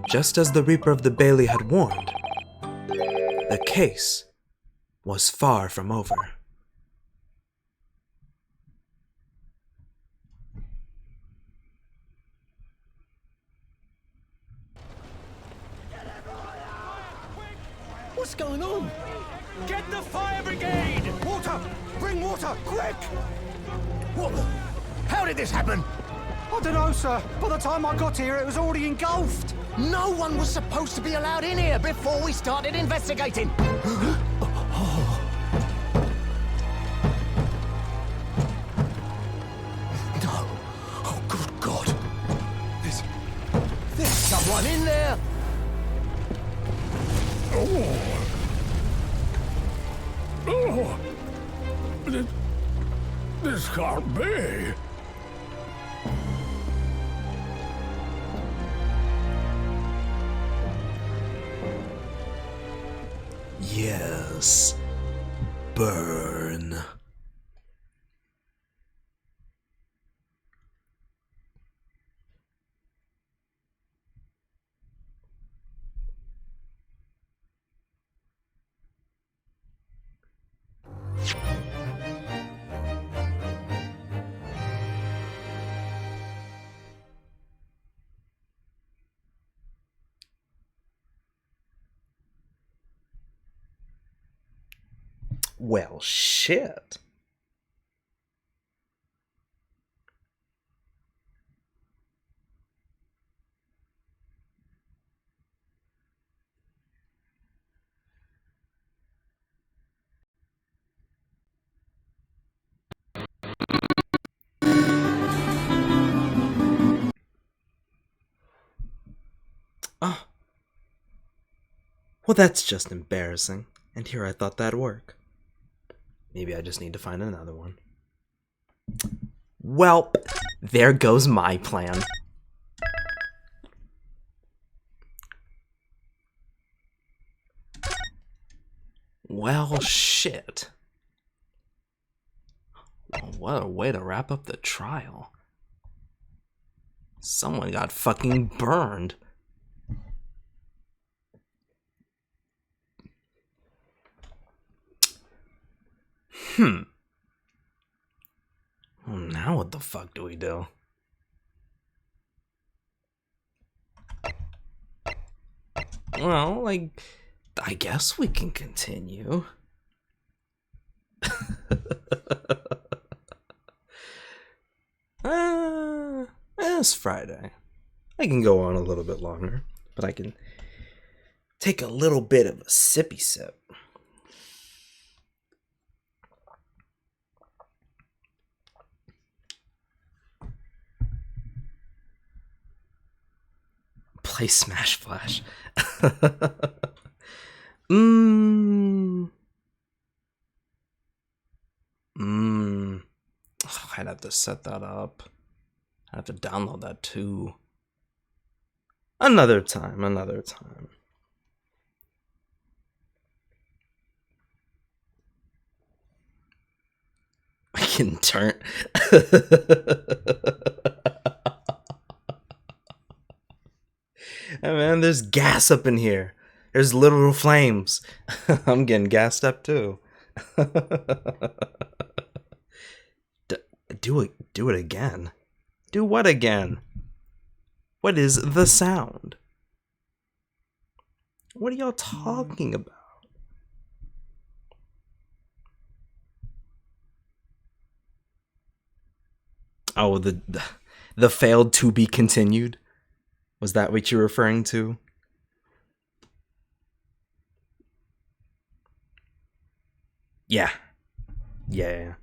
Just as the Reaper of the Bailey had warned, the case was far from over. What's going on? Get the fire brigade! Water boiling water! Quick! What the? How did this happen? I don't know, sir. By the time I got here, it was already engulfed. No one was supposed to be allowed in here before we started investigating. No. Oh, good God. There's someone in there. Oh. This can't be. Yes. Burn. Well, shit. Oh. Well, that's just embarrassing. And here I thought that'd work. Maybe I just need to find another one. Well, there goes my plan. Well, shit. Well, what a way to wrap up the trial. Someone got fucking burned. Well, now what the fuck do we do? Well, like, I guess we can continue. It's Friday. I can go on a little bit longer, but I can take a little bit of a sippy sip. Play Smash Flash. Oh, I'd have to set that up. I'd have to download that too. Another time, another time. I can turn. Hey man, there's gas up in here. There's literal flames. I'm getting gassed up too. Do it again. Do what again? What is the sound? What are y'all talking about? Oh, the failed to be continued? Was that what you're referring to? Yeah. Yeah.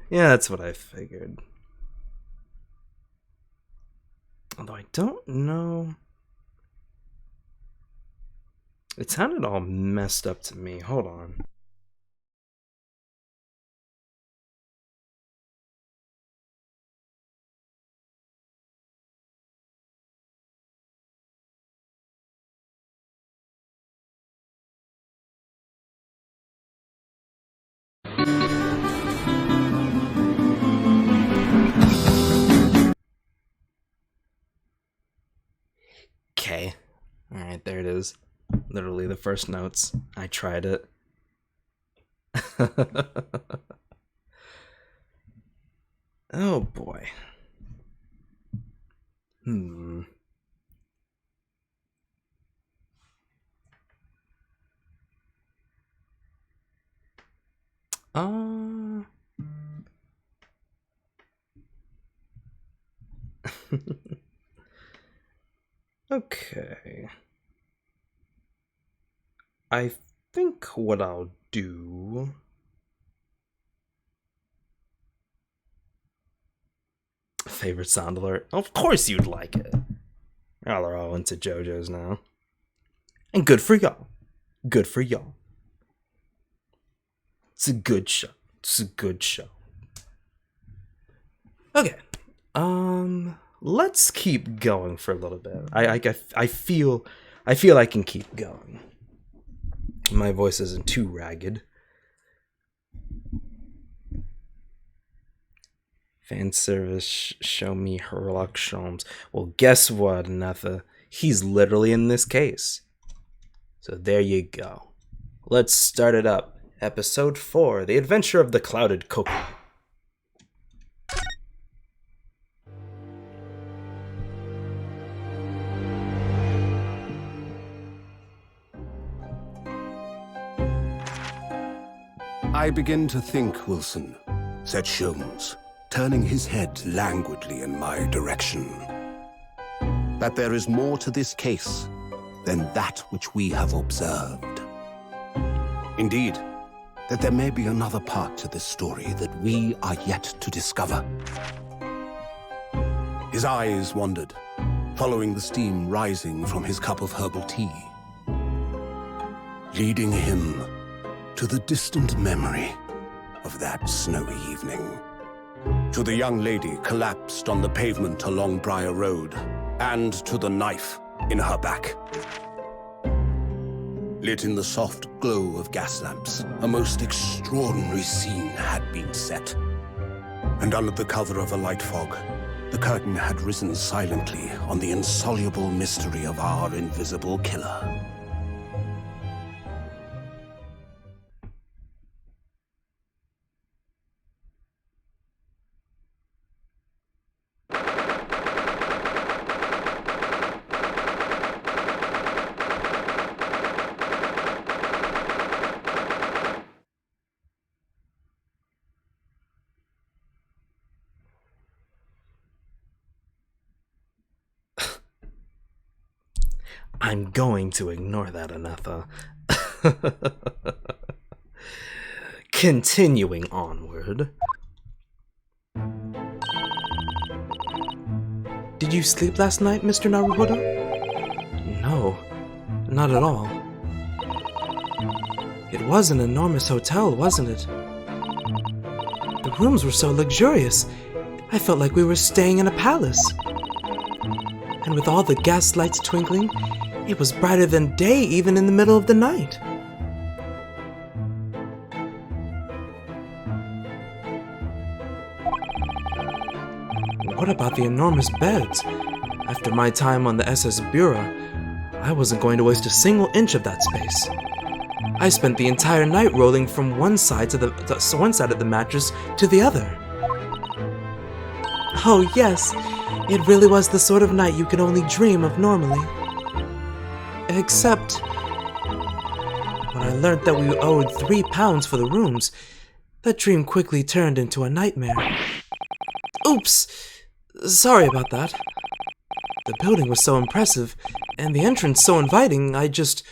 Yeah, that's what I figured. Although I don't know. It sounded all messed up to me. Hold on. Okay. Alright, there it is. Literally the first notes. I tried it. Oh boy. Okay. I think what I'll do... Favorite sound alert? Of course you'd like it. Y'all are all into JoJo's now. And good for y'all. Good for y'all. It's a good show. It's a good show. Okay. Let's keep going for a little bit. I feel I can keep going. My voice isn't too ragged. Fan service, show me Sherlock Holmes. Well, guess what, Netha? He's literally in this case. So there you go. Let's start it up. Episode 4, The Adventure of the Clouded Coconut. I begin to think, Wilson, said Sholmes, turning his head languidly in my direction, that there is more to this case than that which we have observed. Indeed, that there may be another part to this story that we are yet to discover. His eyes wandered, following the steam rising from his cup of herbal tea, leading him to the distant memory of that snowy evening. To the young lady collapsed on the pavement along Briar Road, and to the knife in her back. Lit in the soft glow of gas lamps, a most extraordinary scene had been set. And under the cover of a light fog, the curtain had risen silently on the insoluble mystery of our invisible killer. I'm going to ignore that, Anetha. Continuing onward. Did you sleep last night, Mr. Naruhodo? No, not at all. It was an enormous hotel, wasn't it? The rooms were so luxurious, I felt like we were staying in a palace. And with all the gas lights twinkling, it was brighter than day even in the middle of the night. What about the enormous beds? After my time on the SS Bureau, I wasn't going to waste a single inch of that space. I spent the entire night rolling from one side of the mattress to the other. Oh yes, it really was the sort of night you could only dream of normally. Except when I learned that we owed £3 for the rooms, that dream quickly turned into a nightmare. Oops! Sorry about that. The building was so impressive, and the entrance so inviting, I just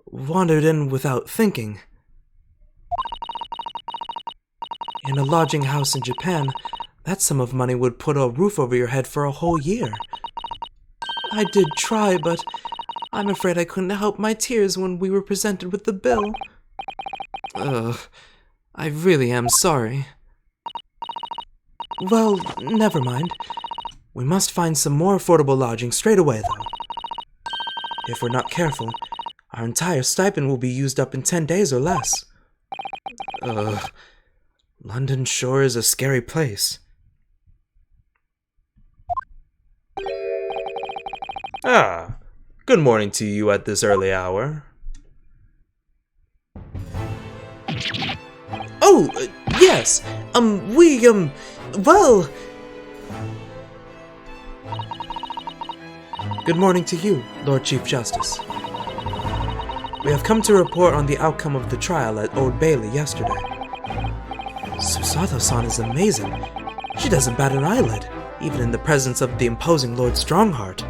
wandered in without thinking. In a lodging house in Japan, that sum of money would put a roof over your head for a whole year. I did try, but I'm afraid I couldn't help my tears when we were presented with the bill. I really am sorry. Well, never mind. We must find some more affordable lodging straight away, though. If we're not careful, our entire stipend will be used up in 10 days or less. London sure is a scary place. Ah, good morning to you at this early hour. Oh, yes, well... Good morning to you, Lord Chief Justice. We have come to report on the outcome of the trial at Old Bailey yesterday. Susato-san is amazing. She doesn't bat an eyelid, even in the presence of the imposing Lord Strongheart.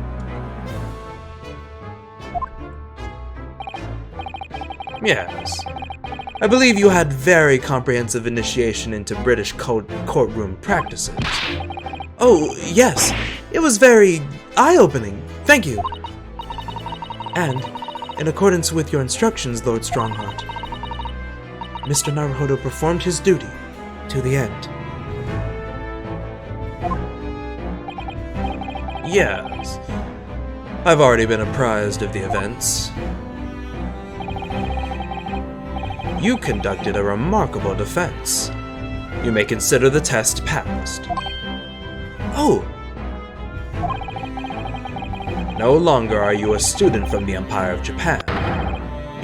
Yes. I believe you had very comprehensive initiation into British courtroom practices. Oh, yes. It was very eye-opening. Thank you. And, in accordance with your instructions, Lord Strongheart, Mr. Naruhodo performed his duty to the end. Yes. I've already been apprised of the events. You conducted a remarkable defense. You may consider the test passed. Oh! No longer are you a student from the Empire of Japan.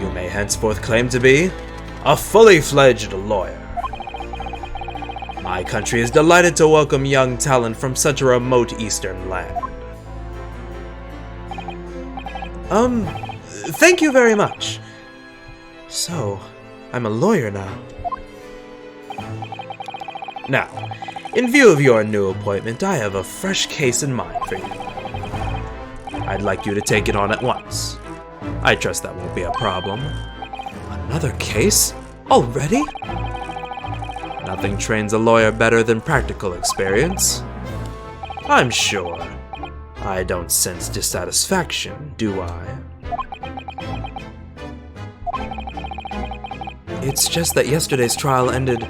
You may henceforth claim to be a fully fledged lawyer. My country is delighted to welcome young talent from such a remote eastern land. Thank you very much. So, I'm a lawyer now. Now, in view of your new appointment, I have a fresh case in mind for you. I'd like you to take it on at once. I trust that won't be a problem. Another case? Already? Nothing trains a lawyer better than practical experience. I'm sure. I don't sense dissatisfaction, do I? It's just that yesterday's trial ended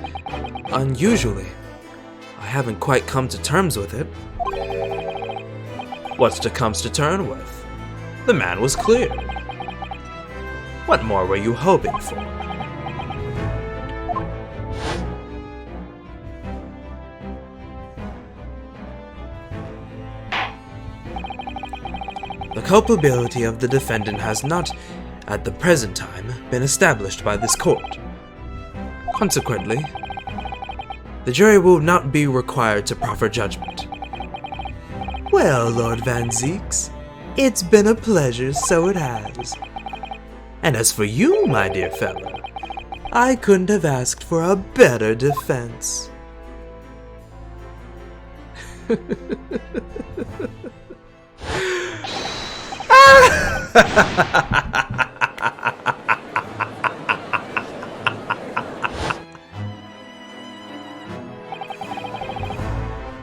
unusually. I haven't quite come to terms with it. What's to come to terms with? The man was clear. What more were you hoping for? The culpability of the defendant has not, at the present time, been established by this court. Consequently, the jury will not be required to proffer judgment. Well, Lord Van Zeeks, it's been a pleasure, so it has. And as for you, my dear fellow, I couldn't have asked for a better defense.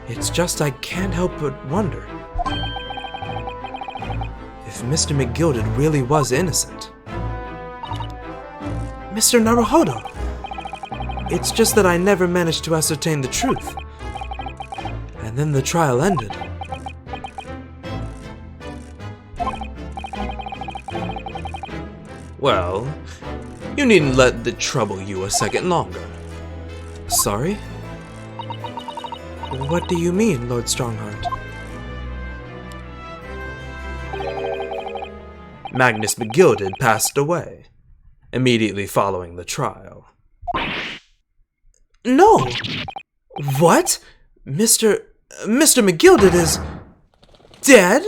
It's just I can't help but wonder if Mr. McGilded really was innocent. Mr. Naruhodo! It's just that I never managed to ascertain the truth. And then the trial ended. Well, you needn't let it trouble you a second longer. Sorry? What do you mean, Lord Strongheart? Magnus McGilded passed away, immediately following the trial. No! What? Mr. McGilded is dead?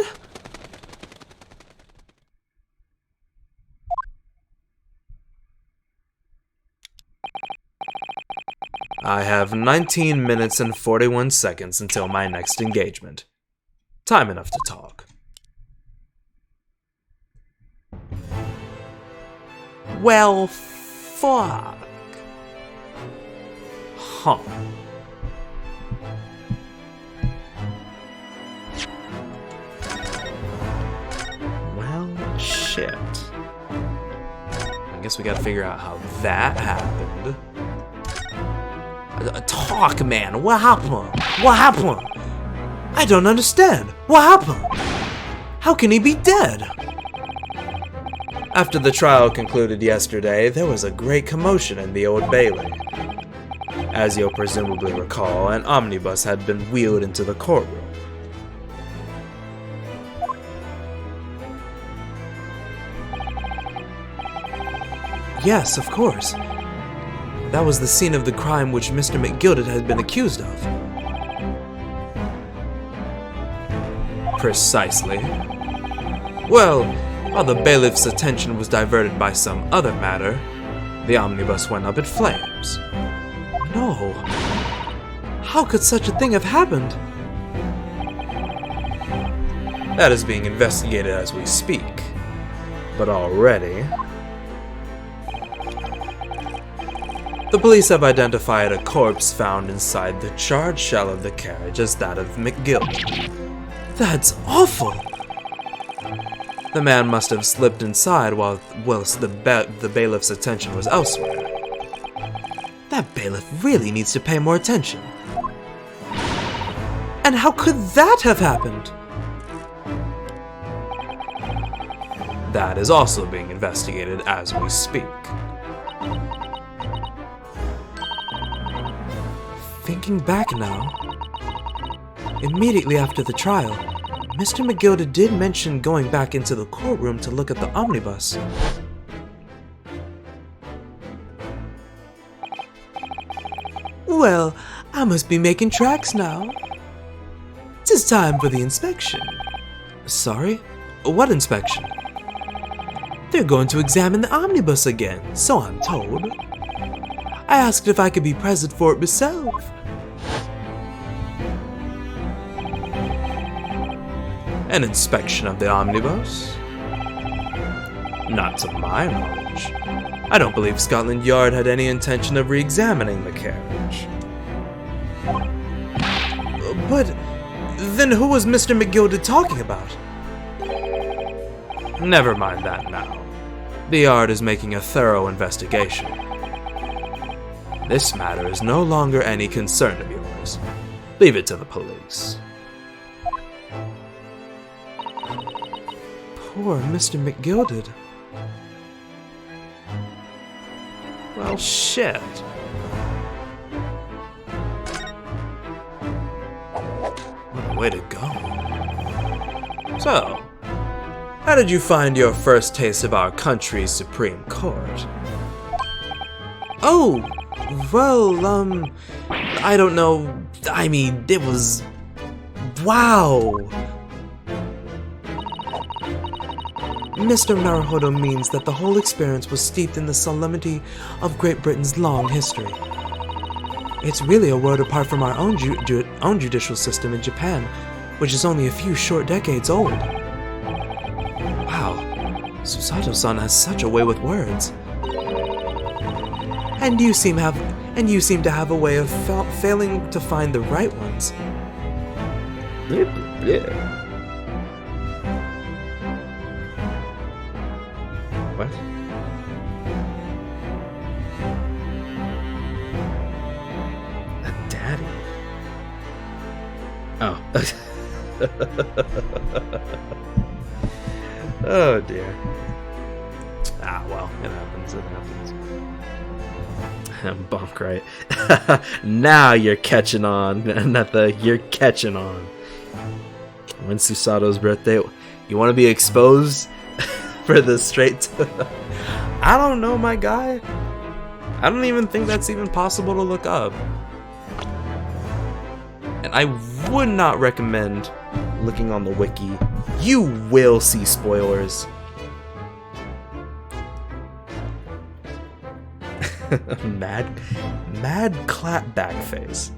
I have 19 minutes and 41 seconds until my next engagement. Time enough to talk. Well, fuck. Huh. Well, shit. I guess we gotta figure out how that happened. Talk, man. What happened? What happened? I don't understand. What happened? How can he be dead? After the trial concluded yesterday, there was a great commotion in the Old Bailey. As you'll presumably recall, an omnibus had been wheeled into the courtroom. Yes, of course. That was the scene of the crime which Mr. McGilded had been accused of. Precisely. Well, while the bailiff's attention was diverted by some other matter, the omnibus went up in flames. No. How could such a thing have happened? That is being investigated as we speak. But already... the police have identified a corpse found inside the charred shell of the carriage as that of McGill. That's awful! The man must have slipped inside whilst the bailiff's attention was elsewhere. That bailiff really needs to pay more attention. And how could that have happened? That is also being investigated as we speak. Thinking back now, immediately after the trial, Mr. McGilda did mention going back into the courtroom to look at the omnibus. Well, I must be making tracks now. 'Tis time for the inspection. Sorry? What inspection? They're going to examine the omnibus again, so I'm told. I asked if I could be present for it myself. An inspection of the omnibus? Not to my knowledge. I don't believe Scotland Yard had any intention of re-examining the carriage. But then who was Mr. McGilda talking about? Never mind that now. The Yard is making a thorough investigation. This matter is no longer any concern of yours. Leave it to the police. Poor Mr. McGilded. Well, shit. What a way to go. So, how did you find your first taste of our country's Supreme Court? Oh, well, I don't know. I mean, it was... wow! Mr. Naruhodo means that the whole experience was steeped in the solemnity of Great Britain's long history. It's really a world apart from our own judicial system in Japan, which is only a few short decades old. Wow, Susato-san has such a way with words. And you seem to have a way of failing to find the right ones. What? A daddy? Oh. Oh dear. Ah, well, it happens, it happens. Bunk, right? Now you're catching on, Netha, you're catching on. When's Susato's birthday? You want to be exposed for the straight to... I don't know, my guy. I don't even think that's even possible to look up. And I would not recommend looking on the wiki. You will see spoilers. mad clap back face.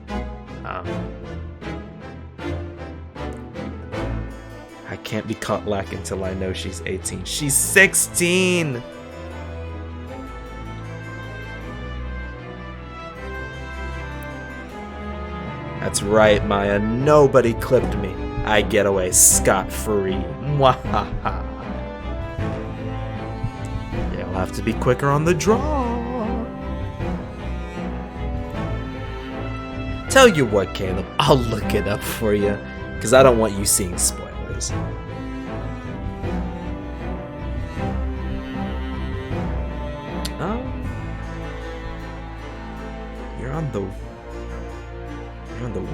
I can't be caught lacking until I know she's 18. She's 16! That's right, Maya. Nobody clipped me. I get away scot-free. Mwahaha. You'll have to be quicker on the draw. Tell you what, Caleb, I'll look it up for you, because I don't want you seeing spoilers. You're on the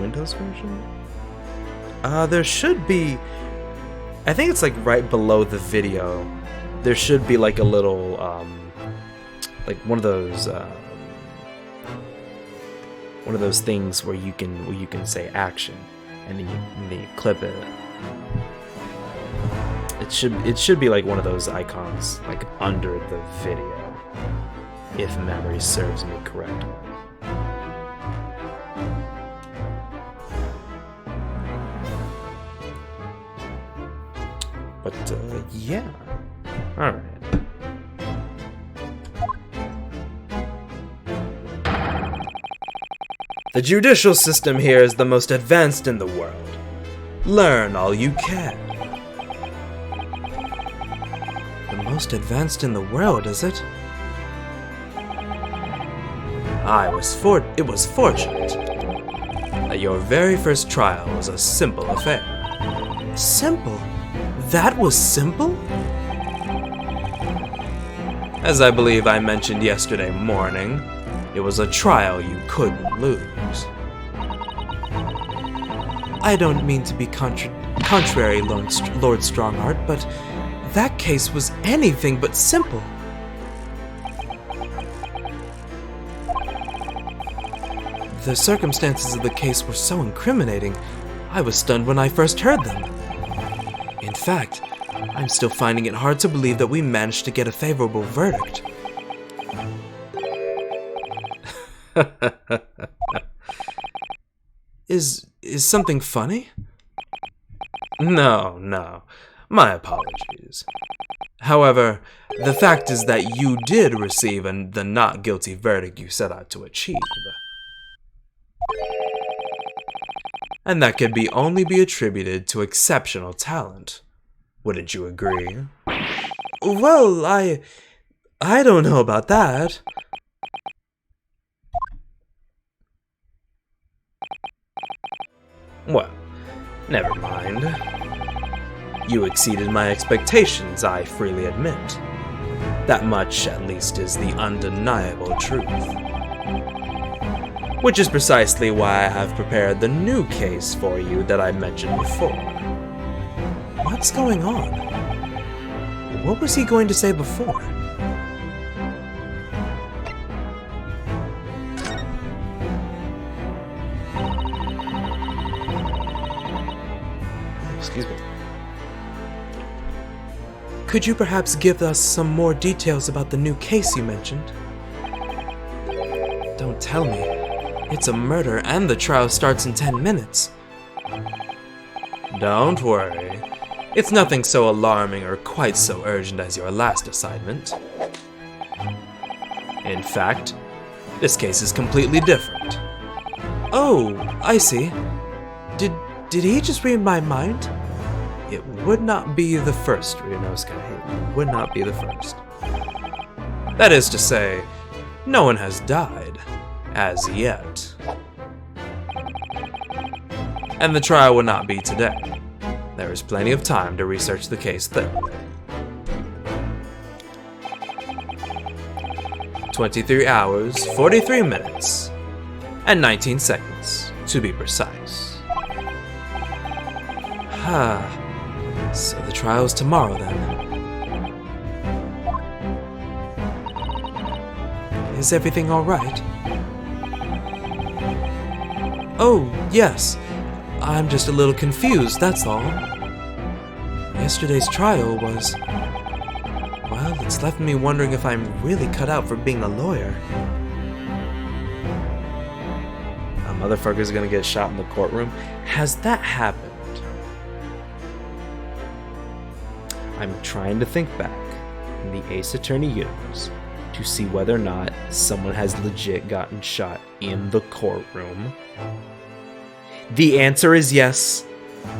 Windows version? There should be... I think it's like right below the video. There should be like a little, like one of those things where you can say action, and then you clip it. It should be like one of those icons like under the video, if memory serves me correctly. Yeah. Alright. The judicial system here is the most advanced in the world. Learn all you can. The most advanced in the world, is it? It was fortunate that your very first trial was a simple affair. Simple? That was simple? As I believe I mentioned yesterday morning, it was a trial you couldn't lose. I don't mean to be contrary, Lord Stronghart, but that case was anything but simple. The circumstances of the case were so incriminating, I was stunned when I first heard them. In fact, I'm still finding it hard to believe that we managed to get a favorable verdict. Is something funny? No. My apologies. However, the fact is that you did receive the not guilty verdict you set out to achieve. And that could only be attributed to exceptional talent. Wouldn't you agree? Well, I don't know about that. Well, never mind. You exceeded my expectations, I freely admit. That much, at least, is the undeniable truth. Which is precisely why I have prepared the new case for you that I mentioned before. What's going on? What was he going to say before? Excuse me. Could you perhaps give us some more details about the new case you mentioned? Don't tell me. It's a murder and the trial starts in 10 minutes. Don't worry. It's nothing so alarming or quite so urgent as your last assignment. In fact, this case is completely different. Oh, I see. Did he just read my mind? It would not be the first, Ryunosuke. It would not be the first. That is to say, no one has died, as yet. And the trial will not be today. There is plenty of time to research the case thoroughly. 23 hours, 43 minutes, and 19 seconds, to be precise. So the trial's tomorrow then. Is everything alright? Oh, yes. I'm just a little confused, that's all. Yesterday's trial was... well, it's left me wondering if I'm really cut out for being a lawyer. A motherfucker's gonna get shot in the courtroom? Has that happened? I'm trying to think back in the Ace Attorney universe to see whether or not someone has legit gotten shot in the courtroom. The answer is yes.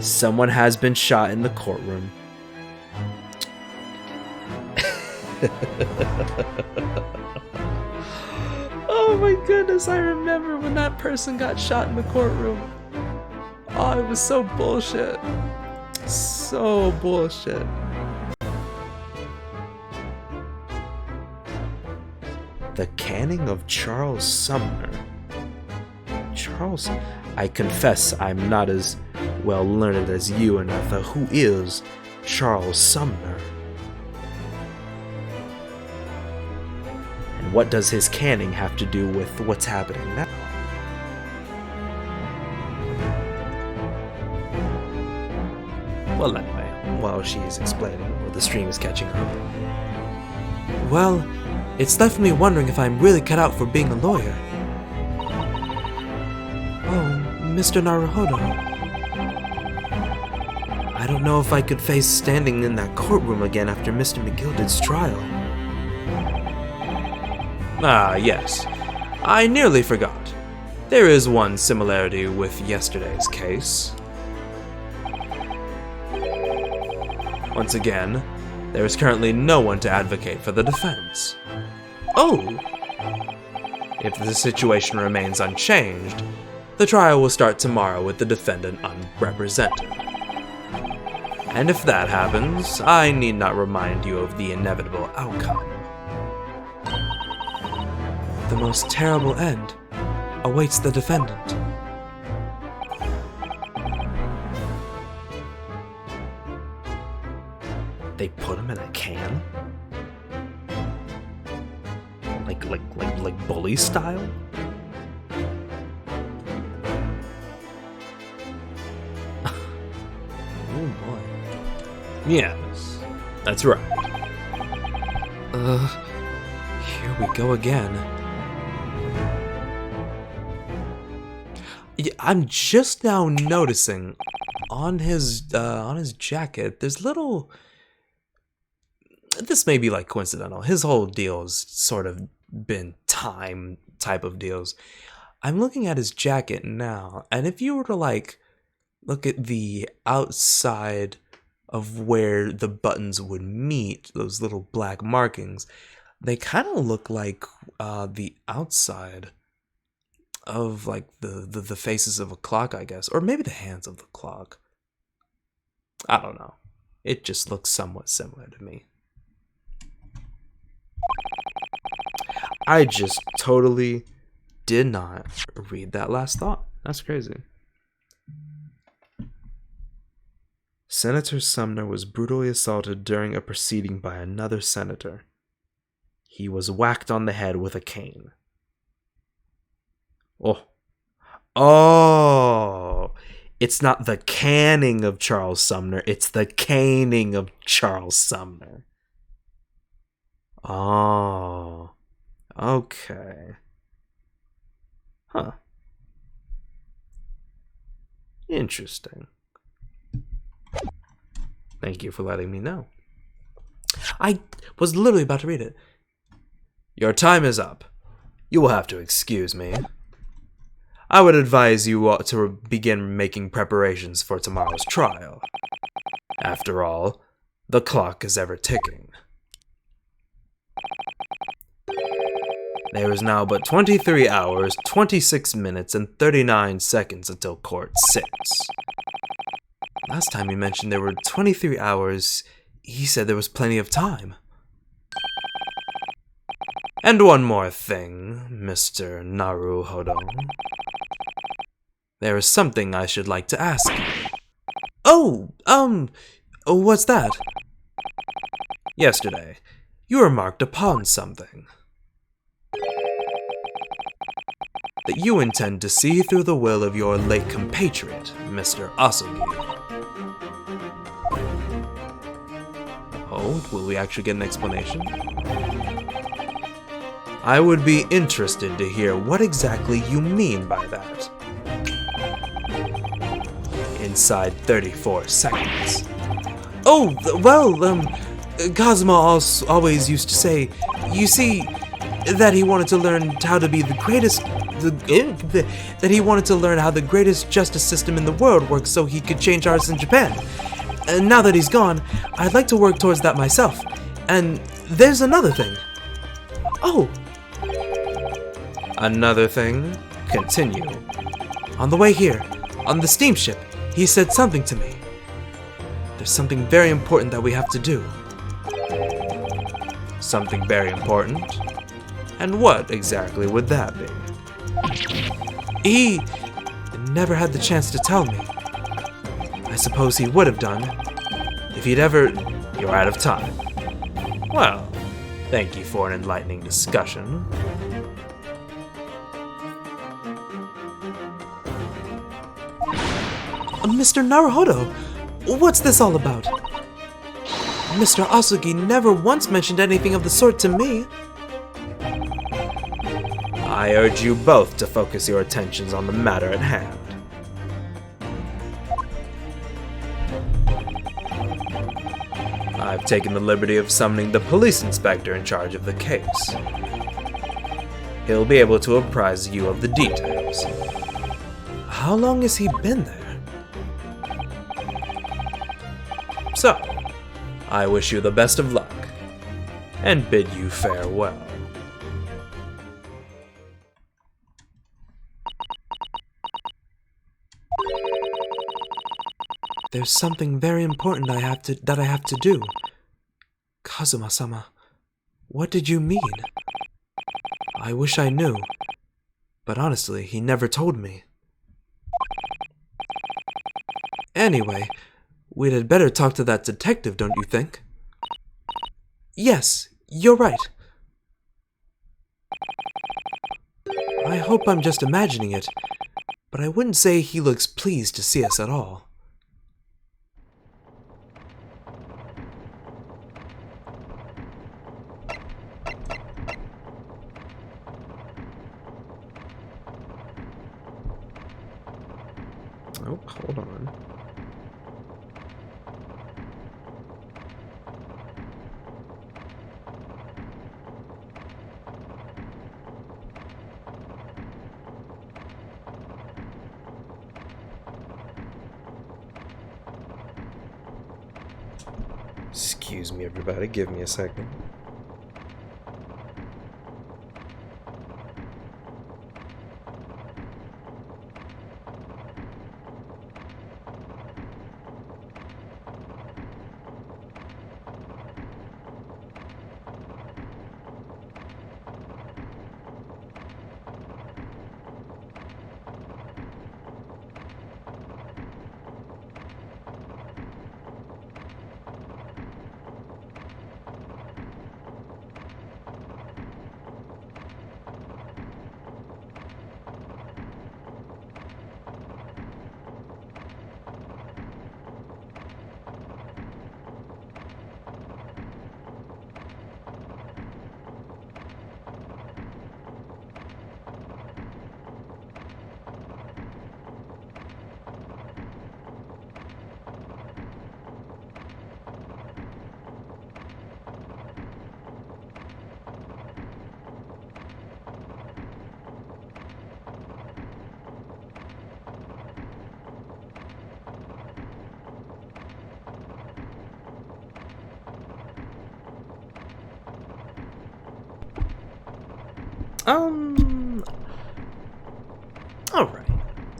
Someone has been shot in the courtroom. Oh my goodness, I remember when that person got shot in the courtroom. Oh, it was so bullshit. So bullshit. The canning of Charles Sumner. Charles... I confess I'm not as well learned as you, Anatha. Who is Charles Sumner? And what does his canning have to do with what's happening now? Well, anyway, while she is explaining, or the stream is catching up. Well, it's left me wondering if I'm really cut out for being a lawyer. Oh, Mr. Naruhodo. I don't know if I could face standing in that courtroom again after Mr. McGilded's trial. Ah, yes. I nearly forgot. There is one similarity with yesterday's case. Once again, there is currently no one to advocate for the defense. Oh! If the situation remains unchanged, the trial will start tomorrow with the defendant unrepresented. And if that happens, I need not remind you of the inevitable outcome. The most terrible end awaits the defendant. They put him in a can? Like bully style? Oh boy. Yes, that's right. Here we go again. Yeah, I'm just now noticing on his jacket, there's little. This may be like coincidental. His whole deal's sort of been time type of deals. I'm looking at his jacket now, and if you were to like look at the outside of where the buttons would meet, those little black markings, they kind of look like the outside of like the faces of a clock, I guess, or maybe the hands of the clock. I don't know. It just looks somewhat similar to me. I just totally did not read that last thought. That's crazy. Senator Sumner was brutally assaulted during a proceeding by another senator. He was whacked on the head with a cane. Oh, it's not the canning of Charles Sumner, it's the caning of Charles Sumner. Oh, okay. Huh. Interesting. Thank you for letting me know. I was literally about to read it. Your time is up. You will have to excuse me. I would advise you to begin making preparations for tomorrow's trial. After all, the clock is ever ticking. There is now but 23 hours, 26 minutes, and 39 seconds until court sits. Last time you mentioned there were 23 hours, he said there was plenty of time. And one more thing, Mr. Naruhodo. There is something I should like to ask you. What's that? Yesterday, you remarked upon something. That you intend to see through the will of your late compatriot, Mr. Asugi. Oh, will we actually get an explanation? I would be interested to hear what exactly you mean by that. Inside 34 seconds. Cosmo always used to say, you see, that he wanted to learn how to be the greatest, that he wanted to learn how the greatest justice system in the world works so he could change ours in Japan. And now that he's gone, I'd like to work towards that myself. And there's another thing. Oh! Another thing? Continue. On the way here, on the steamship, he said something to me. There's something very important that we have to do. Something very important? And what exactly would that be? He never had the chance to tell me. I suppose he would have done if he'd ever... You're out of time. Well, thank you for an enlightening discussion. Mr. Naruhodo, what's this all about? Mr. Asugi never once mentioned anything of the sort to me. I urge you both to focus your attentions on the matter at hand. taken the liberty of summoning the police inspector in charge of the case. He'll be able to apprise you of the details. How long has he been there? So, I wish you the best of luck, and bid you farewell. There's something very important that I have to do. Kazuma-sama, what did you mean? I wish I knew, but honestly, he never told me. Anyway, we'd had better talk to that detective, don't you think? Yes, you're right. I hope I'm just imagining it, but I wouldn't say he looks pleased to see us at all. Oh, hold on. Excuse me, everybody. Give me a second. Alright.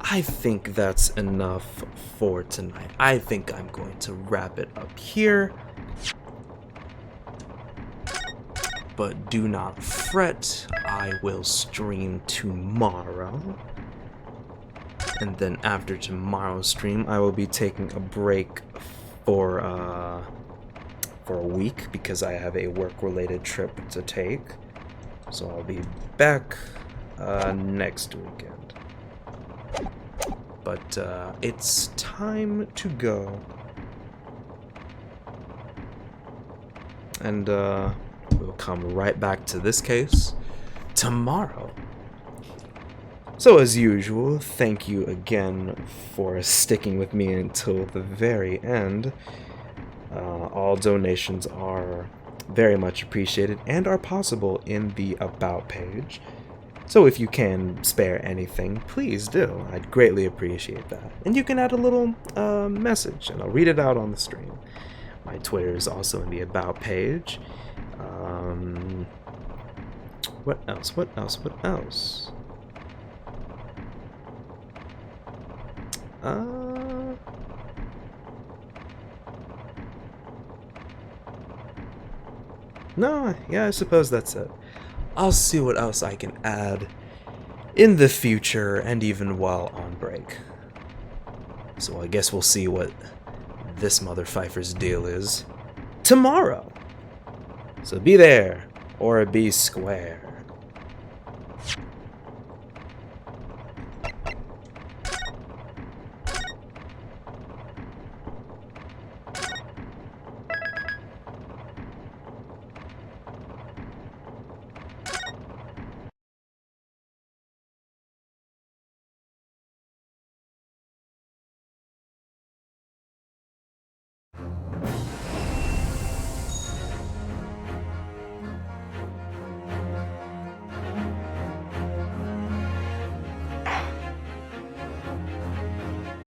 I think that's enough for tonight. I think I'm going to wrap it up here. But do not fret, I will stream tomorrow. And then after tomorrow's stream, I will be taking a break for a week because I have a work-related trip to take. So I'll be back next weekend. But it's time to go. And we'll come right back to this case tomorrow. So as usual, thank you again for sticking with me until the very end. All donations are very much appreciated and are possible in the About page. So if you can spare anything, please do. I'd greatly appreciate that. And you can add a little message, and I'll read it out on the stream. My Twitter is also in the About page. What else? What else? What else? No, yeah, I suppose that's it. I'll see what else I can add in the future and even while on break. So I guess we'll see what this mother Pfeiffer's deal is tomorrow. So be there or be square.